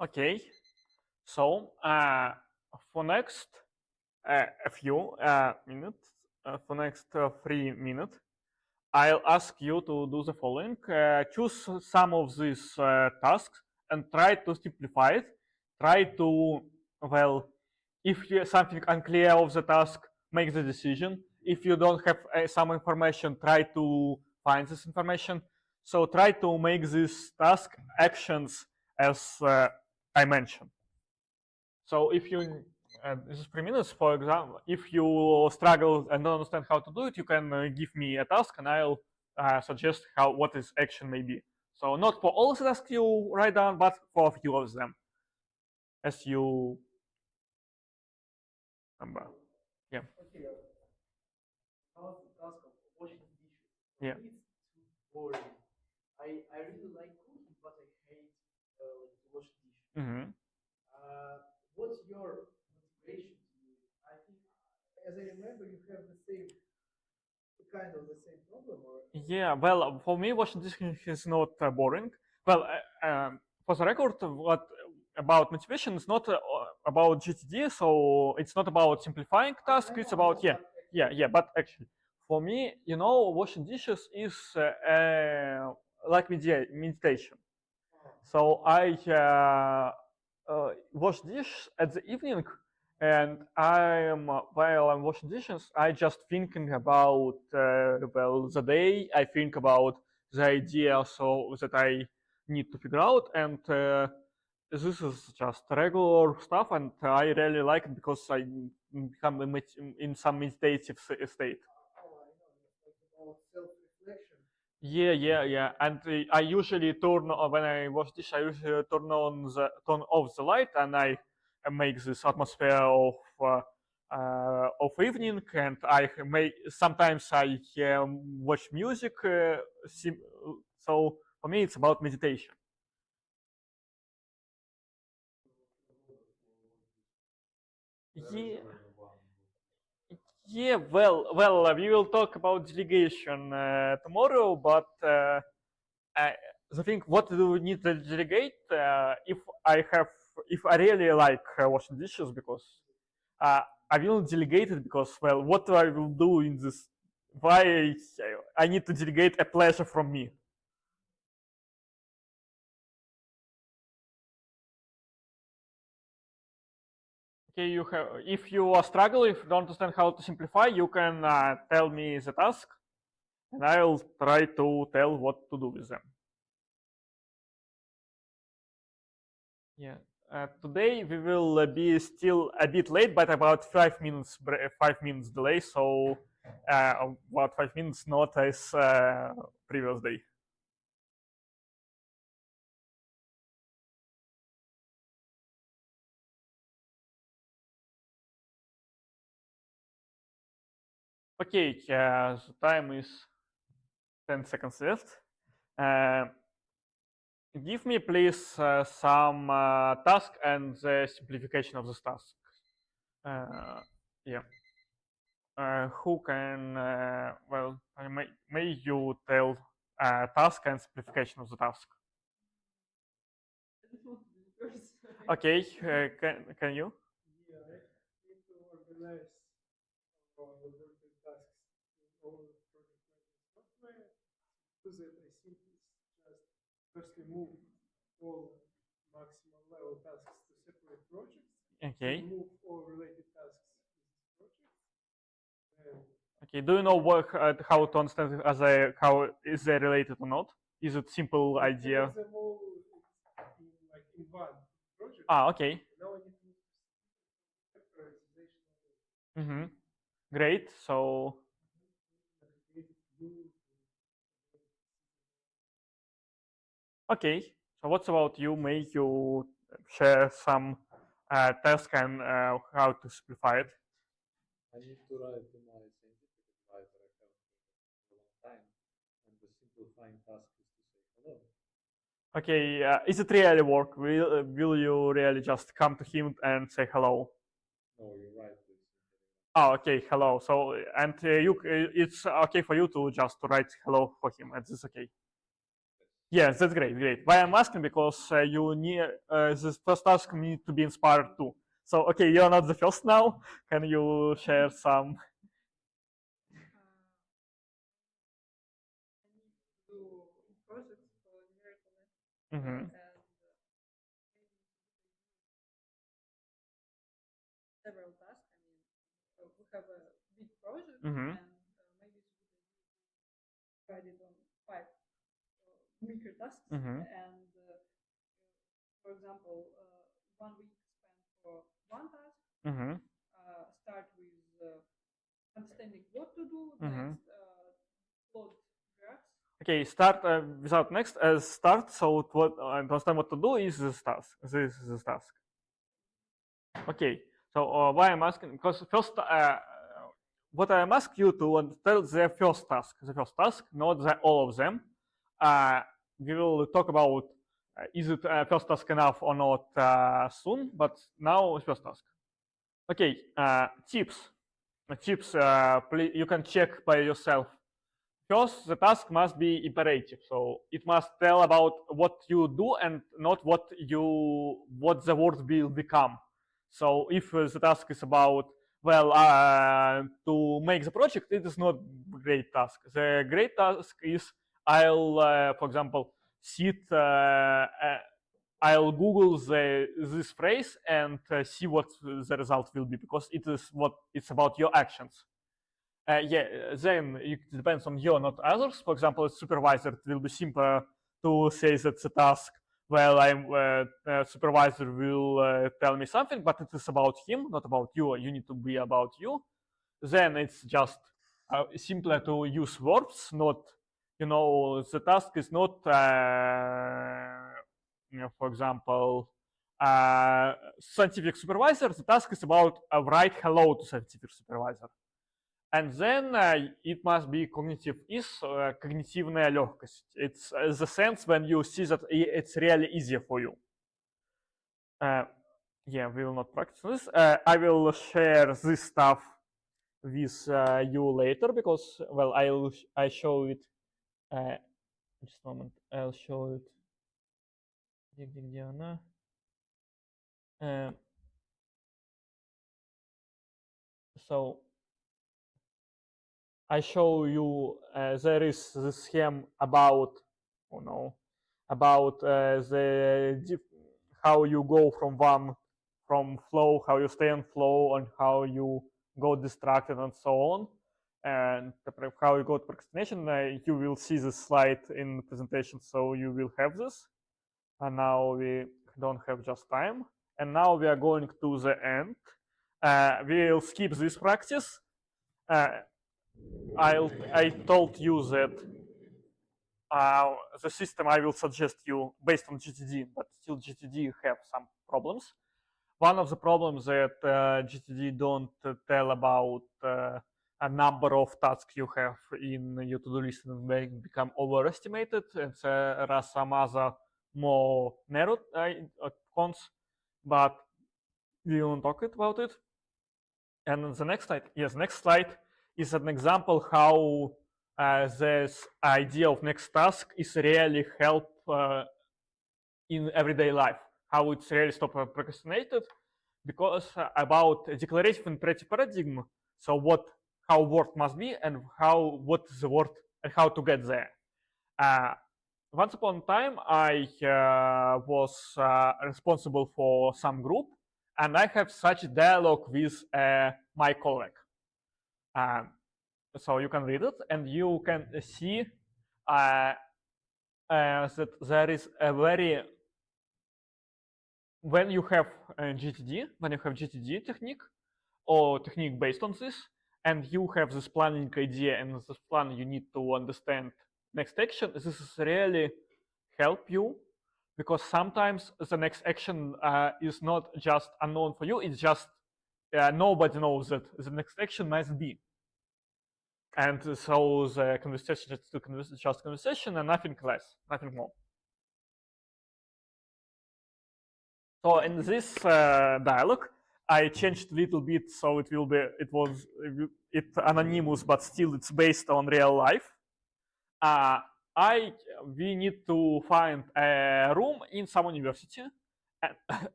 Okay, so for next a few minutes, for next 3 minutes, I'll ask you to do the following. Choose some of these tasks and try to simplify it. Try to, well, if you something unclear of the task, make the decision. If you don't have some information, try to find this information. So try to make this task actions as I mentioned. So if you, this is 3 minutes, for example, if you struggle and don't understand how to do it, you can give me a task and I'll suggest what this action may be. So not for all the tasks you write down, but for a few of them, as you remember. Yeah. Okay, now the task of washing dishes. Yeah. For me, it's too boring. I really like cooking, but I hate like to wash dishes. Mm-hmm. What's your motivation to do it? I think, as I remember, you have the same kind of the same problem, or Yeah, well, for me, washing dishes is not boring. Well, for the record, what about motivation is not about GTD, so it's not about simplifying tasks. It's about yeah. But actually, for me, washing dishes is like meditation. So I wash dish at the evening, and while I'm washing dishes, I just thinking about the day. I think about the idea so that I need to figure out, and this is just regular stuff, and I really like it because I become in some meditative state. oh, I know, it's like about self-reflection. Yeah. And I usually when I wash dish, I usually turn off the light, and I make this atmosphere of evening. And I make sometimes I watch music. So for me, it's about meditation. Yeah. Yeah, well, we will talk about delegation tomorrow, but uh, the thing, what do we need to delegate? If I really like washing dishes, because I will delegate it because, well, what I will do in this? Why I need to delegate a pleasure from me? Okay, if you are struggling, if you don't understand how to simplify, you can tell me the task, and I'll try to tell what to do with them. Yeah. Today we will be still a bit late, but about 5 minutes, 5 minutes delay. So about 5 minutes, not as previous day. Okay, the time is 10 seconds left. Give me, please, some task and the simplification of this task. Yeah. Who can, well, may you tell task and simplification of the task? Okay, can you? Yeah, I need to organize our working tasks in our project management software. To that, I think it's just firstly move all maximum level tasks to separate projects. Okay. Then move all related tasks to this project. Then Okay. Do you know how to understand as how is they related or not? Is it simple I idea? have them all in one project. Ah, okay. Now I need to use prioritization. Mm-hmm. Great. So, okay. So, what's about you? May you share some task and how to simplify it? I need to write to my scientific advisor. I haven't heard of for a long time, and the simplifying task is to say hello. Okay. Is it really work? Will you really just come to him and say hello? No, you write this. Oh, okay. Hello. So, and it's okay for you to just write hello for him, and it's okay. Yes, that's great, great. Why I'm asking because you need this first task need to be inspired too. So okay, you're not the first now. Can you share some? I need to do projects for numerical Mm-hmm. and maybe several tasks. I mean, we have a big project Mm-hmm. and maybe it's a good idea to divide it on 5 micro tasks. Mm-hmm. And for example, 1 week spent for one task. Mm-hmm. Start with understanding what to do. Mm-hmm. Next, plot graphs. Okay, start without next as start. So what to understand what to do is this task. This is this task. Okay. So why I'm asking because first what I'm asking you to tell the first task, not all of them. We will talk about is it first task enough or not soon, but now first task. Okay, tips. Tips. You can check by yourself. First, the task must be imperative, so it must tell about what you do and not what the word will become. So if the task is about to make the project, it is not great task. The great task is for example, I'll Google this phrase and see what the result will be because it's about your actions. Then it depends on you, not others. For example, as supervisor, it will be simpler to say that the task, supervisor will tell me something, but it is about him, not about you. You need to be about you. Then it's just simpler to use verbs, not, the task is not, for example, scientific supervisor. The task is about write hello to scientific supervisor. And then it must be cognitive когнитивная легкость. It's the sense when you see that it's really easier for you. Yeah, we will not practice this. I will share this stuff with you later because, well, I show it. Just a moment. I'll show it. Где она? So I show you there is the scheme about, about how you go from flow, how you stay on flow, and how you go distracted and so on, and how you go to procrastination. You will see this slide in the presentation, so you will have this. And now we don't have just time, and now we are going to the end. We will skip this practice. I told you that the system I will suggest you based on GTD, but still GTD have some problems. One of the problems that GTD don't tell about number of tasks you have in your to-do list may become overestimated, and there are some other more narrow cons, but we won't talk about it. And the next slide, yes, next slide is an example how this idea of next task is really help in everyday life, how it's really stop procrastinated, because about declarative and imperative paradigm. So how work must be and what is the word and how to get there. Once upon a time, I was responsible for some group, and I have such dialogue with my colleague. So you can read it, and you can see that there is a very when you have GTD technique or technique based on this, and you have this planning idea and this plan you need to understand next action, this is really help you, because sometimes the next action is not just unknown for you, it's just nobody knows that the next action must be. And so the conversation is just conversation and nothing less, nothing more. So in this dialogue, I changed a little bit, so it was anonymous, but still it's based on real life. We need to find a room in some university,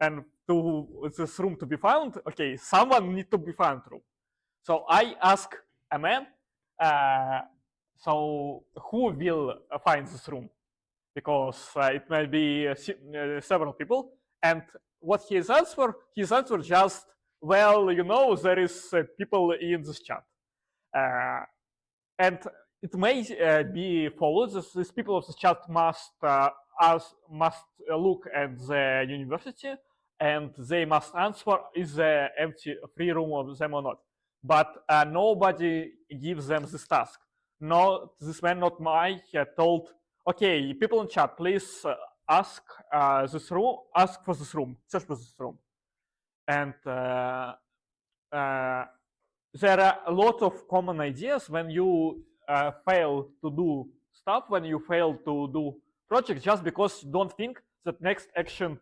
and to this room to be found, okay, someone need to be found room. So I ask a man, so who will find this room? Because it might be several people. And what his answer just, well, there is people in this chat. And it may be followed that these people of the chat must look at the university, and they must answer is the empty free room of them or not. But nobody gives them this task. No, this man, not my, told, okay, people in chat, please ask this room, ask for this room, search for this room. And there are a lot of common ideas when you fail to do stuff, when you fail to do projects, just because you don't think that next action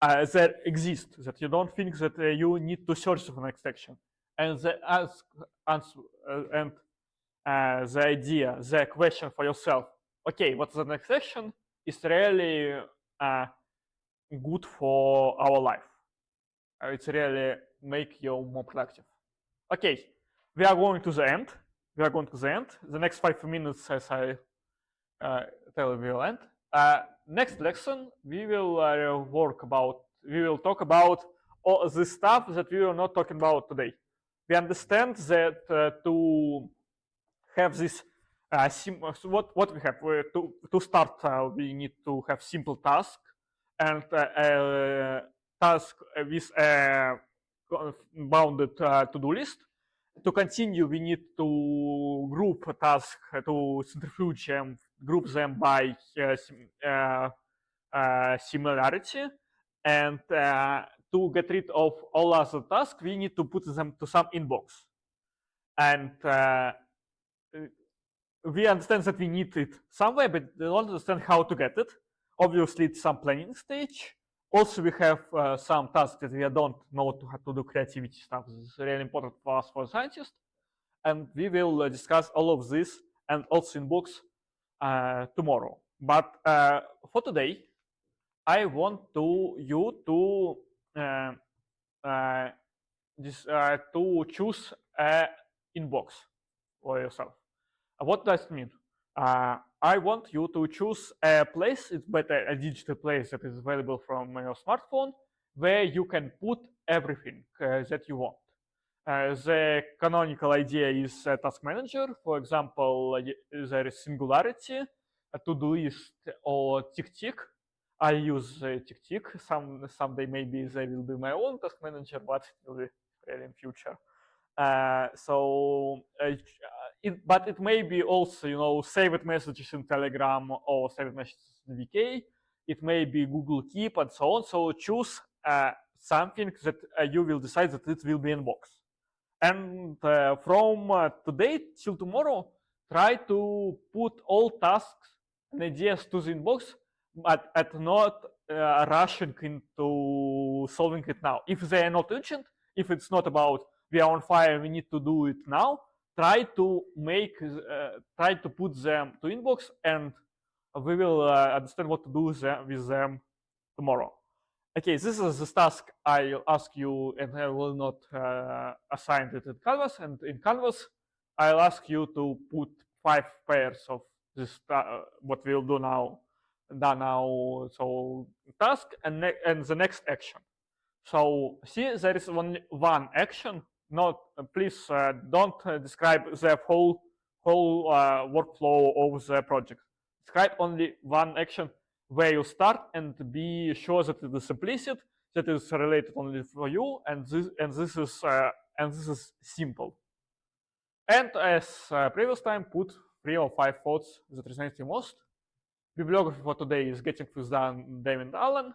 there exists, that you don't think that you need to search for next action. And the the idea, the question for yourself, okay, what's the next action, is really good for our life. It's really make you more productive. Okay, we are going to the end. The next 5 minutes, as I tell you, will end. Next lesson, we will talk about all the stuff that we were not talking about today. We understand that to have this what we have to start, we need to have simple task and task with a bounded to-do list. To continue, we need to group tasks, to centrifuge them, group them by similarity, and to get rid of all other tasks, we need to put them to some inbox. And we understand that we need it somewhere, but we don't understand how to get it. Obviously, it's some planning stage. Also, we have some tasks that we don't know how to do creativity stuff. This is really important for us, for scientists. And we will discuss all of this and also in books tomorrow. But for today, I want you to choose an inbox for yourself. What does it mean? I want you to choose a place, it's better a digital place that is available from your smartphone, where you can put everything that you want. The canonical idea is a task manager. For example, there is Singularity, a to-do list, or Tick. I use Tick. Someday maybe there will be my own task manager, but it will be really in future. But it may be also, saved messages in Telegram or saved messages in VK. It may be Google Keep and so on. So choose something that you will decide that it will be in box. And from today till tomorrow, try to put all tasks and ideas to the inbox, but not rushing into solving it now. If they are not urgent, if it's not about we are on fire, we need to do it now, try to put them to inbox, and we will understand what to do with them tomorrow. Okay, this is the task I'll ask you, and I will not assign it in Canvas. And in Canvas, I'll ask you to put 5 pairs of this what we'll do now. Done now. So task and the next action. So see, there is only one action. Not please don't describe the whole workflow of the project. Describe only one action where you start, and be sure that it is implicit, that is related only for you, and this is simple. And as previous time, put 3 or 5 thoughts that resonate you most. Bibliography for today is Getting Things Done, David Allen.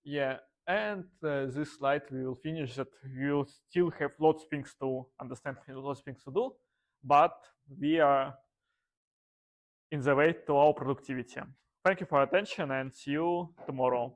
Yeah, and this slide we will finish that we will still have lots of things to understand, lots of things to do, but we are in the way to our productivity. Thank you for your attention, and see you tomorrow.